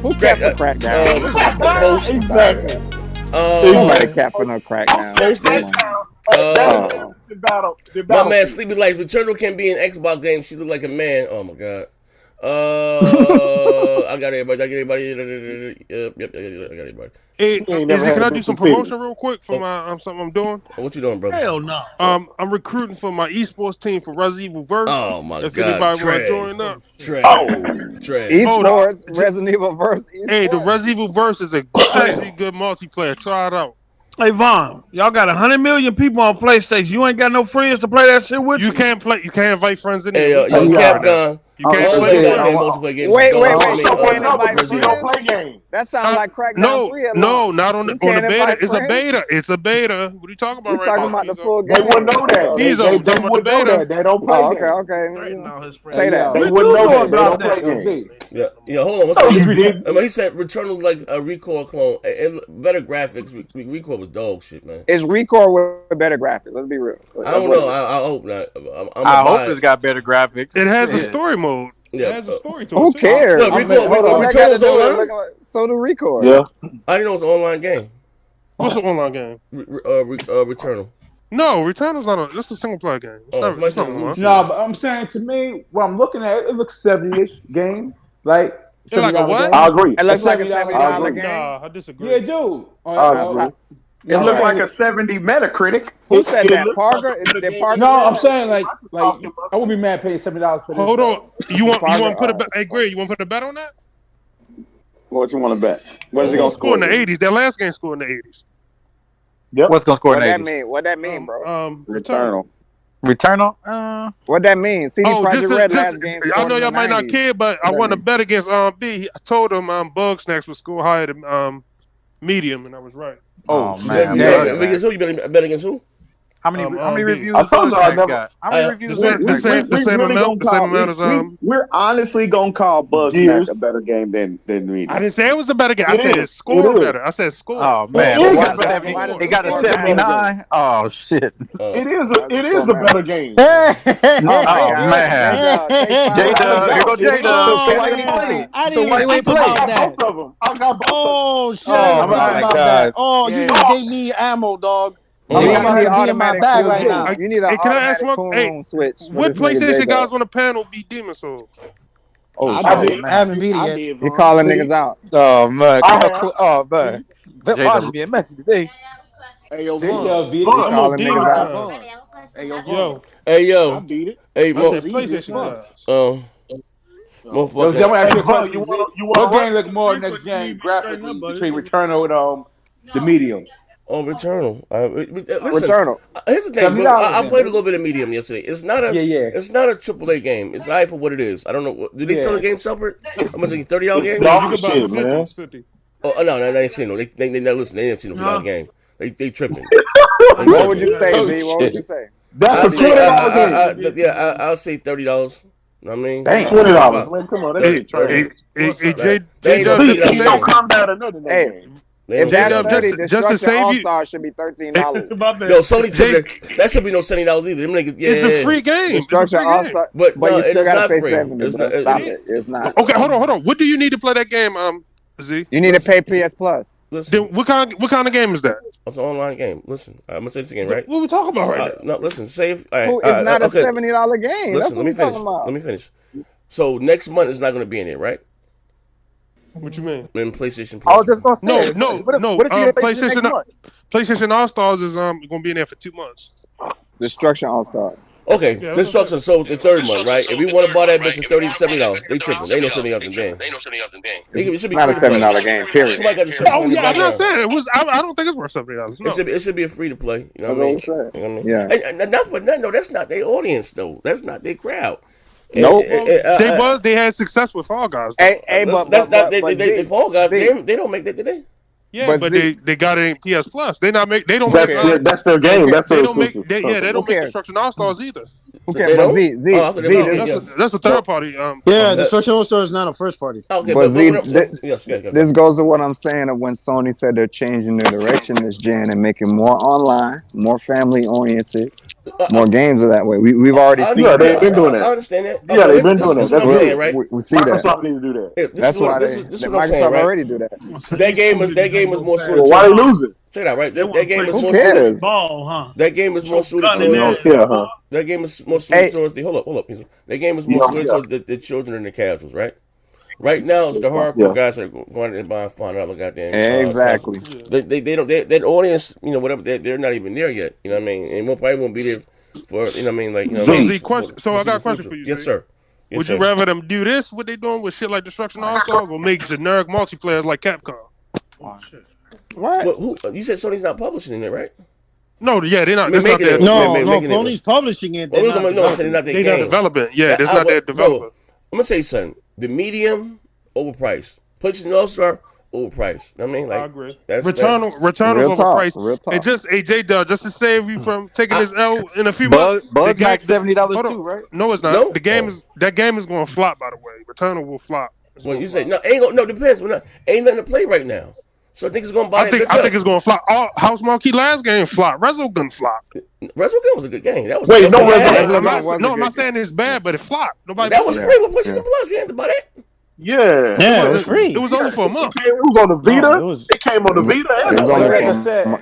Who capped for Crackdown? Nobody capped for no Crackdown. My man, Sleepy Lights. Returnal can be an Xbox game. She look like a man. Oh my god. I got everybody. Yep, I got everybody. Hey, can I do some promotion real quick for my something I'm doing? What you doing, brother? Hell no. I'm recruiting for my esports team for Resident Evil Verse. Oh my god! If anybody want to join up, esports Resident Evil Verse. Hey, the Resident Evil Verse is a crazy good multiplayer. Try it out. Hey Vaughn, y'all got 100 million people on PlayStation. You ain't got no friends to play that shit with you. You can't play. You can't invite friends in there. Hey, yo, Capcom. You can't play multiplayer games. Wait. You don't play games. That sounds like Crackdown 3. No, not on the beta. It's a beta. It's a beta. What are you talking about right now? Talking about the full game. They wouldn't know that. He's talking about the beta. They don't play. Okay. Say that. They wouldn't know that. They don't play games. Yeah. Hold on. He said Returnal was like a Recore clone. Better graphics. Recore was dog shit, man. It's Recore with better graphics. Let's be real. I don't know. I hope not. I hope it's got better graphics. It has a story mode. Yeah, it has a story to it. Who cares? Look, Returnal's online. So do Recore. Yeah. I didn't know it's an online game. What's an online game? Returnal. No, Returnal's not. That's a single player game. It's not online. No, but I'm saying to me, what I'm looking at, it looks 70-ish game. Like a what? I agree. It looks like a $70 game. Nah, I disagree. Yeah, dude. It looked like a 70 Metacritic. Who said that? Parker? No, I'm saying like I would be mad paying $70 for this. Hold on. You want to put a bet? Hey, Greg, you want to put a bet on that? What you want to bet? What is he gonna score in the 80s? That last game scored in the 80s. Yep. What's gonna score in the 80s? What that mean, bro? Returnal. What that mean? CD Projekt Red last game. I know y'all might not care, but I want to bet against B. I told him Bug Snacks would score higher than medium, and I was right. Oh man! You bet against who? How many reviews? I told you I never got? How many reviews? The same amount as We're honestly gonna call Bugsnax a better game than me. I didn't say it was a better game. I said it scored better. I said score. Oh man, it got a 79. Oh shit! It is a better game. Oh man, J-Dub, here go J-Dub. So why you play? I didn't even think about that. Both of them. I got both. Oh shit! Oh my god! Oh, you just gave me ammo, dog. You need an can I ask one? Switch. What PlayStation guys on the panel beat Demon Souls? I haven't beat it yet. You calling niggas out? Oh man! Oh man! That body's being messy today. Hey yo, calling niggas out. Hey yo, Hey yo. I beat it. Hey, I said PlayStation guys. Motherfucker. I'm gonna ask you a question. You What game look more next gen graphically between Returnal and the Medium? Oh, Returnal. Listen, Returnal. Here's the thing, bro. I $70 played a little bit of Medium yesterday. It's not a It's not a AAA game. It's for what it is. I don't know. Do they sell the game separate? How much? $30 game? Dog shit, man. Oh no, they ain't seen no. They listen. They ain't seen no $50 game. They tripping. What would you say, Z? What would you say? That's a $20 game. Yeah, I'll say $30. You know what I mean? $20, man. Come on, that's a trash. J-Dub, don't come down to nothing. Hey. If that's 30, just to save you, All-Star should be $13. Yo, Sony, that should be no $70 either. Them niggas, it's a free game. Destruction All-Star, but no, you still gotta pay $70. Stop it. It's not. Okay, hold on. What do you need to play that game, Z? You need to pay PS Plus. Listen, what kind of game is that? It's an online game. Listen, I'm gonna say this again, right? What we talking about right now? No, listen. Save. All right, it's not a $70 game. Listen, That's what we're talking about. Let me finish. So next month is not gonna be in it, right? What you mean? In PlayStation Plus. I was just gonna say no. What if you PlayStation All Stars is gonna be in there for 2 months. Destruction All Star. Okay, Destruction sold the third month, right? If we want to buy that bitch for $70, they tripping. They ain't no $70 in game. It should be not a $7 game. Period. Oh yeah, I'm not saying it was. I don't think it's worth $70. No. It should be a free to play. You know what I mean? You know what I mean? Yeah. And not for nothing. No, that's not their audience though. That's not their crowd. Nope. They had success with Fall Guys. But they Fall Guys. They don't make that today. Yeah, but they got it in PS Plus. They don't make. That's their game. That's they their don't make. They don't make Destruction All Stars either. Okay, but that's a third party. Destruction All Stars is not a first party. Okay, but this goes to what I'm saying of when Sony said they're changing their direction this gen and making more online, more family oriented. More games are that way. We've already seen. Yeah, they've been doing that. I understand that. Yeah, they've been doing that. That's what I'm saying, right? We see that. Microsoft need to do that. That's why Microsoft already do that. That game was more suited. Why they losing? Check it out, right? That game is more suited. That game is more suited to. That game is more suited towards the. Hold up. That game is more suited towards the children and the casuals, right? Right now, it's the hardcore guys that are going and buying $5 goddamn. Exactly. They don't. That audience, whatever. They're not even there yet. You know what I mean? And probably won't be there for. You know what I mean? Like. So I got a question for you. Yes, sir. Would you rather them do this? What they doing with shit like Destruction All Stars, or make generic multiplayers like Capcom? Oh shit. What? Who, you said Sony's not publishing it, right? No, yeah, they're not. That's not their. No, Sony's publishing it. They're not developing. Yeah, that's not their developer. I'm gonna tell you something. The Medium overpriced. PlayStation All Star overpriced. I mean, like, I agree. Return overpriced. And just AJ Dub, just to save you from taking this L in a few months. Bug back $70 too, right? No, it's not. No? That game is going to flop. By the way, Returnal will flop. Well, you say no, depends. Ain't nothing to play right now. So niggas gonna buy. I think it's gonna flop. House Monkey last game flop. Resogun flop. Resogun was a good game. That was I'm not saying it's bad, but it flopped. That was free with PlayStation Plus. You had to buy that. Yeah, it was free. It was only for a month. It was on the Vita. It came on the Vita. It was only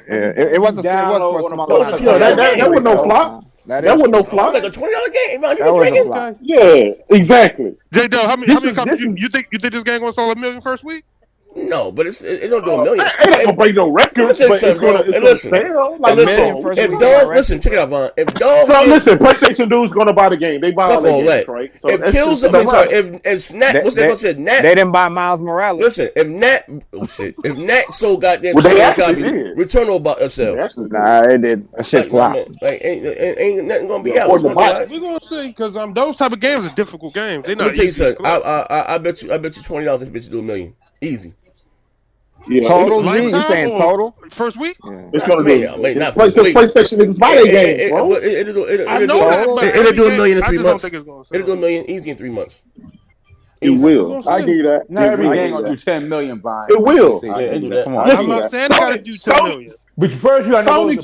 it was for small. That was no flop. That was no flop. Like a $20 game. Man. That was a flop. Yeah, exactly. J Dub, how many copies you think this game gonna sell 1 million first week? No, but it don't do 1 million. It ain't gonna break no records, but it's gonna sell. Listen, check it out, Vaughn. If PlayStation dude's gonna buy the game. They buy all the games, right? So if Snap, what's they gonna say? Nat, they didn't buy Miles Morales. Listen, if Nat sold goddamn copies, Returnal about itself. Nah, it did. That shit flop. Like ain't nothing gonna be out. We're gonna see because those type of games are difficult games. They're not easy. I bet you $20 this bitch do 1 million easy. Yeah. Total? You saying total? First week? Yeah. It's gonna be. Not first week. PlayStation niggas buy their games, bro. It'll do 1 million in 3 months. It'll do 1 million easy in 3 months. It will. I give you that. Not every game gonna do 10 million buying. It will. Come on. I'm not saying they gotta do 10 million. But first, you gotta know Sony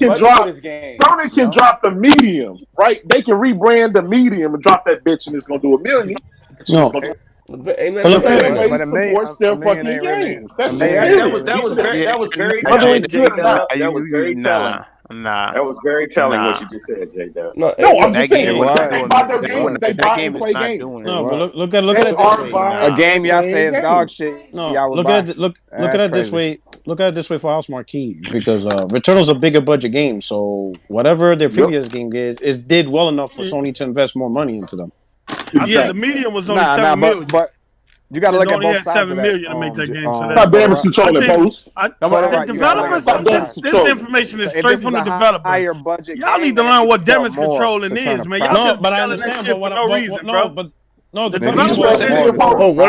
can drop the Medium, right? They can rebrand the Medium and drop that bitch, and it's gonna do 1 million. No. That was very telling what you just said, J Dub. No, I'm just saying. No, but look at it this way. A game y'all say is dog shit. No, look at it this way. Look at it this way for House Marquee, because Returnal's a bigger budget game, so whatever their previous game is did well enough for Sony to invest more money into them. Yeah, the medium was only 7 million. But you got to look at only both had sides 7 of that. million to make that game. So Stop damage control it, Post. the developers, this information is straight from the developer. Higher budget. Y'all need to learn what damage controlling is, man. Y'all just but I yelling that understand. shit for no reason, bro. No, the one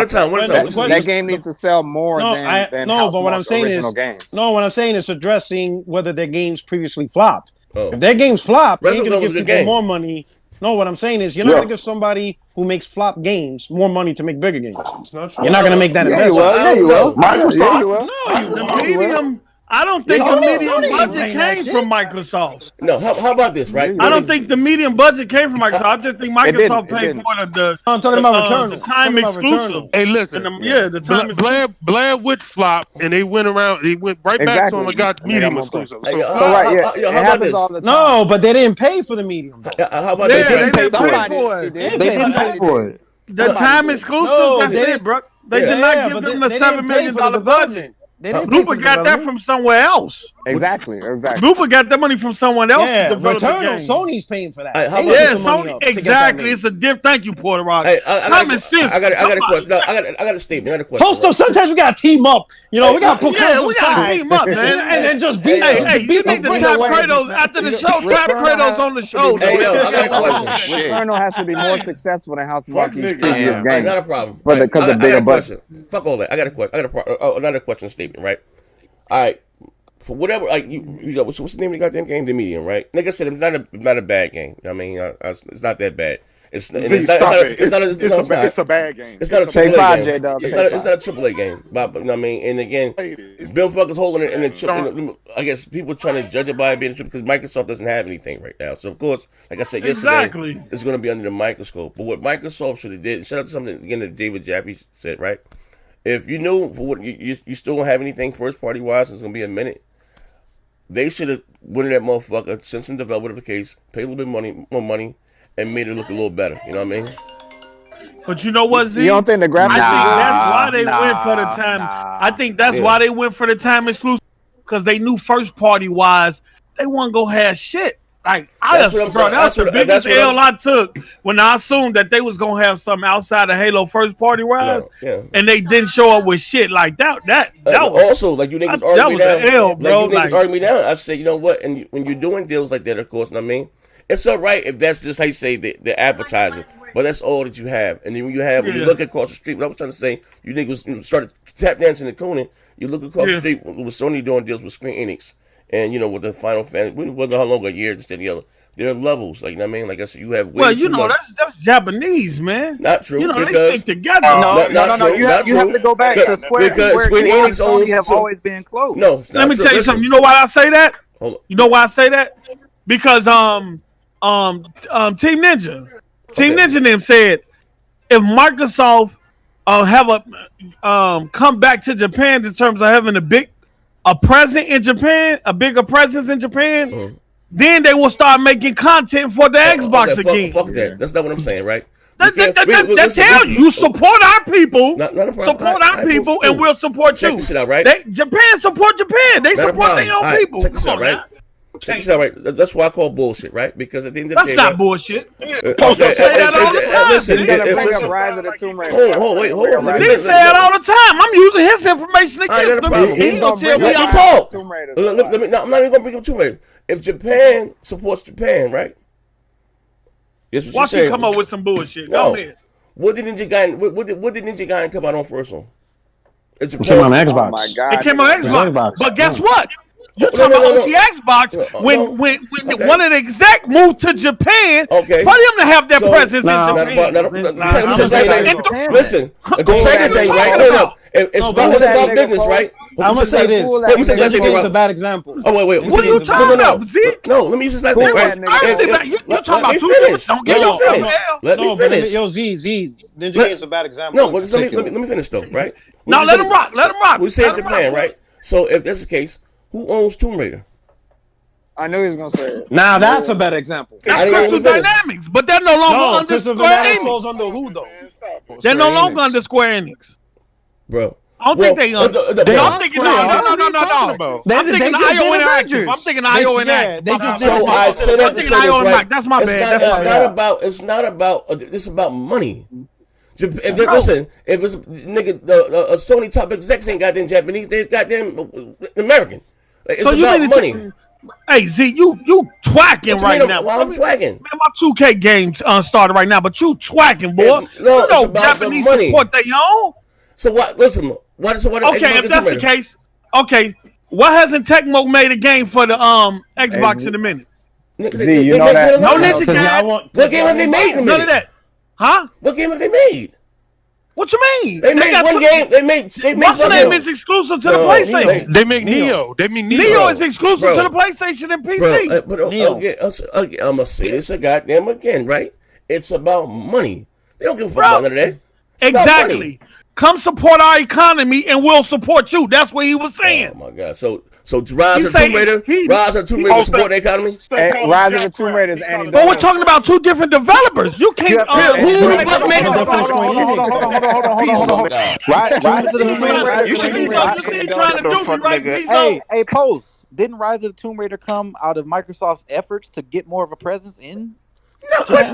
at a time. That game needs to sell more than but what I'm saying is games. no. What I'm saying is addressing whether their games previously flopped. If their games flopped, they're gonna give people more money. No, what I'm saying is you're not gonna give somebody who makes flop games more money to make bigger games. It's not true. You're not gonna make that investment. Yeah, you will. The medium. I don't think the medium budget came from Microsoft. No, how about this, right? I don't think the medium budget came from Microsoft. I just think Microsoft paid for the. I'm talking about Returnal. The time exclusive. Hey, listen. The time exclusive. Blair Witch flop, and they went right back to him and got medium exclusive. So, it happens all the time. No, but they didn't pay for the medium. How about they didn't pay for it. They didn't pay for it. The time exclusive. That's it, bro. They did not give them the $7 million budget. Looper got that from somewhere else. Exactly. Looper got that money from someone else to develop the game. Sony's paying for that. Sony. Exactly. It's a diff. Thank you, Puerto Rock. Common sense. I got a question. No, I got a statement. I got a question. Posto, sometimes we gotta team up. You know, we gotta put Kratos aside. Team up, man. And then just beat. Hey, you need to tap Kratos after the show. Tap Kratos on the show. Hey, yo, I got a question. Returnal has to be more successful than House of Marquis previous games. Not a problem. Because of bigger budget. Fuck all that. I got a question. Another question statement, right? All right. For whatever, like you got, what's the name of the goddamn game? The Medium, right? Like I said, it's not a bad game. I mean, it's not that bad. It's not a bad game. It's not a AAA game. It's not a AAA game. But you know what I mean? And again, Bill Fucker's holding it in the I guess people are trying to judge it by it being a triple because Microsoft doesn't have anything right now. So of course, like I said yesterday, it's going to be under the microscope. But what Microsoft should have did, shout out to something again that David Jaffe said, right? If you knew for what you still don't have anything first party wise, it's gonna be a minute. They should have went in that motherfucker, sent some developer the case, paid a little bit more money, and made it look a little better. You know what I mean? But you know what, Z? You don't think the graphics? I think that's why they went for the time. I think that's why they went for the time exclusive because they knew first party wise they wasn't gonna have shit. Like that's the biggest L I took when I assumed that they was gonna have something outside of Halo first party wise, and they didn't show up with shit like that. That was also like you niggas argue me down. An L, bro. Like you niggas argue me down. I say, you know what? And when you're doing deals like that, of course, you know what I mean, it's all right if that's just how you say the appetizer, but that's all that you have. And then when you look across the street, what I was trying to say, you niggas started tap dancing and cooning. You look across the street with Sony doing deals with Screen Enix. And you know, with the Final Fantasy, whether how long a year, just the other, there are levels. Like you know what I mean, like I said, you have. Well, you know, that's Japanese, man. Not true. You know, because, they stick together. No. You have to go back to Square Enix Sony have always been close. No, let me tell you something. You know why I say that? You know why I say that? Because Team Ninja them said if Microsoft have a come back to Japan in terms of having a bigger presence in Japan, then they will start making content for the Xbox again. Fuck that. That's not what I'm saying, right? That tell you support our people, support our people, and we'll support you. Check this shit out, right? Japan support Japan. They support their own people. Check this out, right? Check this out, right? That's why I call bullshit, right? Because at the end of the day, that's not bullshit. Posto say that all the time. Listen, you gotta bring up Rise of the Tomb Raider. Hold on. He say it all the time. I'm using his information against him. He gonna tell me I'm talk. I'm not even gonna bring up Tomb Raider. If Japan supports Japan, right? Watch you come up with some bullshit. Go ahead. What did Ninja Gaiden come out on first one? It came on Xbox. Oh my God. It came on Xbox. But guess what? You talking about OG Xbox when one of the exec moved to Japan for them to have their presence in Japan. Listen, the second thing, right? No. It's about business, right? I'm gonna say this. It's a bad example. Oh wait. What are you talking about? See? No, let me use this last thing. Right? You talking about two? Don't get yourself. Let me finish. Yo, Z, Ninja Game's a bad example. No, but let me finish though, right? No, let him rock. We say Japan, right? So if that's the case, who owns Tomb Raider? I knew he was gonna say it. Now that's a better example. That's Crystal Dynamics, but they're no longer under Crystal Square Dynamics Enix. falls under who though? They're no longer under Square Enix. Bro, I don't think they. I'm thinking no. I'm thinking IO Interactive. I'm thinking IO Interactive. They just did. So I said that I'm thinking IO Interactive. That's my bad. It's not about. It's about money. Listen, if it's nigga, a Sony top execs ain't goddamn Japanese, they goddamn American. Like, it's about money. Hey Z, you twacking right now. Well, I'm twacking. Man, my 2K game's started right now, but you twacking, boy. No, you know Japanese support they own. So what? Listen, what? Okay, if that's the case, okay. Why hasn't Tecmo made a game for the Xbox in a minute? Z, you know that? No Ninja Gaiden. What game have they made in a minute? None of that. Huh? What game have they made? What you mean? They made one game. They made. What's the name is exclusive to the PlayStation. They make Neo. They mean Neo. Neo is exclusive to the PlayStation and PC. But I'm gonna say this a goddamn again, right? It's about money. They don't give a fuck about none of that. Exactly. Come support our economy and we'll support you. That's what he was saying. Oh my God. So Rise of the Tomb Raider, support the economy. Rise of the Tomb Raider is Annie. But we're talking about two different developers. You can't. Who the fuck made the difference? Rise of the Tomb Raider. Hey, Post. Didn't Rise of the Tomb Raider come out of Microsoft's efforts to get more of a presence in? What?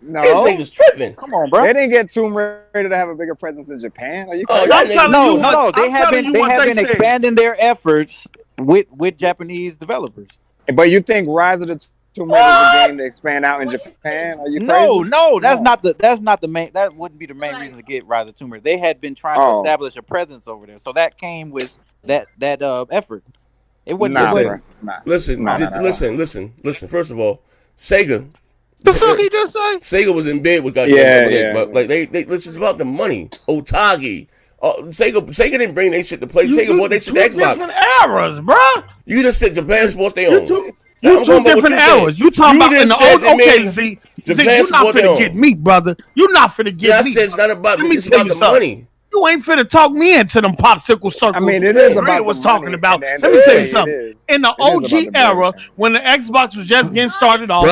No, this nigga's tripping. Come on, bro. They didn't get Tomb Raider to have a bigger presence in Japan. Are you crazy? No. They have been expanding their efforts with Japanese developers. But you think Rise of the Tomb Raider is a game to expand out in Japan? Are you crazy? No. That's not the main. That wouldn't be the main reason to get Rise of the Tomb Raider. They had been trying to establish a presence over there, so that came with that effort. It wouldn't. Listen. First of all, Sega. The fuck he just say? Sega was in bed with goddamn but like they this is about the money. Otage. Sega didn't bring their shit to play. Sega bought their shit to Xbox. Different eras, bro. You just said Japan sports they own. You two different eras. You talking about in the old? Okay, Z, you're not finna get me, brother. You're not finna get me. I said it's not about Let me. me tell you something. You ain't finna talk me into them popsicle circles. I mean, it is about was talking about. Let me tell you something. In the OG era, when the Xbox was just getting started off,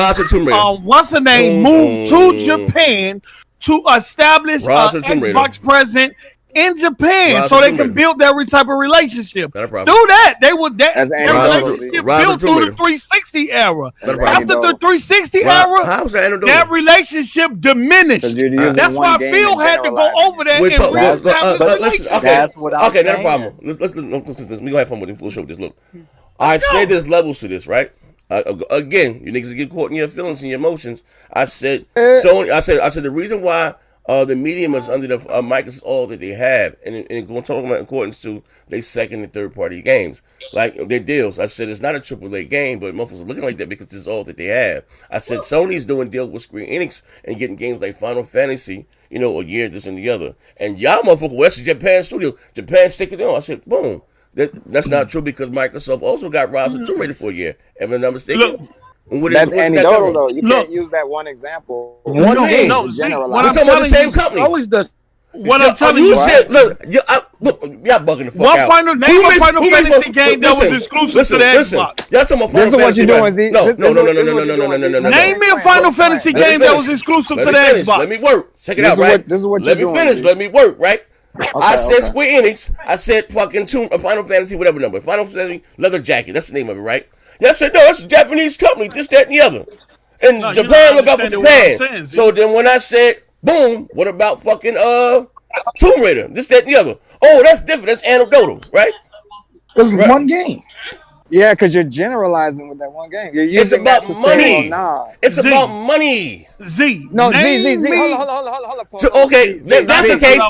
what's the name moved to Japan to establish Xbox presence in Japan so they can build every type of relationship. Do that. They would that relationship built through the 360 era. After the 360 era, that relationship diminished. That's why Phil had to go over there and reestablish the relationship. That's what I'm saying. Not a problem. Let's we gonna have fun with this. We'll show this. Look, I said there's levels to this, right? Again, you niggas get caught in your feelings and your emotions. I said Sony. I said the reason why. The medium is under the Microsoft all that they have, and going to talk about in accordance to their second and third party games, like their deals. I said it's not a AAA game, but motherfuckers are looking like that because this is all that they have. I said Sony's doing deals with Square Enix and getting games like Final Fantasy, a year this and the other. And y'all motherfucker, well, that's a Japan studio. Japan sticking it on. I said, boom. That's not true because Microsoft also got Rise of Tomb Raider for a year. If I'm not mistaken. That's anecdotal though. You can't use that one example. What I'm talking about the same company. Always does. What I'm telling you, said, look, y'all bugging the fuck out. Final Fantasy game that was exclusive to the Xbox. Y'all talking about Final Fantasy? This is what you're doing, Z. No. Name me a Final Fantasy game that was exclusive to the Xbox. Let me work. Check it out, right? This is what you're doing. Let me finish. Let me work, right? I said Square Enix. I said fucking Final Fantasy, whatever number. Final Fantasy Leather Jacket. That's the name of it, right? Yes, sir. No, it's a Japanese company. This, that, and the other. And Japan look out for Japan. So then when I said, boom, what about fucking Tomb Raider? This, that, and the other. Oh, that's different. That's anecdotal, right? Because it's one game. Yeah, because you're generalizing with that one game. You're using about that to money. Say, nah. It's about money. Z. No, Z. Hold on. So, okay, that's the case.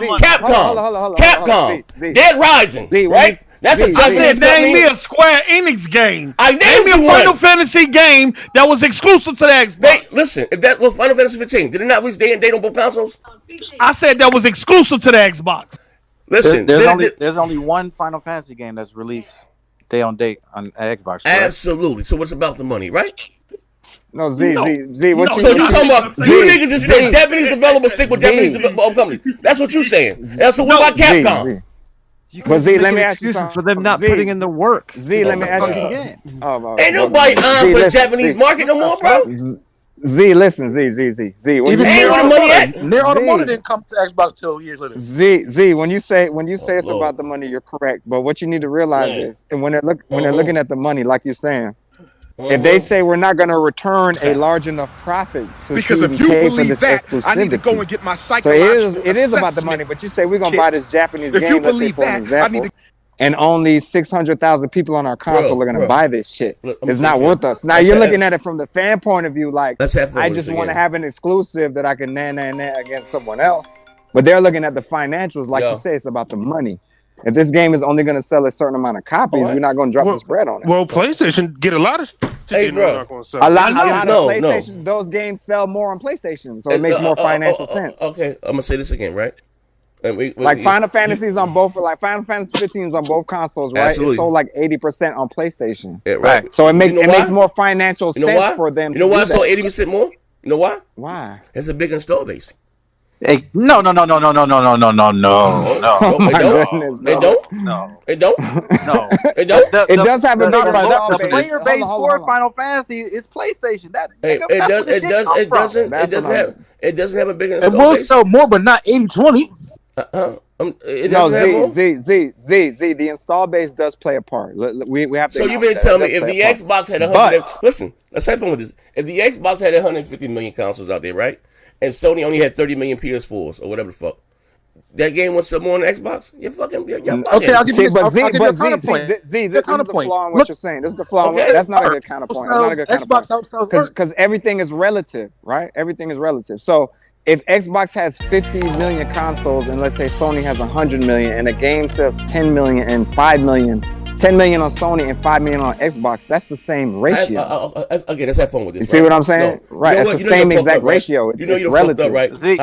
Capcom. Dead Rising, right? That's a Japanese company. Name me a Square Enix game. Name me a Final Fantasy game that was exclusive to the Xbox. Listen, if that was Final Fantasy 15, did it not release day and date on both consoles? I said that was exclusive to the Xbox. Listen, there's only one Final Fantasy game that's released day on date on Xbox. Correct? Absolutely. So it's about the money, right? No, Z. What you talking about? You niggas just said Japanese developers stick with Japanese companies. That's what you saying. So what about Capcom? But Z, let me ask you something. For them not putting in the work. Z, let me ask you something. Ain't nobody on for the Japanese market no more, bro. Z, listen, Z. When Even you Near Automata didn't come to Xbox till years later. Z, when you say it's about the money, you're correct. But what you need to realize is, and when they're looking at the money, like you're saying, if they say we're not going to return a large enough profit to Because if you pay for believe this that, exclusivity, I need to go and get my so psychological it is about the assessment money. But you say we're going to kit. buy this Japanese If game, you let's say believe for an that, I example, need to. and only 600,000 people on our console are going to buy this shit. Look, It's not worth us. Now you're looking at it from the fan point of view, like I just want to have an exclusive that I can nah against someone else. But they're looking at the financials, like you say, it's about the money. If this game is only going to sell a certain amount of copies, we're not going to drop the spread on it. Well, PlayStation get a lot of. Hey, bro. Not gonna sell. A lot of PlayStation. Those games sell more on PlayStation, so it makes more financial sense. Okay, I'm gonna say this again, right? And Final Fantasy is on both. Like Final Fantasy 15 is on both consoles, right? Absolutely. It's sold like 80% on PlayStation. Yeah, right. So it makes more financial sense for them. You know why it's sold 80% 80% more? You know why? Why? It's a big install base. Hey, no. It don't. No. It don't. No. It don't. It does have a big install The base. player base for Final Fantasy is PlayStation. It doesn't have a big It install will base. sell more, but not 80-20. It No, doesn't have more. Z. The install base does play a part. We have to. So you mean to tell me if the Xbox had 100? Listen, let's have fun with this. If the Xbox had 150 million consoles out there, right, and Sony only had 30 million PS4s or whatever the fuck, that game would sell more on the Xbox? You're fucking. Okay, I'll give you a counterpoint. This is the flaw in what you're saying. This is the flaw. That's not a good counterpoint. That's not a good counterpoint. Because everything is relative, right? Everything is relative. So if Xbox has 50 million consoles and let's say Sony has 100 million and a game sells 10 million and 5 million, 10 million on Sony and 5 million on Xbox, that's the same ratio. Okay, let's have fun with this. You see what I'm saying? Right, it's the same exact ratio. You know it's you're relative, right? Z.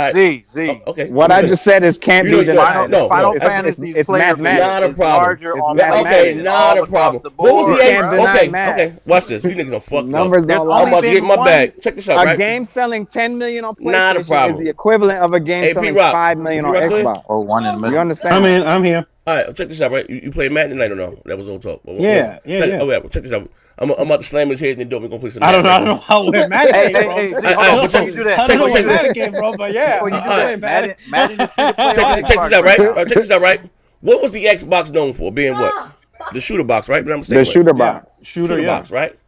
Okay. What I just said is can't be denied. Final Fantasy's player base not a is problem. larger on Okay, not a problem. What was the Okay, watch this. You niggas don't fuck numbers up. don't I'm about to get my bag. Check this out, right? A game selling 10 million on Not a PlayStation problem. is the equivalent of a game selling 5 million on Xbox. Or one in the middle. You understand? I'm here. All right, check this out, right? You play Madden tonight or no? That was old talk. Yeah. Oh, yeah, check this out. I'm about to slam his head in the door. We're going to play some I don't know how Madden came, bro. I don't know where Madden came from, but yeah. Madden Check this out, right? Check this out, right? What was the Xbox known for? Being what? The shooter box, right? The shooter box. Shooter box, right?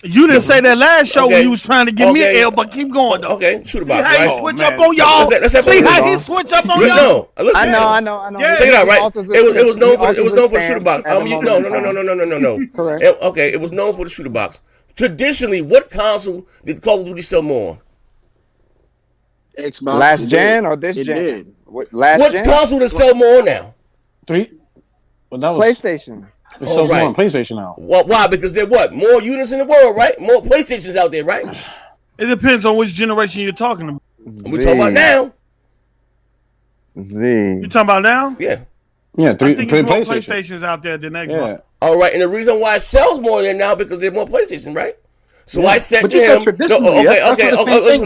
You didn't say that last show when you was trying to give me an L, but keep going though. Okay, shooter box. See how he switch up on y'all. See how he switch up on y'all. I know. Yeah. Check it out, right? It was known for the shooter box. No. Correct. Okay, it was known for the shooter box. Traditionally, what console did Call of Duty sell more on? Xbox. Last gen or this gen? What console does sell more now? Well, that was PlayStation. It sells more on PlayStation now. Well, why? Because there what? More units in the world, right? More PlayStations out there, right? It depends on which generation you're talking about. We're talking about now. You talking about now? Yeah. Yeah, I think there's more PlayStations out there than Xbox. Yeah. All right, and the reason why it sells more there now because there's more PlayStation, right? So Yeah. I said But to you said him, traditionally,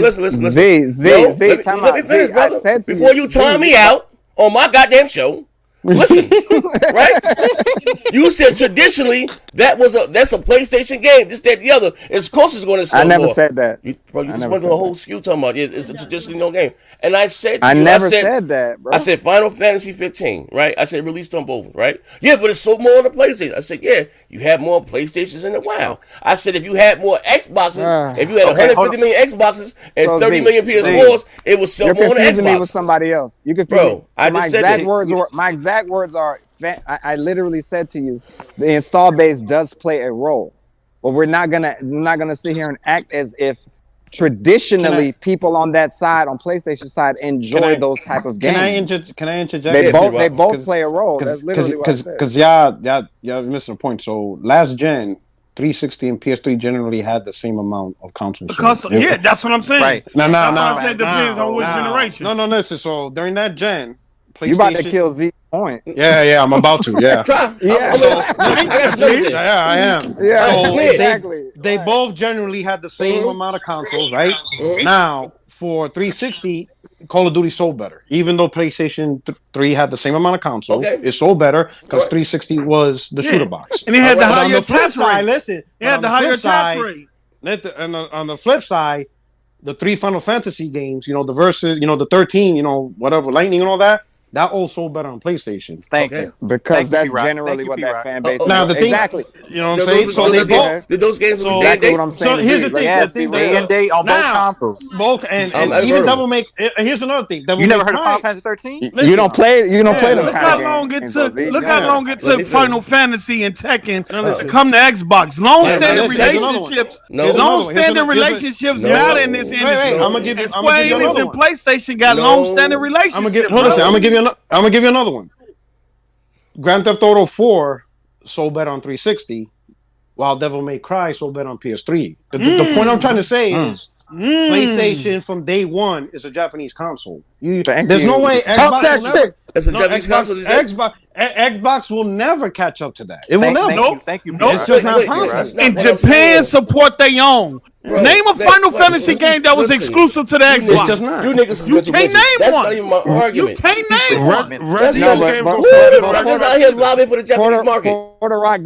listen. Z, time out. Z, I said to before you time me out on my goddamn show. Listen, right? You said traditionally that's a PlayStation game, this, that, the other. Of course, it's going to sell I never more. said that. You just went through a whole skew talking about it's a traditionally no game. And I said, I never said that, bro. I said Final Fantasy 15, right? I said released on both, right? Yeah, but it's sold more on the PlayStation. I said, yeah, you have more PlayStations in a while. I said if you had more Xboxes, if you had 150 million Xboxes and 30 million PS4s, it would sell more on the Xbox. You're confusing me with somebody else. You confused me. I my just said exact that. words were I literally said to you, the install base does play a role, but we're not gonna sit here and act as if traditionally people on that side, on PlayStation side, enjoy those type of games. Can I interject? They both play a role. That's literally what I said. Because y'all missing the point. So last gen, 360 and PS3 generally had the same amount of consoles. Yeah, that's what I'm saying. Right. That's why I said it depends on which generation. No, listen. So during that gen, PlayStation. You about to kill Z point. Yeah, I'm about to. Yeah. Yeah. I am. Yeah, so exactly. They both generally had the same amount of consoles, right? Now, for 360, Call of Duty sold better. Even though PlayStation 3 had the same amount of consoles, it sold better because 360 was the shooter box. And it had the higher attach rate. Listen. It had the higher attach rate. And on the flip side, the 3 Final Fantasy games, the versus, the 13, whatever, Lightning and all that. That all sold better on PlayStation. Thank you. Because that's generally what that fan base is. Now the thing, exactly. You know what I'm saying? So they both. Did those games So exactly what I'm saying. So here's the thing. Yeah, The thing day and date on both consoles. Both and even Devil May. Here's another thing. Devil You never May heard of Cry. Final Fantasy 13? You don't play. You don't play them. Look how long it took. Look how long it took Final Fantasy and Tekken to come to Xbox. Long-standing relationships. Long-standing relationships matter in this industry. I'm gonna give you. Square Enix and PlayStation got long-standing relationships. I'm gonna give you another one. Grand Theft Auto 4 sold better on 360, while Devil May Cry sold better on PS3. The point I'm trying to say is PlayStation from day one is a Japanese console. There's no way Xbox will never. It's a Japanese console. Xbox will never catch up to that. It will never. Thank you. It's just not possible. In Japan, support their own. Name a Final Fantasy game that was exclusive to the Xbox. It's just not. You niggas can't name That's one. not even my argument. You can't name one. I'm just out here lobbying for the Japanese market. Porter Rock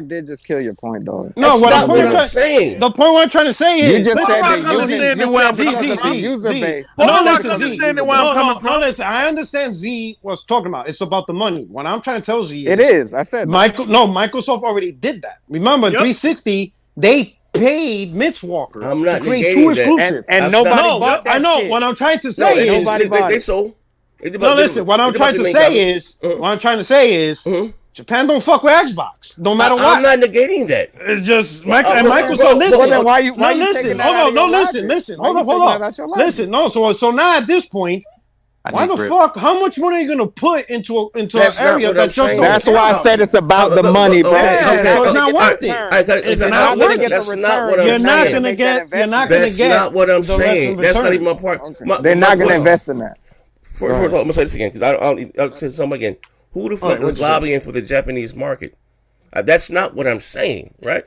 did just kill your point, though. No, what I'm saying. The point what I'm trying to say is you just said that user base. Understanding where I'm coming from. Listen, I understand Z was talking about. It's about the money. What I'm trying to tell Z is I said Microsoft already did that. Remember, 360 they paid Mitch Walker to create 2 exclusives, and nobody bought that. I know. Shit. What I'm trying to say is they sold. No, listen. What I'm trying to say is, Japan don't fuck with Xbox, no matter what. I'm not negating that. It's just Microsoft. Listen, why you taking that out of your logic? Listen. Hold on. Listen, no. So now at this point, why the fuck? How much money are you gonna put into an area that just? That's why I said it's about the money, bro. So it's not worth it. It's not worth it. That's not what I'm saying. You're not gonna get. That's not what I'm saying. That's not even my part. They're not gonna invest in that. First of all, I'm gonna say this again because I'll say something again. Who the fuck is lobbying for the Japanese market? That's not what I'm saying, right?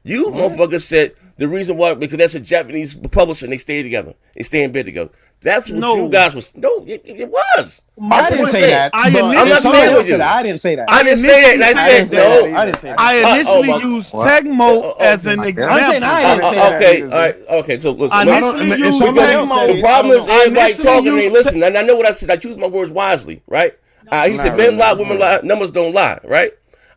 You motherfuckers said the reason why because that's a Japanese publisher and they stay together. They stay in bed together. That's what you guys was. No, it was. I didn't say that. I didn't say that. I didn't say that. I didn't say that. And I said no. I didn't say that. I initially used Tecmo as an example. I'm saying I didn't say that. Okay, all right. Okay, so listen. I initially used Tecmo. The problem is everybody talking and they listen. And I know what I said. I choose my words wisely, right? He said men lie, women lie, numbers don't lie, right?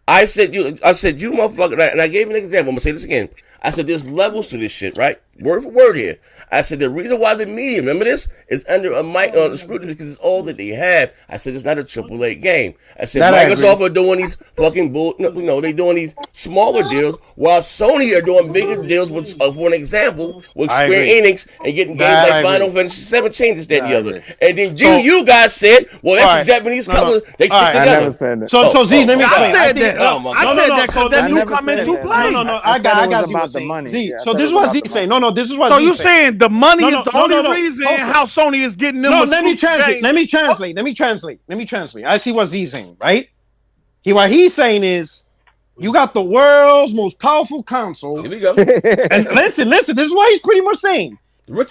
I said you motherfucker, and I gave an example. I'm gonna say this again. I said there's levels to this shit, right? Word for word here. I said the reason why the medium, remember this, is under a mic on scrutiny because it's all that they have. I said it's not a AAA game. I said Microsoft are doing these fucking they doing these smaller deals while Sony are doing bigger deals with, for an example, with Square Enix and getting games like Final Fantasy 17, this, that, and the other. And then you guys said, well, that's a Japanese couple. They stick together. I never said that. So Z, let me explain. I said that. I said that because then you come into play. No. I got you. Z. So this is what Z saying. No, this is what. So you saying the money is the only reason how Sony is getting them? No, let me translate. I see what Z's saying, right? What he's saying is, you got the world's most powerful console. Here we go. And listen. This is what he's pretty much saying.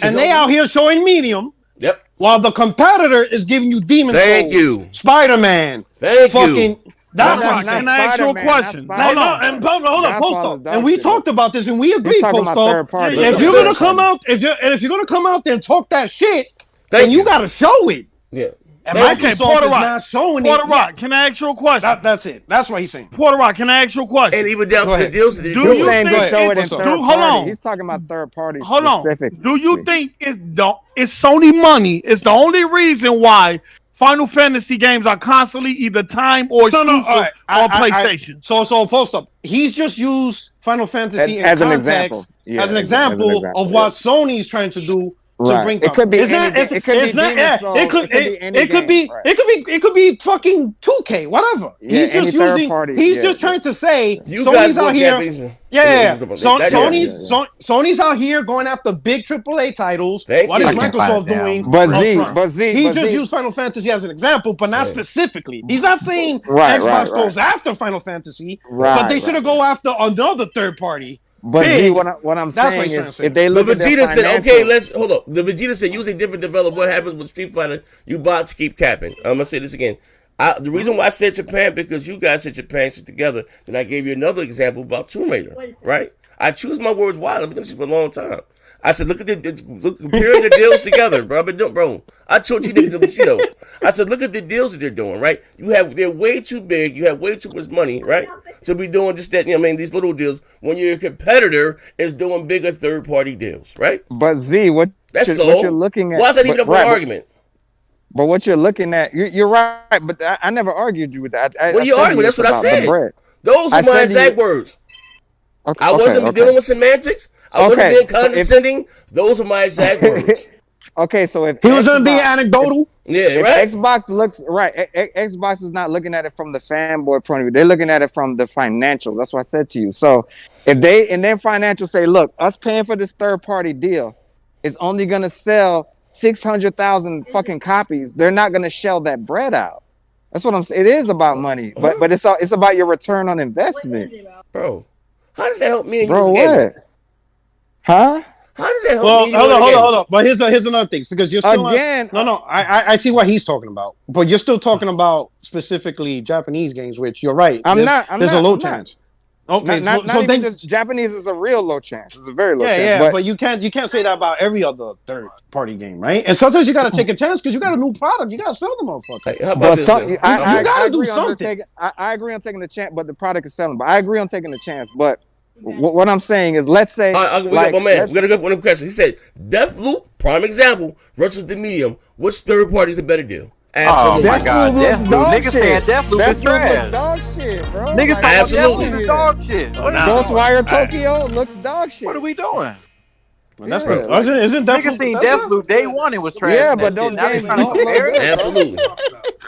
And they out here showing medium. Yep. While the competitor is giving you Demon Souls, Spider-Man. Thank you. That's why. Can I ask you a question? Hold on, Post-Up. And we talked about this, and we agreed, Post-Up. If you're gonna come out, if you're gonna come out there and talk that shit, then you gotta show it. Yeah. And Microsoft is not showing it. Porter Rock, can I ask you a question? That's it. That's what he's saying. Porter Rock, can I ask you a question? And even down to the deals. He's saying to show it in third party. Hold on. He's talking about third party specific. Do you think it's Sony money is the only reason why Final Fantasy games are constantly either time or exclusive on PlayStation? So Post-Up. He's just used Final Fantasy as an example. Yeah, as an example of what Sony's trying to do. Right. It could be it could be fucking 2K, whatever. Yeah, he's just using. He's just trying to say Sony's out here. Sony's out here going after big AAA titles. What is Microsoft doing? But he just used Final Fantasy as an example, but not specifically. He's not saying Xbox goes after Final Fantasy, but they should have go after another third party. But Z, what I'm saying is, if they look at their Vegeta said, okay, let's hold up. The Vegeta said, using different developer, what happens with Street Fighter? You bots keep capping. I'm gonna say this again. The reason why I said Japan, because you guys said Japan shit together, then I gave you another example about Tomb Raider, right? I choose my words wisely. I've been doing this for a long time. I said, look, comparing the deals together, bro. I've been doing, bro. I told you niggas, you know. I said, look at the deals that they're doing, right? They're way too big. You have way too much money, right? To be doing just that, you know what I mean, these little deals when your competitor is doing bigger third-party deals, right? But Z, what you're looking at? Why is that even up for argument? But what you're looking at, you're right. But I never argued you with that. When you argue, that's what I said. Those are my exact words. I wasn't dealing with semantics. I wasn't being condescending. Those are my exact words. Okay, so if he was being anecdotal, right. Xbox looks right. Xbox is not looking at it from the fanboy point of view. They're looking at it from the financials. That's what I said to you. So if they in their financials say, look, us paying for this third party deal is only gonna sell 600,000 fucking copies, they're not gonna shell that bread out. That's what I'm saying. It is about money, but it's about your return on investment, bro. How does that help me? Bro, what? Huh? How does that help well, me? Hold on. But here's another thing, because you're still again. I see what he's talking about, but you're still talking about specifically Japanese games, which you're right. There's a low chance. Okay, not even just Japanese is a real low chance. It's a very low chance. Yeah, but you can't say that about every other third party game, right? And sometimes you gotta take a chance because you got a new product. You gotta sell the motherfucker. How about this? You gotta do something. I agree on taking the chance, but the product is selling. But I agree on taking the chance. But what I'm saying is, let's say, we got a good one question. He said, Deathloop, prime example, versus the Medium. Which third party is a better deal? Absolutely. Oh my God, Deathloop. Niggas saying Deathloop is trash. Dog shit, bro. Niggas talking about Deathloop is dog shit. Ghostwire Tokyo looks dog shit. What are we doing? Well, that's isn't Niggas seen Deathloop day one. It was trash. Yeah, but those games don't look good. Absolutely.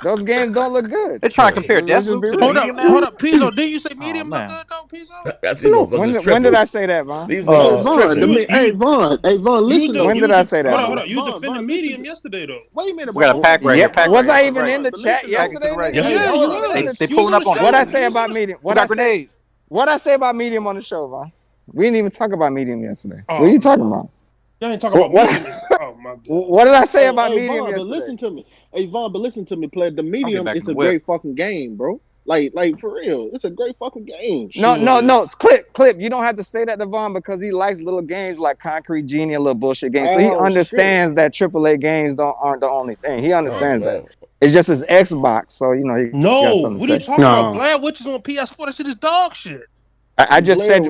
Those games don't look good. They're trying to compare Deathloop. Hold up, Pizzo. Didn't you say Medium look good though, Pizzo? When did I say that, Vaughn? Hey, Vaughn, listen. When did I say that? Hold on. You defended Medium yesterday though. Wait a minute. We got a pack right here. Was I even in the chat yesterday? Yeah, you was. They pulling up on what I say about Medium. What I grenades? What I say about Medium on the show, Vaughn? We didn't even talk about Medium yesterday. What are you talking about? Y'all ain't talking about Medium. Oh my God. What did I say about Medium Vaughn, yesterday? but listen to me. Hey, Vaughn, but listen to me, play. The Medium is a great fucking game, bro. Like for real. It's a great fucking game. No. Clip. You don't have to say that to Vaughn because he likes little games like Concrete Genie and little bullshit games. So he understands that AAA games aren't the only thing. He understands that. It's just his Xbox. So, you know, he got something what to are you say. talking about? Glad Witches on PS4. That shit is dog shit. I just said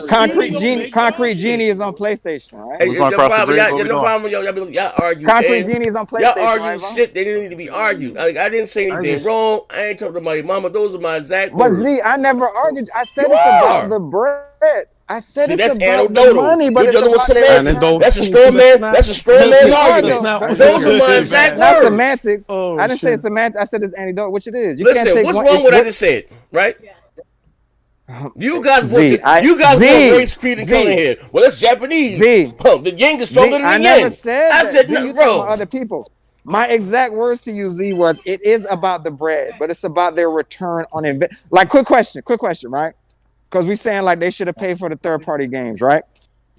Concrete Genie is on PlayStation, right? Hey, no problem. Y'all argue. Concrete Genie is on PlayStation. Y'all argue shit. They didn't need to be argued. Like, I didn't say anything wrong. I ain't talking to my mama. Those are my exact words. But Z, I never argued. I said it's about the bread. I said it's about the money, but it's about semantics. That's a straw man. That's a straw man argument. Those are my exact words. Not semantics. I didn't say semantics. I said it's anecdotal, which it is. Listen, what's wrong with what I just said, right? You guys want race, creed, and color here. Well, it's Japanese. The yang is stronger than the yang. I never said that. I said, you talking about other people. My exact words to you, Z, was it is about the bread, but it's about their return on investment. Like, quick question, right? Because we're saying like they should have paid for the third-party games, right?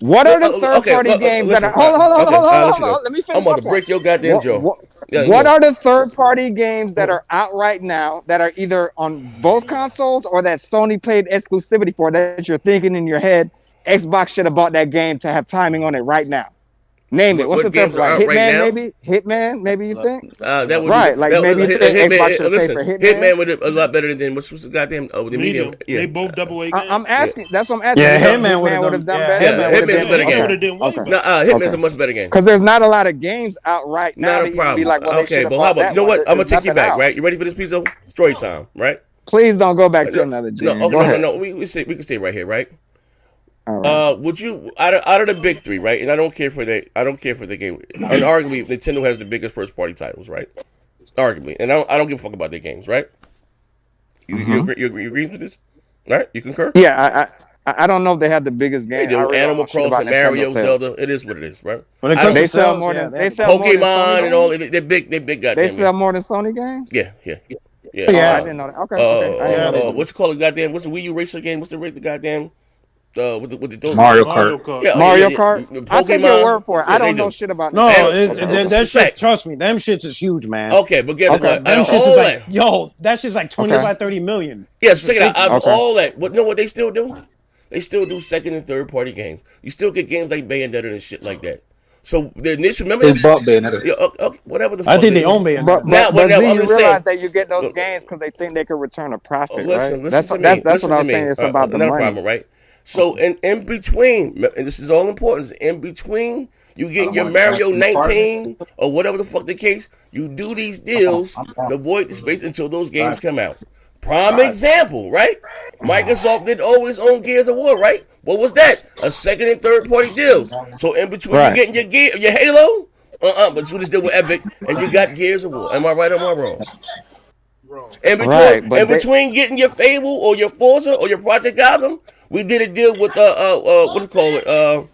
What are the third-party games that are? Hold on. Let me finish. I'm about to break your goddamn jaw. What are the third-party games that are out right now that are either on both consoles or that Sony paid exclusivity for that you're thinking in your head? Xbox should have bought that game to have timing on it right now. Name it. What's the third one? Hitman, maybe? Hitman, maybe you think? That would right, like maybe you think Xbox should pay for Hitman. Hitman would a lot better than what's the goddamn the Medium. They both double A games. I'm asking. That's what I'm asking. Yeah, Hitman would have done better. Hitman's a better game. Hitman's a much better game. Because there's not a lot of games out right now. Not a problem. Be like, well, okay, but how about, you know what? I'm going to take you back, right? You ready for this piece of story time, right? Please don't go back to another game. No. We can stay right here, right? Right. Would you out of the big three, right? And I don't care for the game. And arguably, Nintendo has the biggest first party titles, right? Arguably, and I don't give a fuck about their games, right? You agree with this? Right? You concur? Yeah, I don't know if they have the biggest game. Animal Crossing, Mario, Zelda. It is what it is, right? They sell more than Pokemon and all. They're big. Goddamn. They sell more than Sony games. Yeah. I didn't know that. Okay. What you call it? Goddamn. What's the Wii U racer game? What's the goddamn? with the Mario Kart. Yeah, Mario yeah, Kart. yeah. I'll take your word for it. I They don't know do. shit about No, Nintendo. that shit. Trust me, them shits is huge, man. Okay, but guess what? Them Out of shits is all like, that, yo, that shit's like 25, 30 million. yes, check it out. Out of Okay. all that, what know what they still do? They still do second and third party games. You still get games like Bayonetta and shit like that. So the initial, remember? They bought Bayonetta. Yeah, whatever the. I fuck think they own Bayonetta. But Now, Z, I'm you just realize saying- that you get those games because they think they can return a profit, Listen, right? listen to me. That's Listen what I to was me. saying. It's about the Not a money. problem, right? So in between, and this is all important. In between, you get your Mario 19 or whatever the fuck the case. You do these deals to avoid the space until those games come out. Prime example, right? Microsoft did always own Gears of War, right? What was that? A second and third party deals. So in between, Right. you getting your Halo, but you just did with Epic, and you got Gears of War. Am I right or am I wrong? In between getting your Fable or your Forza or your Project Gotham, we did a deal with what's it called?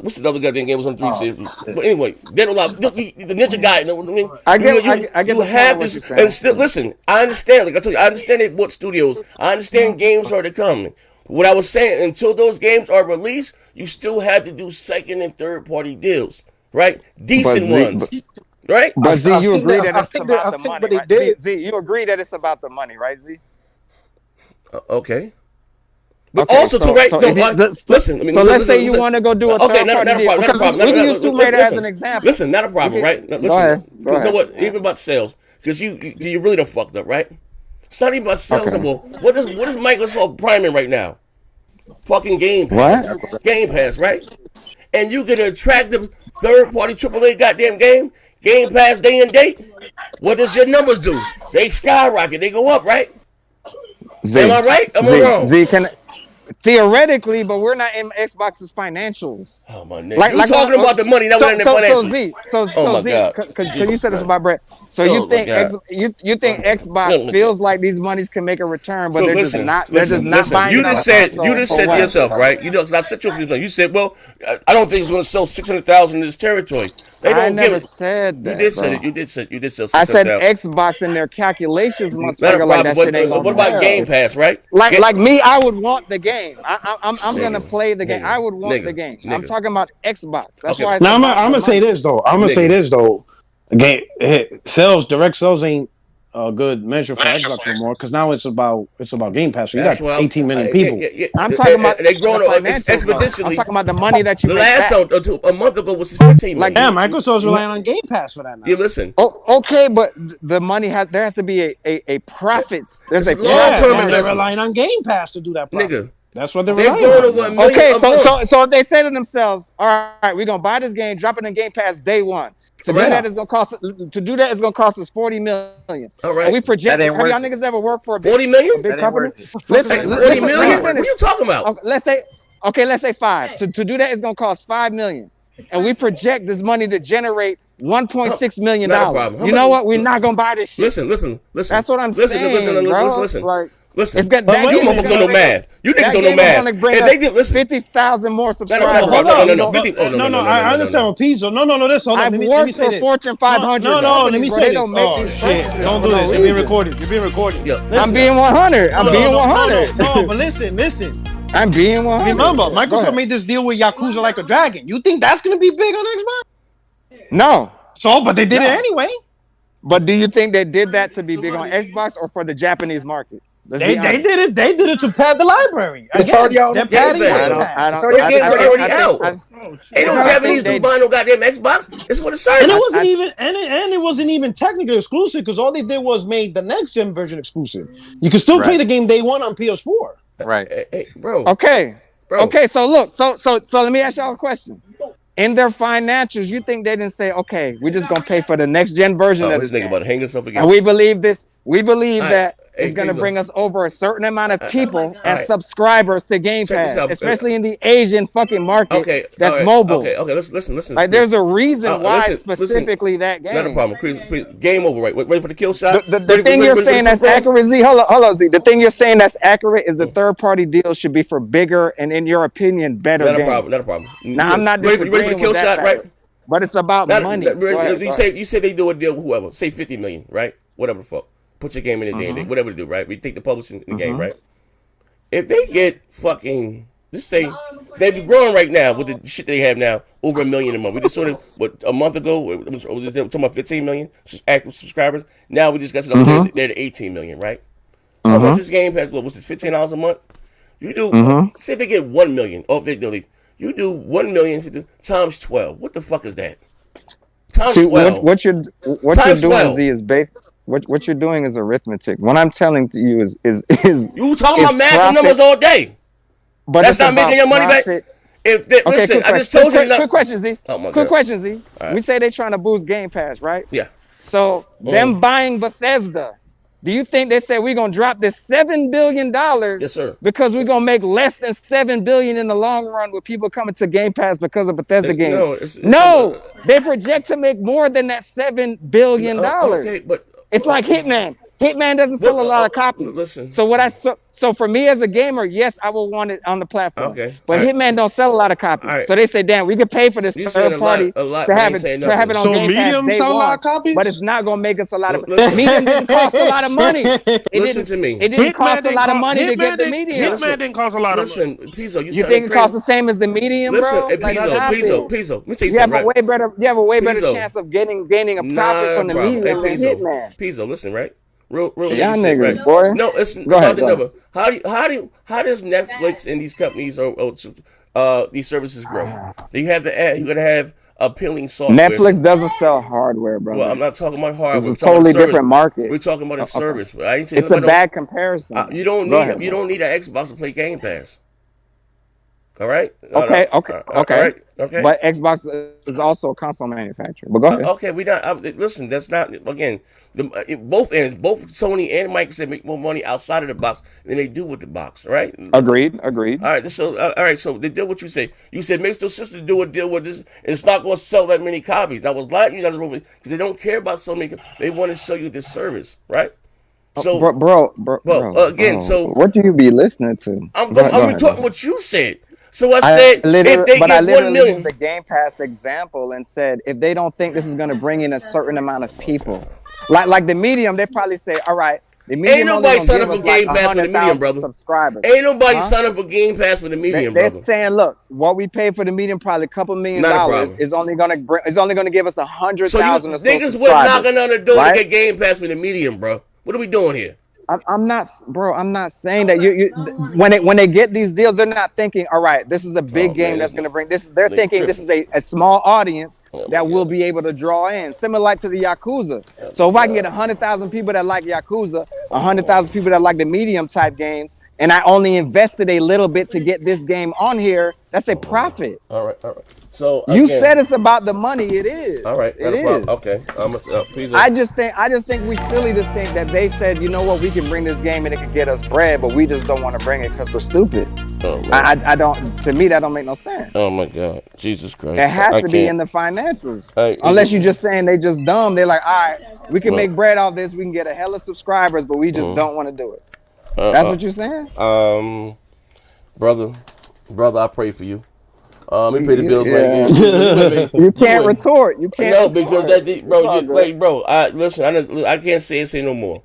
What's the other goddamn game was on 360? But anyway, they don't allow the Ninja Guy. You know what I mean? I get You the have point of what this, you're saying. and still listen. I understand. Like I told you, I understand they bought studios. I understand games are to come. What I was saying, until those games are released, you still have to do second and third party deals, right? Decent ones. Right? But Z, you agree that it's think about that- the I think money, what they right? did- Z, you agree that it's about the money, right, Z? Okay. But Okay, also, so- to right, so no, if you- listen. I mean, so listen, let's say listen, you want to go do a okay, third not party a deal. problem. Not a problem. We can use Tomb Raider as an Listen, example. Listen, not a problem, right? Listen, Go ahead. Go You know ahead. what? Even about sales, because you really done fucked up, right? It's not even about sales Okay. anymore. What is Microsoft priming right now? Fucking Game Pass. What? Game Pass, right? And you get an attractive third party AAA goddamn game, Game Pass day and date. What does your numbers do? They skyrocket. They go up, right? Z, Am I right? Am I Z, wrong? Z, theoretically, but we're not in Xbox's financials. Oh my nigga. You talking about the money, not so, what in so, financials. so Z, so, Oh so my Z, God. because you said it's about bread. So Oh you my think God. you think Xbox No, feels like these monies can make a return, but So they're listen, just not. listen, They're just not listen. buying. You it on just said console you just for said to what? yourself, right? You know, because I said your opinion. You said, well, I don't think it's going to sell 600,000 in this territory. They don't I give never it. said that. You did say bro. it. You did say you did sell. I said 600,000. Xbox and their calculations must Not a figure like problem. that shit ain't But gonna what about sell. Game Pass, right? Like me, I would want the game. I'm gonna Nigga, play the game. nigga, I would want nigga, the game. I'm nigga. talking about Xbox. That's Okay. why I said Now I'm about gonna the say money. this though. Game direct sales ain't a good measure for Xbox no more because now it's about Game Pass. So you That's got why 18 million people. I'm talking about they growing the up financials, though. exponentially. I'm talking about the money that you The make last back. a month ago was 15 Like, million. Yeah, Microsoft's relying on Game Pass for that now. Yeah, listen. Oh, okay, but the money there has to be a profit. There's a It's long-term Yeah, profit. they're investment. relying on Game Pass to do that profit. Nigga. That's what they're They're relying growing on. over $1 million Okay, a month. so if they say to themselves, all right, we're gonna buy this game, drop it in Game Pass day one. To do Right. that is gonna cost us $40 million. All right. And we project. That ain't Have y'all worth niggas ever worked for a big, 40 million? a big That ain't company? worth it. Listen, 40 listen, million? let me What are finish. you talking about? Okay, let's say 5. To do that is gonna cost $5 million, and we project this money to generate $1.6 million. Not a problem. How You know much- what? We're not gonna buy this shit. Listen. That's what I'm saying, bro. Like, Listen. it's gonna. But That you game is motherfuckers gonna don't know bring us- math. You that niggas don't know game is math. gonna bring If us they did, listen. 50,000 more No, subscribers. Hold on. no. 50, oh, No, I understand what Pizzo. No, this. Hold on. I've Let me say worked for this. Fortune 500 No, let companies, me bro. say They this. don't make Oh, these shit. choices Don't for do no this. You're being reason. recorded. You're being recorded. Yeah. I'm Listen. being 100. I'm being 100. No, but listen. I'm being 100. Remember, Go Microsoft ahead. made this deal with Yakuza Like a Dragon. You think that's going to be big on Xbox? No. So, but they did No. it anyway. But do you think they did that to be big on Xbox or for the Japanese market? Let's They be honest. did it. They did it to pad the library. It's Again, already out. they're Yeah, padding it's Game bad. Pass. Those games are already out. I Ain't no Japanese dude buying no goddamn Xbox. It's for the service. And it wasn't even and it wasn't even technically exclusive because all they did was made the next gen version exclusive. You can still play Right. the game day one on PS4. Right. Hey, bro. Okay. Bro. Okay, so look, so let me ask y'all a question. In their financials, you think they didn't say, okay, we're just gonna pay for the next gen version Oh, of this this nigga game. about to hang himself again. And we believe All right. that Hey, it's gonna Pizzo. bring us over a certain amount of people as right. subscribers to Game Check this Pass, out. especially in the Asian fucking market Okay. that's all right. mobile. Okay. Listen. Like there's a reason why listen, specifically that game. Not a problem. Please, game over, right? Ready for the kill shot? The Ready- thing ready- you're ready- saying ready that's for the accurate, Z. Hold on, Z. The thing you're saying that's accurate is the third party deal should be for bigger and, in your opinion, better Not a games. problem. Not a problem. Now I'm not ready for disagreeing the kill with that shot, fact, right? but it's about money. Go ahead, go ahead. You say they do a deal with whoever. Say 50 million, right? Whatever the fuck. Put your game in the day, whatever to do, right? We take the publishing in the game, right? If they get fucking Just say they be growing right now with the shit they have now, over 1 million a month. We just saw it a month ago. It was talking about 15 million active subscribers. Now we just got to know they're at 18 million, right? So much this Game Pass? What was it? $15 a month? You do. Say if they get 1 million. Oh, you do 1 million times 12. What the fuck is that? Times 12. What you're doing, Z, is what you're doing is arithmetic. What I'm telling to you is you talking about math and numbers all day. But that's not making your money back. Listen, I just told you. Quick question, Z. Quick question, Z. Right. We say they're trying to boost Game Pass, right? Yeah. So them buying Bethesda. Do you think they said we're gonna drop this $7 billion? Yes, sir. Because we're gonna make less than $7 billion in the long run with people coming to Game Pass because of Bethesda games? No, they project to make more than that $7 billion. Okay, but it's like Hitman. Hitman doesn't sell a lot of copies. Listen. So for me as a gamer, yes, I will want it on the platform. Okay. But Hitman don't sell a lot of copies. Right. So they say, damn, we can pay for this third party a lot, to have it on so Game Medium Pass sell a lot one, of copies? but it's not gonna make us a lot of Medium didn't cost a lot of money. Listen to me. It didn't cost a lot of money to get the Medium. Hitman didn't cost a lot of money. Listen, Pizzo, you think it costs the same as the Medium, bro? Listen, Pizzo, let me tell you you have something, you have a way better chance of gaining a profit from the Medium than Hitman. Pizzo, listen, right? Real y'all shit, niggas, right? boy. No, it's Go about ahead, the number. How does Netflix and these companies or these services grow? You have to add. You gotta have appealing software. Netflix doesn't sell hardware, bro. Well, I'm not talking about hardware. It's a totally different market. We're talking about a service. I ain't saying it's a bad comparison. You don't need an Xbox to play Game Pass. All right. Okay. Okay. But Xbox is also a console manufacturer. But go ahead. Okay, we not. Listen, that's not again. Both ends, both Sony and Microsoft make more money outside of the box than they do with the box. Right? Agreed. All right. So they did what you say. You said make your sister do a deal with this, and it's not going to sell that many copies. That was lying. You guys because they don't care about so many. They want to sell you this service, right? So, bro. So what do you be listening to? I'm talking what you said. So I said, if they get 1 million, used the Game Pass example and said, if they don't think this is going to bring in a certain amount of people, like the Medium, they probably say, all right, the Medium ain't nobody sign up for Game Pass for the Medium, brother. Subscribers. Ain't nobody sign up for Game Pass for the Medium, they're brother. saying, look, what we pay for the Medium, probably a couple $1 million, is only going to give us 100,000 or so niggas went knocking on the door to get Game Pass for the Medium, bro. What are we doing here? I'm not saying that you when they get these deals, they're not thinking, all right, this is a big game that's going to bring this. They're thinking this is a small audience that will be able to draw in, similar like to the Yakuza. So if I can get 100,000 people that like Yakuza, 100,000 people that like the Medium type games, and I only invested a little bit to get this game on here, that's a profit. All right. So you said it's about the money. It is. All right. It is. Okay. I just think we silly to think that they said, you know what, we can bring this game and it can get us bread, but we just don't want to bring it because we're stupid. Oh, I don't. To me, that don't make no sense. Oh my God, Jesus Christ! It has to be in the financials. Unless you're just saying they just dumb. They're like, all right, we can make bread off this. We can get a hell of subscribers, but we just don't want to do it. That's what you're saying, brother. I pray for you. Let me pay the bills right here. You can't retort. You can't. No, because listen. I can't say no more.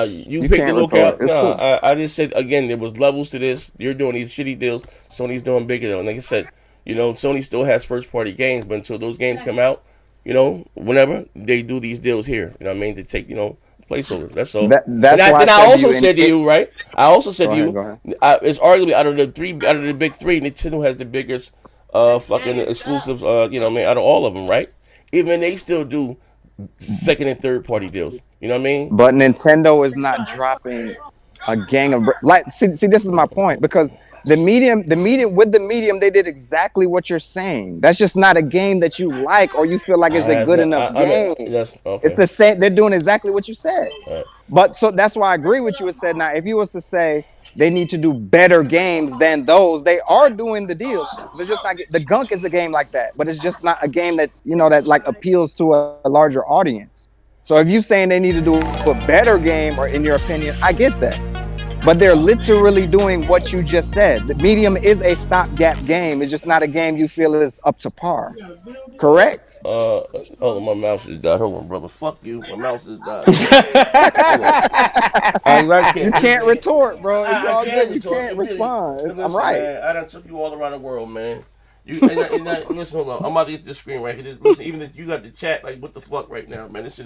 You picked the lookout. No, cool. I just said again. There was levels to this. You're doing these shitty deals. Sony's doing bigger deals. Like I said, Sony still has first party games, but until those games come out, whenever they do these deals here, you know what I mean? They take placeholders. That's all. That's why I also said to you, right? I also said to you, it's arguably out of the big three, Nintendo has the biggest fucking exclusives. Out of all of them, right? Even they still do second and third party deals. You know what I mean? But Nintendo is not dropping a gang of see. This is my point, because the medium, they did exactly what you're saying. That's just not a game that you like or you feel like it's a good enough game. It's the same. They're doing exactly what you said. Right. But so that's why I agree with you and said, now if you was to say they need to do better games than those, they are doing the deal. They're just not. The Gunk is a game like that, but it's just not a game that that like appeals to a larger audience. So if you're saying they need to do a better game, or in your opinion, I get that. but they're literally doing what you just said. The medium is a stopgap game. It's just not a game you feel is up to par. Correct? Hold on, my mouse is died. Hold on, brother. Fuck you. My mouse is died. You can't retort, bro. It's all good. You can't respond. Listen, I'm right. Man, I done took you all around the world, man. Listen, hold on. I'm about to get the screen right here. Listen, even if you got the chat, like, what the fuck right now, man? This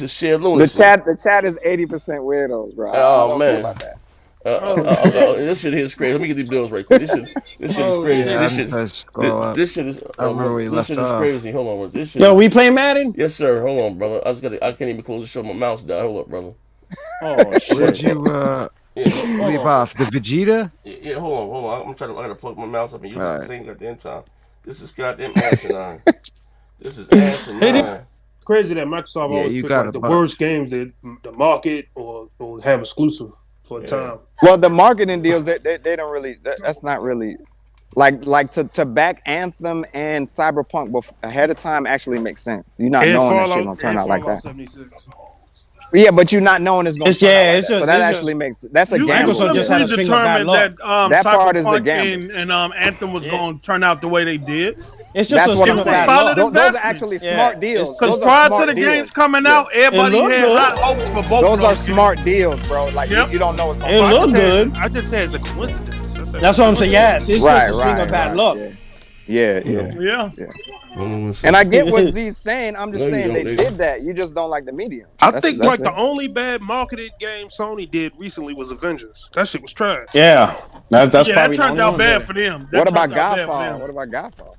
is sheer lunacy. The chat is 80% weirdos, bro. Oh, man. About that. This shit here is crazy. Let me get these bills right quick. This shit is crazy. This shit is crazy. Hold on. This shit Yo, we playing Madden? Yes, sir. Hold on, brother. I can't even close the show. My mouse died. Hold up, brother. Oh shit. Where'd you leave off? The Vegeta? Yeah, hold on. I gotta plug my mouse up and use it the same goddamn time. This is goddamn asinine. This is asinine. Crazy that Microsoft always pick like the worst games that the market or have exclusive for a time. Well, the marketing deals they don't really. That's not really like to back Anthem and Cyberpunk ahead of time actually makes sense. You're not knowing that shit gonna turn out like that. 76. Yeah, but you're not knowing it's gonna turn out like that. So that actually makes that's a gamble. Microsoft just had determined that that part is a Cyberpunk gamble. and Anthem was going to turn out the way they did. It's just that's what I'm saying. Solid Those are investments. actually smart deals. Because prior to the games coming out, everybody had high hopes for both. Those are smart deals, bro. Like you don't know what's going on. It looked good. I just say it's a coincidence. That's what I'm saying. Yes, it's just a string of bad luck. Yeah. And I get what Z's saying. I'm just saying they did that. You just don't like the medium. I think like the only bad marketed game Sony did recently was Avengers. That shit was trash. Yeah, that's probably that turned out bad for them. What about Godfall?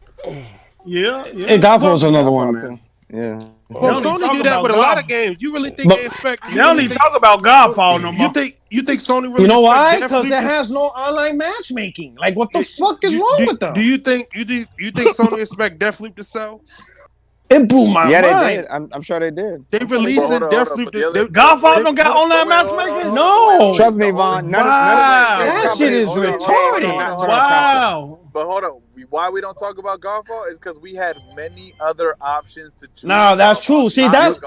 Yeah. And Godfall's another one, man. Yeah. Well, Sony do that with a lot of games. You really think they expect? They don't even talk about Godfall no more. You think Sony really? You know why? Because it has no online matchmaking. Like, what the fuck is wrong with them? Do you think Sony expect Deathloop to sell? It blew my mind. Yeah, they did. I'm sure they did. They releasing Deathloop. Godfall don't got online matchmaking? No. Trust me, Vaughn. That shit is retarded. Wow. But hold on. Why we don't talk about Godfall is because we had many other options to choose. No, that's true. See, that's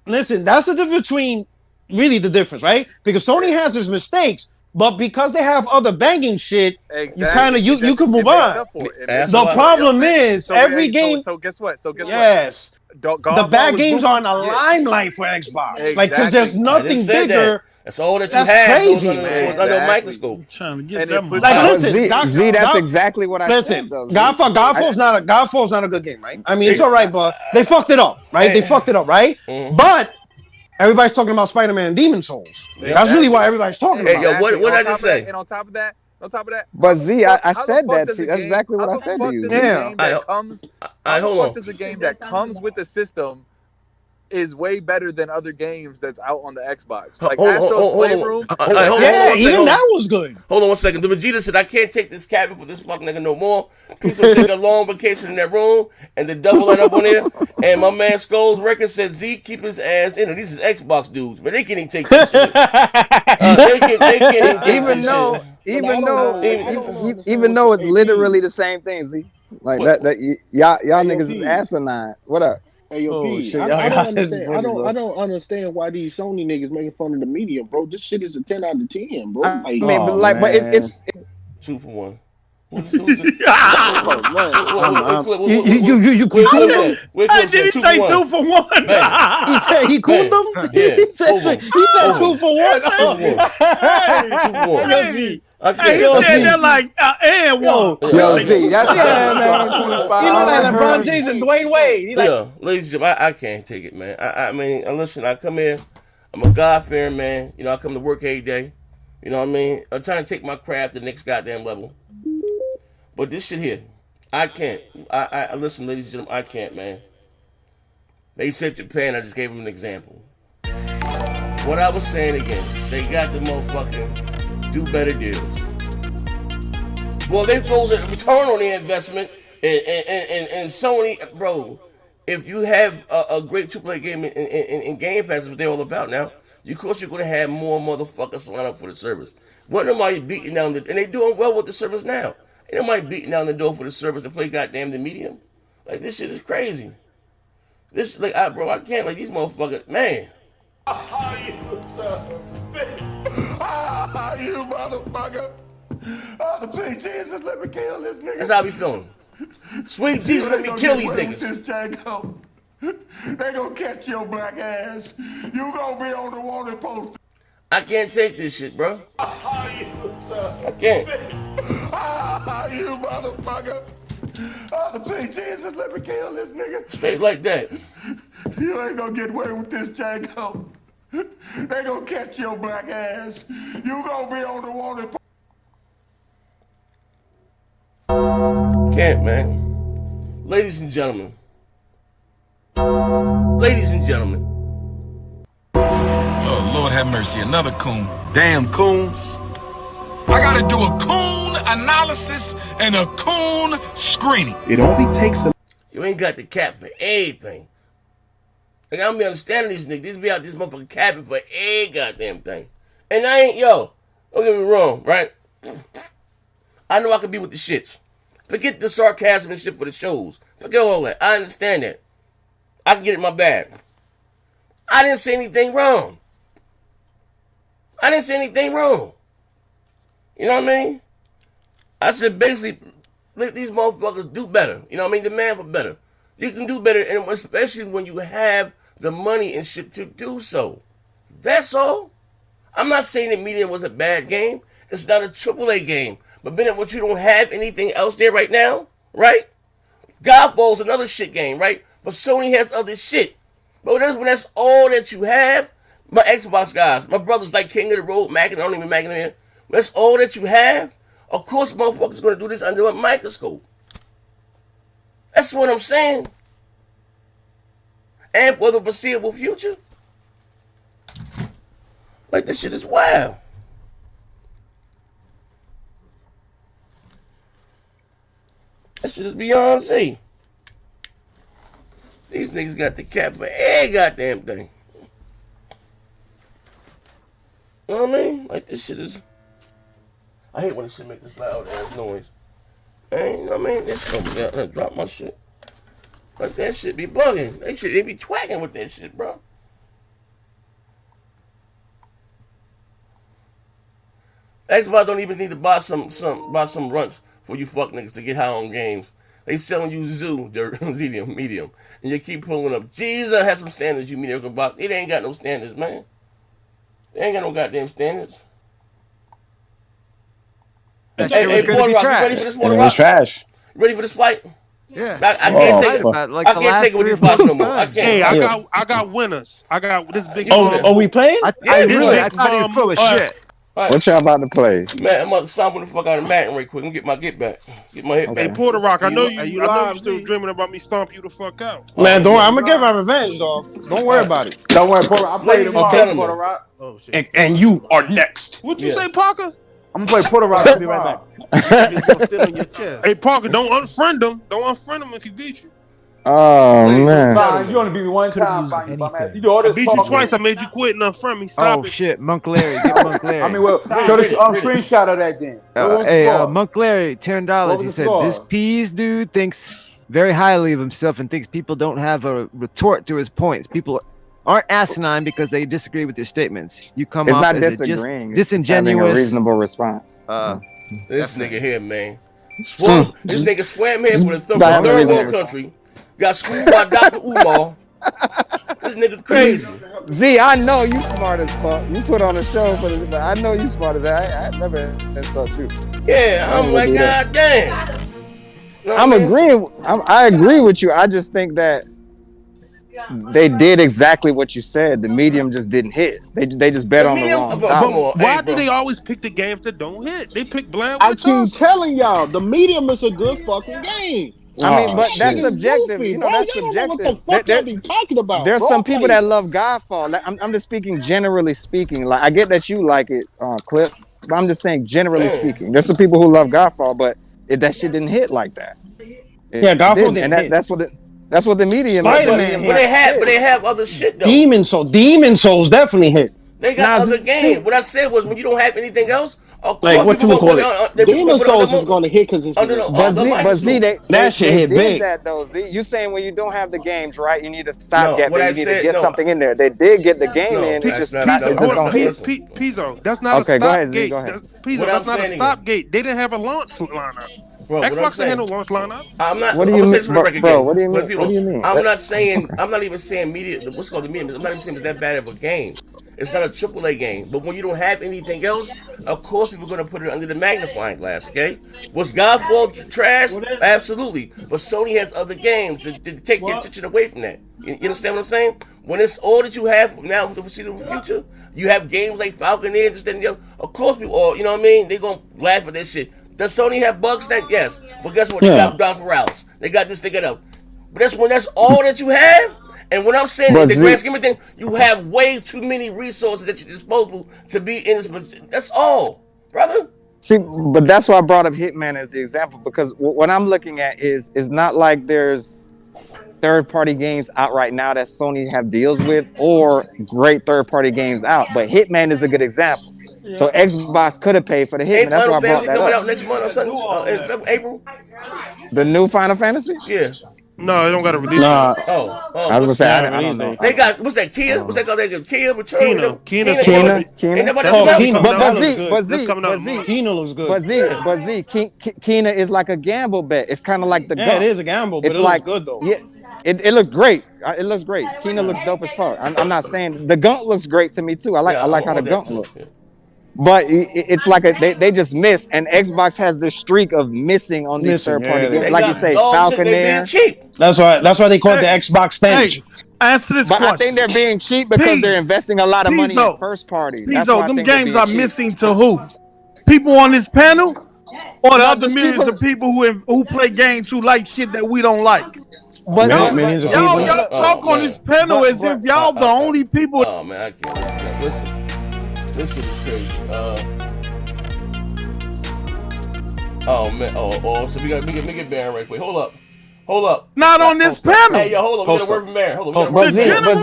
listen. That's the difference between really the difference, right? Because Sony has its mistakes, but because they have other banging shit, you kind of you can move on. The problem is every game. So guess what? Yes. The bad games are in the limelight for Xbox, exactly. Like because there's nothing bigger. That's all that you that's have. Crazy, man. Under a microscope. Trying to get them. Like, listen, Z, that's exactly what I said. Godfall's not a good game, right? I mean, it's all right, but they fucked it up, right? They fucked it up, right? But everybody's talking about Spider-Man and Demon Souls. That's really what everybody's talking about. Yo, what did I just say? And on top of that, but Z, I said that to you. That's exactly what I said to you. Yeah. Hold on. The game that comes with the system is way better than other games that's out on the Xbox. Like Astro's Playroom. Even that was good. Hold on 1 second. The Vegeta said, I can't take this cabin for this fucking nigga no more. Please don't take a long vacation in that room and then double that up on there. And my man Skull's record said, Z, keep his ass in. These is Xbox dudes, but they can't even take this shit. They can't even take even though it's literally the same thing, Z. Like y'all niggas is asinine. What up? Hey, yo, I don't understand why these Sony niggas making fun of the medium, bro. This shit is a 10 out of 10, bro. I mean, but it's 2 for 1. You did he say 2 for 1? He said he cooled them. He said 2 for 1. Hey, he said that like and one. Z, that's man. He look like LeBron James and Dwayne Wade. Ladies and gentlemen, I can't take it, man. I mean, listen, I come here, I'm a God-fearing man. You know, I come to work every day. You know what I mean? I'm trying to take my craft to the next goddamn level. But this shit here, I can't. I listen, ladies and gentlemen, I can't, man. They said Japan, I just gave them an example. What I was saying again, they got the motherfucking do better deals. Well, they froze a return on the investment, and Sony, bro. If you have a great AAA game in Game Pass, is what they're all about now. Of course, you're gonna have more motherfuckers line up for the service. What nobody beating down and they doing well with the service now. Ain't nobody beating down the door for the service to play goddamn the medium. Like this shit is crazy. This I can't like these motherfuckers, man. motherfucker. Oh, sweet Jesus, let me kill this nigga. That's how I be feeling. Sweet Jesus, let me kill these niggas. This Django. They gonna catch your black ass. You gonna be on the wanted poster. I can't take this shit, bro. I can't. You motherfucker. Oh, sweet Jesus, let me kill this nigga. Straight like that. You ain't gonna get away with this, Django. They gonna catch your black ass. You gonna be on the wanted poster. Can't, man. Ladies and gentlemen. Ladies and gentlemen. Oh, Lord have mercy. Another coon. Damn coons. I gotta do a coon analysis and a coon screening. It only takes a... You ain't got the cap for anything. Like, I don't be understanding these niggas. These be out this motherfucking capping for a goddamn thing. And I ain't, yo, don't get me wrong, right? I know I can be with the shits. Forget the sarcasm and shit for the shows. Forget all that. I understand that. I can get it in my bag. I didn't say anything wrong. I didn't say anything wrong. You know what I mean? I said basically, let these motherfuckers do better. You know what I mean? Demand for better. You can do better, and especially when you have the money and shit to do so. That's all. I'm not saying that Medium was a bad game. It's not a AAA game. But Bennett, what, you don't have anything else there right now, right? Godfall's another shit game, right? But Sony has other shit. But that's all that you have. My Xbox guys, my brothers like King of the Road, Mac, and I don't even Mac in there. That's all that you have. Of course, motherfuckers are gonna do this under a microscope. That's what I'm saying. And for the foreseeable future, like, this shit is wild. That shit is beyond see. These niggas got the cap for every goddamn thing. You know what I mean? Like, this shit is... I hate when this shit make this loud ass noise. And, you know what I mean? This shit over there, drop my shit. Like, that shit be bugging. They be twacking with that shit, bro. Xbox don't even need to buy some runts for you fuck niggas to get high on games. They selling you medium. And you keep pulling up. Jesus has some standards, you mediocre box. It ain't got no standards, man. They ain't got no goddamn standards. Hey, Border Rock, you ready for this, Border Rock? It was trash. Ready for this fight? Yeah. I can't take it. I can't take it with these bots no more. I can't. Hey, I got winners. I got this big. Oh, we playing? I thought you were full of shit. What y'all about to play? Man, I'm about to stomping the fuck out of Madden right quick and get my get back. Get my hit back. Hey, Porter Rock, I know you still dreaming about me stomp you the fuck out. Man, don't worry. I'm gonna get my revenge, dog. Don't worry about it. Don't worry, Porter. I'll play tomorrow, Porter Rock. Oh, shit. And you are next. What you say, Parker? I'm gonna play Porter Rock. I'll be right back. Hey, Parker, don't unfriend him. Don't unfriend him if he beat you. Oh man! Nah, you only beat me one time. You do all this. I beat you twice. I made you quit and unfriend me. Stop it. Oh shit, Monk Larry, get Monk Larry. I mean, well, show this screenshot of that then. Monk Larry, $10. He said this Peas dude thinks very highly of himself and thinks people don't have a retort to his points. People aren't asinine because they disagree with your statements. You come It's off not as disagreeing. just disingenuous. It's a reasonable response. This nigga here, man. This nigga swam here for the third world country. Got schooled by Dr. Umar. This nigga crazy. Z, I know you smart as fuck. You put on a show for this, but I know you smart as I never insult you. Yeah, I'm like, God damn. I agree with you. I just think that they did exactly what you said. The medium just didn't hit. They just bet on the wrong But why do they always pick the games that don't hit? They pick bland. I keep telling y'all, the medium is a good fucking game. I mean, but that's subjective. You know, that's subjective. What the fuck y'all be talking about? There's some people that love Godfall. I'm just speaking generally speaking. Like, I get that you like it, Clip, but I'm just saying generally speaking. There's some people who love Godfall, but that shit didn't hit like that. Godfall didn't hit. That's what the medium. Spider-Man, but they have other shit though. Demon Souls definitely hit. They got other games. What I said was, when you don't have anything else, Like what you call it? Game of Souls is going to hit because it's but Z, that shit hit did big. that though. Z, you saying when you don't have the games right, you need to stop No, gap. what I You need to said- get no. something in there. They did get the game in. It's just don't hit. Pizzo, that's not Okay, a go stop ahead, Z, gate. go ahead. Pizzo, What that's I'm not a saying stop gate. They didn't have a launch lineup. Bro, what I'm Xbox saying- didn't have no launch lineup. I'm not. What do I'm you gonna say mean, this for the record bro? again. What do you But mean? people- What do you mean? I'm not saying. I'm not even saying media. What's called the media. I'm not even saying it's that bad of a game. It's not a AAA game. But when you don't have anything else, of course people are gonna put it under the magnifying glass. Okay? Was Godfall trash? Absolutely. But Sony has other games to take your attention away from that. You understand what I'm saying? When it's all that you have now for the foreseeable future, you have games like Falconeer, just then, of course people, or you know what I mean? They gonna laugh at that shit. Does Sony have bugs? That yes, but guess what? They got Miles Morales. They got this. They got that. But that's all that you have. And when I'm saying But the Z- grand scheme of things, you have way too many resources at your disposal to be in this. That's all, brother. See, but that's why I brought up Hitman as the example, because what I'm looking at is not like there's third-party games out right now that Sony have deals with, or great third-party games out. But Hitman is a good example. So Xbox could have paid for the Hitman. Ain't That's why Final I brought Fantasy that coming up. out next month or something? In April? The new Final Fantasy? Yeah. No, they don't got a release. Nah. date. I was gonna say I don't know. They got what's that? Kia? What's that called? They got Kia Return. Kina. Ain't nobody That's else coming about out. But Z, Kina looks good. But Z, Kina is like a gamble bet. It's kind of like the Yeah, it is a gamble, but it's it like looks good though. Yeah, it looks great. It looks great. Kina looks dope as fuck. I'm not saying the Gunt looks great to me too. I like how the Gunt looks. But it's like they just miss, and Xbox has this streak of missing on these third-party games. Like you say, Falconeer. That's why they call it the Xbox stench. Answer this But question. I think they're being cheap because they're investing a lot of money in first party. That's why I them think they're games being are cheap. missing to who? People on this panel, or the No, other just millions of people who play games who like shit that we don't like. But y'all talk on this panel as if y'all the only people. Oh man, I can't. Listen, this shit is crazy. Oh man. So we get Baron right quick. Hold up. Not on this panel. Hey, yo, hold on. We got a word from Baron. Hold on. The general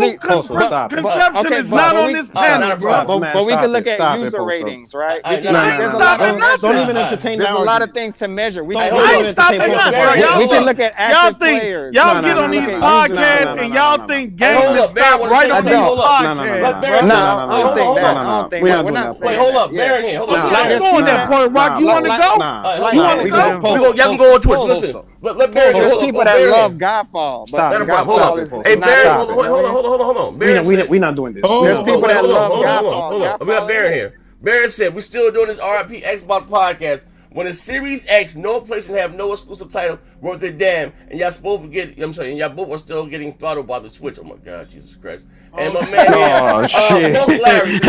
conception is not on this panel, bro. But we can look at user ratings, right? Don't even entertain that. There's a lot of things to measure. We I ain't stopping nothing, bro. we can look at active players. Y'all get on these podcasts and y'all think gaming stop right on these podcasts. No, I don't think that. We're not saying. Wait, hold up. Baron here. Hold up. Let's go on that point, Rock. You want to go? You want to go? Y'all can go on Twitch. Listen. Let Baron go. There's people that love Godfall. But Godfall is Hey, Baron, hold on. We're not doing this. There's people that love Godfall. Hold on. We got Baron here. Baron said, we're still doing this RIP Xbox podcast. When the Series X, no PlayStation have no exclusive title worth a damn, and y'all both y'all both are still getting throttled by the Switch. Oh my God, Jesus Christ. And my man here, shit. Larry.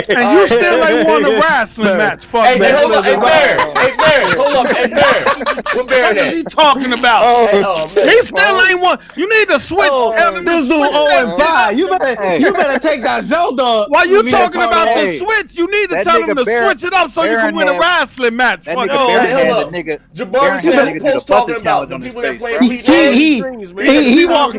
And you still ain't won a wrestling match. Fuck Hey, man. hold up. Hey, Baron. Hold up. Hey, Baron. What Baron What is at? he talking about? man. He still ain't won. You need to switch. This dude 0-5. You better take that Zelda. While you talking about the switch, you need to tell him to switch it up so you can win a wrestling match. That Fuck nigga all Baron that. had the nigga. Jabari Baron said, had who the nigga do the post talking busted about challenge the on his people that face, play bro. He walk.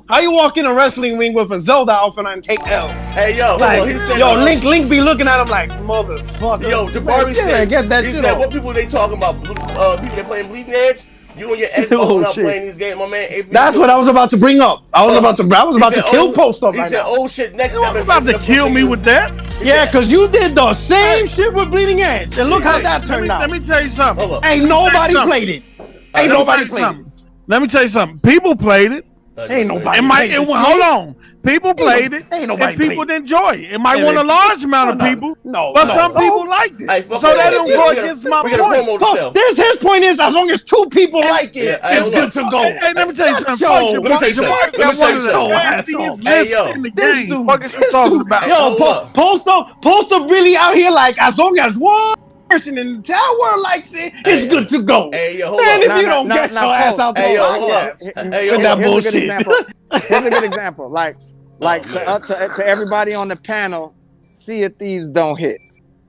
How you walk in a wrestling ring with a Zelda outfit and take L? Hey, yo, Like, he said, Link be looking at him like motherfucker. Yo, Jabari said, get that he shit said, off. what people they talking about? People that playing Bleeding Edge? You and your Xbox not playing these games, my man. AP That's what I was about to bring up. I was about to kill Post up He right said, now. oh shit, next time. You about to kill me with that? Yeah, because you did the same shit with Bleeding Edge. And look how that turned out. Let me tell you something. Ain't nobody played it. Ain't nobody played it. Let me tell you something. People played it. Ain't nobody. Hold on. People played it. Ain't nobody and people played it. enjoy it. It might want a large amount of people, but some people liked it. So that don't go against my point. His point is, as long as two people like it, it's good to go. Hey, let me tell you something. Let me tell you something. Hey, yo, this dude. What you talking about? Yo, Poster really out here like, as long as one person in the entire world likes it, it's good to go. Hey, yo, hold Man, up. if you don't get your ass out there, with that bullshit. Here's a good example. Like to everybody on the panel, Sea of Thieves don't hit.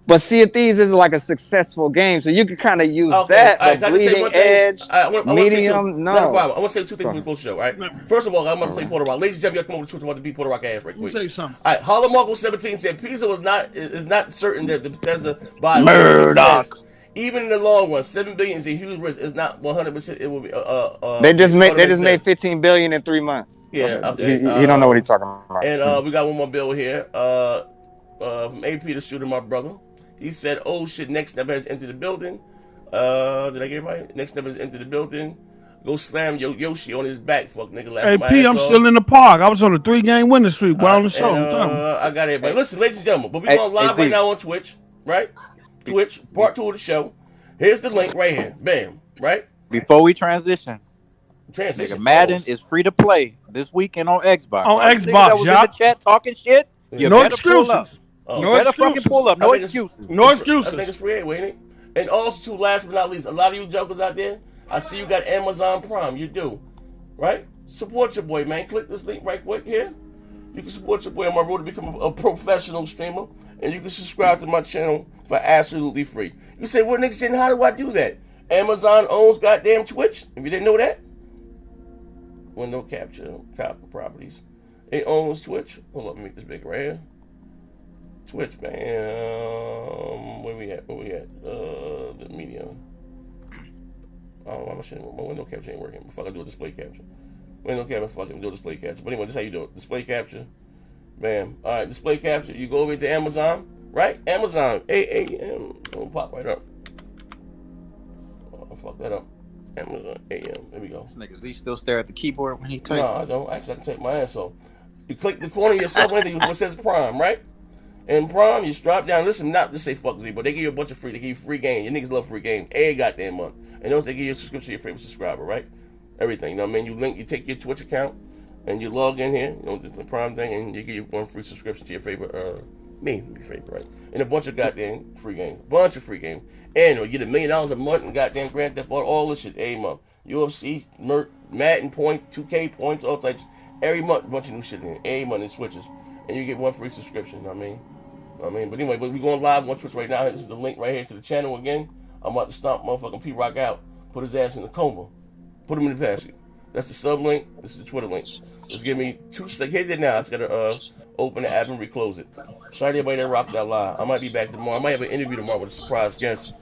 But Sea of Thieves is like a successful game, so you can kind of use that. Right, But Bleeding Edge, Medium, no. Not a problem. I want to say two things before the show, right? First of all, I'm going to play Puerto Rock. Ladies and gentlemen, you come over to Twitter about to beat Puerto Rock ass right quick. Let me tell you something. All right, Harlem Marco 17 said Pizza is not certain that the Bethesda buys Murdoch. Even in the long run, $7 billion is a huge risk. It's not 100%. It will be. They just made $15 billion in 3 months. Yeah, okay. He don't know what he's talking about. And we got one more bill here. From AP the shooter, my brother. He said, "Oh shit, Next Never has entered the building." Did I get it right? Next Never has entered the building. Go slam Yoshi on his back, fuck nigga. Hey P, I'm still in the park. I was on a 3-game winning streak while on the show. I got everybody. Listen, ladies and gentlemen, but we going live right now on Twitch, right? Twitch, part 2 of the show. Here's the link right here. Bam, right? Before we transition, nigga, Madden is free to play this weekend on Xbox. On All Xbox, that was in the chat talking shit. You no better excuses. Pull up. Oh. You better fucking pull up. No excuses. No excuses. I think it's free anyway, ain't it? And also, too, last but not least, a lot of you jokers out there, I see you got Amazon Prime. You do, right? Support your boy, man. Click this link right quick here. You can support your boy on my road to become a professional streamer, and you can subscribe to my channel for absolutely free. You say, well, niggas, how do I do that? Amazon owns goddamn Twitch. If you didn't know that, window capture, copy properties. It owns Twitch. Hold up, let me make this big right here. Twitch, man. Where we at? The media. I don't know why my window capture ain't working. Fuck, I do a display capture. Window capture, fucking do a display capture. But anyway, this is how you do it. Display capture. Bam. All right, display capture. You go over to Amazon, right? Amazon. AAM. Don't pop right up. Oh, I fucked that up. Amazon AM. There we go. This nigga Z still stare at the keyboard when he types. No, I don't. Actually, I can take my ass off. You click the corner of yourself, what says Prime, right? And Prime, you drop down. Listen, not to say fuck Z, but they give you a bunch of free. They give you free games. Your niggas love free games. Every goddamn month. And those they give you a subscription to your favorite subscriber, right? Everything. You know what I mean? You take your Twitch account and you log in here. You know the Prime thing, and you give you one free subscription to your favorite. Your favorite, right? And a bunch of goddamn free games. Bunch of free games. And you get $1 million a month and goddamn Grand Theft Auto, all this shit every month. UFC, Madden points, 2K points, all types. Every month, a bunch of new shit in every month it switches, and you get one free subscription. You know what I mean? But anyway, we going live on Twitch right now. This is the link right here to the channel again. I'm about to stomp motherfucking P-Rock out, put his ass in the coma, put him in the basket. That's the sub link. This is the Twitter link. Just give me 2 seconds. Hit it now. It's gotta open the app and reclose it. Sorry to everybody that rocked that live. I might be back tomorrow. I might have an interview tomorrow with a surprise guest.